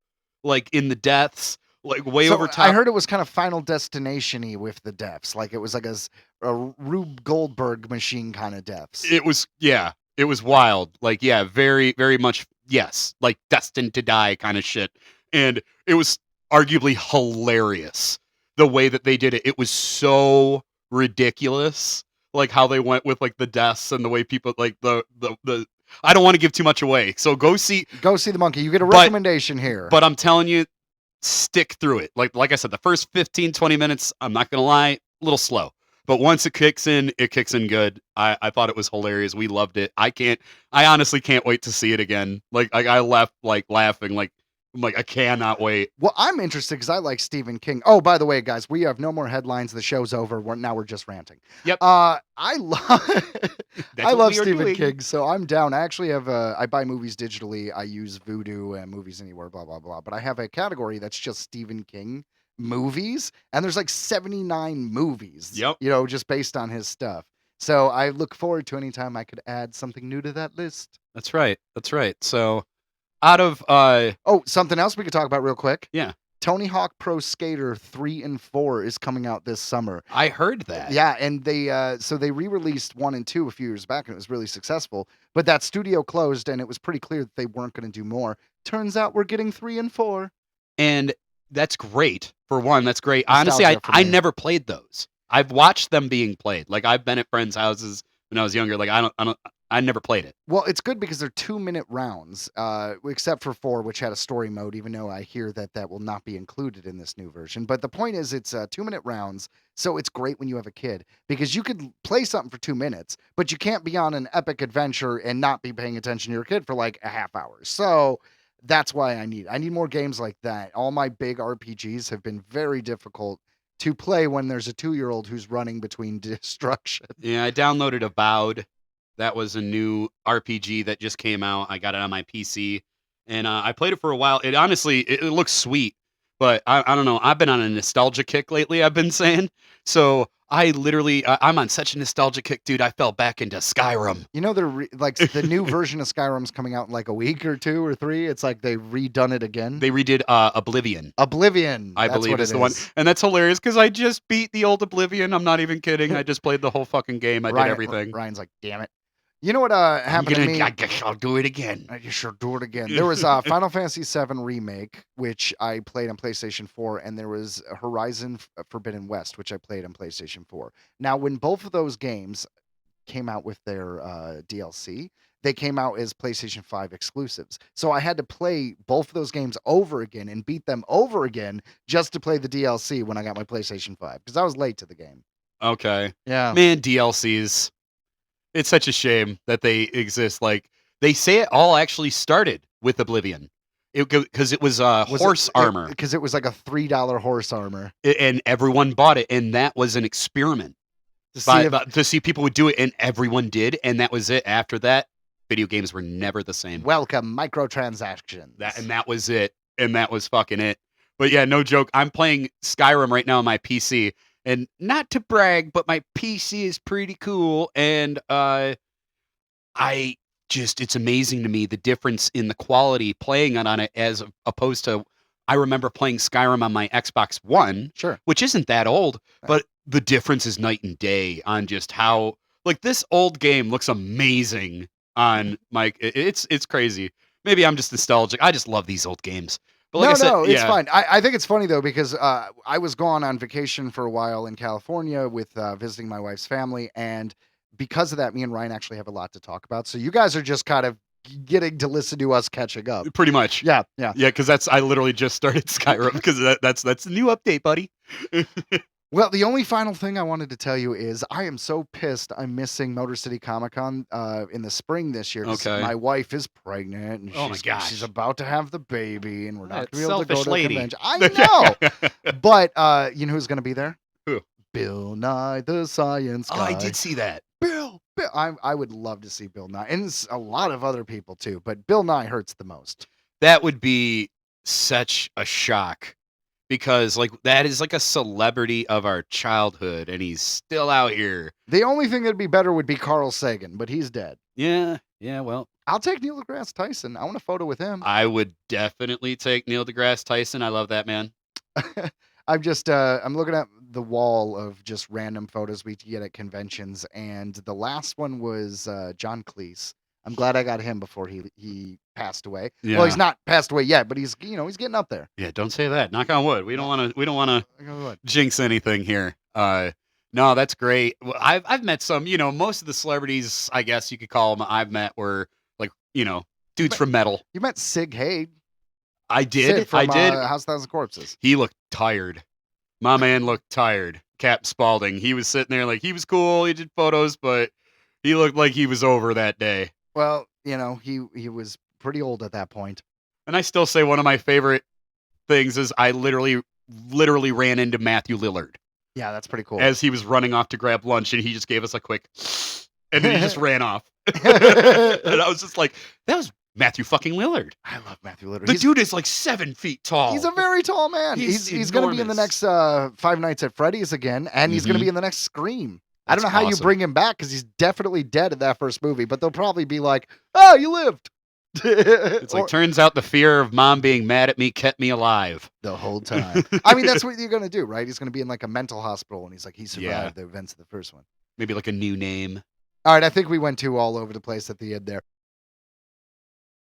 Speaker 2: Like in the deaths. Like way over top.
Speaker 3: I heard it was kind of Final Destination-y with the deaths. Like it was like a Rube Goldberg machine kind of deaths.
Speaker 2: It was wild. Like, yeah, very, very much, yes. Like destined to die kind of shit. And it was arguably hilarious the way that they did it. It was so ridiculous, like how they went with like the deaths and the way people like the. I don't want to give too much away, so go see
Speaker 3: the monkey. You get a
Speaker 2: But-
Speaker 3: recommendation here.
Speaker 2: But I'm telling you, stick through it. Like I said, the first 15, 20 minutes, I'm not gonna lie, a little slow. But once it kicks in good. I thought it was hilarious. We loved it. I honestly can't wait to see it again. Like I left like laughing, like I'm like I cannot wait.
Speaker 3: Well, I'm interested because I like Stephen King. Oh, by the way, guys, we have no more headlines. The show's over. Now we're just ranting.
Speaker 2: Yep.
Speaker 3: I love I
Speaker 2: what
Speaker 3: love
Speaker 2: we are
Speaker 3: Stephen
Speaker 2: doing.
Speaker 3: King, so I'm down. I actually have I buy movies digitally. I use Vudu and Movies Anywhere, blah blah blah. But I have a category that's just Stephen King movies, and there's like 79 movies.
Speaker 2: Yep.
Speaker 3: You know, just based on his stuff. So I look forward to any time I could add something new to that list.
Speaker 2: That's right. So out of
Speaker 3: Oh, something else we could talk about real quick.
Speaker 2: Yeah.
Speaker 3: Tony Hawk Pro Skater 3 and 4 is coming out this summer.
Speaker 2: I heard that.
Speaker 3: Yeah, and they re-released 1 and 2 a few years back, and it was really successful. But that studio closed, and it was pretty clear that they weren't going to do more. Turns out we're getting 3 and 4.
Speaker 2: And that's great. For one, that's great. Honestly,
Speaker 3: Nostalgia for
Speaker 2: I
Speaker 3: me.
Speaker 2: never played those. I've watched them being played. Like I've been at friends' houses when I was younger. Like I never played it.
Speaker 3: Well, it's good because they're 2-minute rounds, except for 4, which had a story mode, even though I hear that will not be included in this new version. But the point is, it's 2-minute rounds, so it's great when you have a kid because you could play something for 2 minutes, but you can't be on an epic adventure and not be paying attention to your kid for like a half hour. So that's why I need more games like that. All my big RPGs have been very difficult to play when there's a 2-year-old who's running between destruction.
Speaker 2: Yeah, I downloaded Avowed. That was a new RPG that just came out. I got it on my PC, and I played it for a while. It honestly, it looks sweet, but I don't know. I've been on a nostalgia kick lately. I've been saying so. I'm on such a nostalgia kick, dude. I fell back into Skyrim.
Speaker 3: You know, they're like the new version of Skyrim's coming out in like a week or 2 or 3. It's like they've redone it again.
Speaker 2: They redid Oblivion.
Speaker 3: Oblivion,
Speaker 2: I
Speaker 3: that's
Speaker 2: believe
Speaker 3: what
Speaker 2: is
Speaker 3: it
Speaker 2: the one,
Speaker 3: is.
Speaker 2: and that's hilarious because I just beat the old Oblivion. I'm not even kidding. I just played the whole fucking game. I did everything.
Speaker 3: Ryan's like, damn it. You know what happened to me?
Speaker 2: I guess I'll do it again.
Speaker 3: I just sure do it again. There was Final Fantasy VII Remake, which I played on PlayStation 4, and there was Horizon Forbidden West, which I played on PlayStation 4. Now, when both of those games came out with their DLC, they came out as PlayStation 5 exclusives. So I had to play both of those games over again and beat them over again just to play the DLC when I got my PlayStation 5, because I was late to the game.
Speaker 2: Okay.
Speaker 3: Yeah.
Speaker 2: Man, DLCs. It's such a shame that they exist. Like they say it all actually started with Oblivion. Because it was horse armor.
Speaker 3: Because it was like a $3 horse armor.
Speaker 2: And everyone bought it. And that was an experiment to see people would do it. And everyone did. And that was it. After that, video games were never the same.
Speaker 3: Welcome, microtransactions.
Speaker 2: That was it. And that was fucking it. But yeah, no joke. I'm playing Skyrim right now on my PC. And not to brag, but my PC is pretty cool. And it's amazing to me the difference in the quality playing on it as opposed to, I remember playing Skyrim on my Xbox One,
Speaker 3: Sure.
Speaker 2: which isn't that old, but the difference is night and day on just how, like, this old game looks amazing on my, it's crazy. Maybe I'm just nostalgic. I just love these old games. But like I said,
Speaker 3: it's fine. I think it's funny, though, because I was gone on vacation for a while in California with visiting my wife's family. And because of that, me and Ryan actually have a lot to talk about. So you guys are just kind of getting to listen to us catching up.
Speaker 2: Pretty much.
Speaker 3: Yeah.
Speaker 2: Yeah, because I literally just started Skyrim because that's the new update, buddy.
Speaker 3: Well, the only final thing I wanted to tell you is I am so pissed I'm missing Motor City Comic Con in the spring this year. 'Cause
Speaker 2: Okay.
Speaker 3: my wife is pregnant and
Speaker 2: Oh my gosh.
Speaker 3: she's about to have the baby and we're not
Speaker 2: That
Speaker 3: going to be able to go
Speaker 2: selfish
Speaker 3: to
Speaker 2: lady.
Speaker 3: the convention. I know. But you know who's going to be there?
Speaker 2: Who?
Speaker 3: Bill Nye the Science Guy.
Speaker 2: Oh, I did see that.
Speaker 3: Bill. I would love to see Bill Nye. And it's a lot of other people too, but Bill Nye hurts the most.
Speaker 2: That would be such a shock because like that is like a celebrity of our childhood and he's still out here.
Speaker 3: The only thing that'd be better would be Carl Sagan, but he's dead.
Speaker 2: Yeah, well,
Speaker 3: I'll take Neil deGrasse Tyson. I want a photo with him.
Speaker 2: I would definitely take Neil deGrasse Tyson. I love that man.
Speaker 3: I'm just I'm looking at the wall of just random photos we get at conventions, and the last one was John Cleese. I'm glad I got him before he passed away.
Speaker 2: Yeah.
Speaker 3: Well, he's not passed away yet, but he's he's getting up there.
Speaker 2: Yeah, don't say that. Knock on wood. We don't want to
Speaker 3: What?
Speaker 2: jinx anything here. No, that's great. Well, I've met some, most of the celebrities, I guess you could call them, I've met were like, dudes from metal.
Speaker 3: You met Sig Haig.
Speaker 2: I did.
Speaker 3: Sid from,
Speaker 2: I did.
Speaker 3: House of Thousand Corpses.
Speaker 2: He looked tired. My man looked tired. Cap Spaulding. He was sitting there like he was cool. He did photos, but he looked like he was over that day.
Speaker 3: Well, he was pretty old at that point.
Speaker 2: And I still say one of my favorite things is I literally ran into Matthew Lillard
Speaker 3: Yeah, that's pretty cool.
Speaker 2: as he was running off to grab lunch, and he just gave us a quick, and then he just ran off. And I was just like, that was Matthew fucking Lillard.
Speaker 3: I love Matthew Lillard.
Speaker 2: The dude is like 7 feet tall.
Speaker 3: He's a very tall man. He's going to be in the next Five Nights at Freddy's again, and he's going to be in the next Scream. I don't know how you bring him back because he's definitely dead in that first movie, but they'll probably be like, oh, you lived.
Speaker 2: It's like, turns out the fear of mom being mad at me kept me alive.
Speaker 3: The whole time. I mean, that's what you're going to do, right? He's going to be in like a mental hospital, and he's like, he survived the events of the first one.
Speaker 2: Maybe like a new name.
Speaker 3: All right, I think we went all over the place at the end there.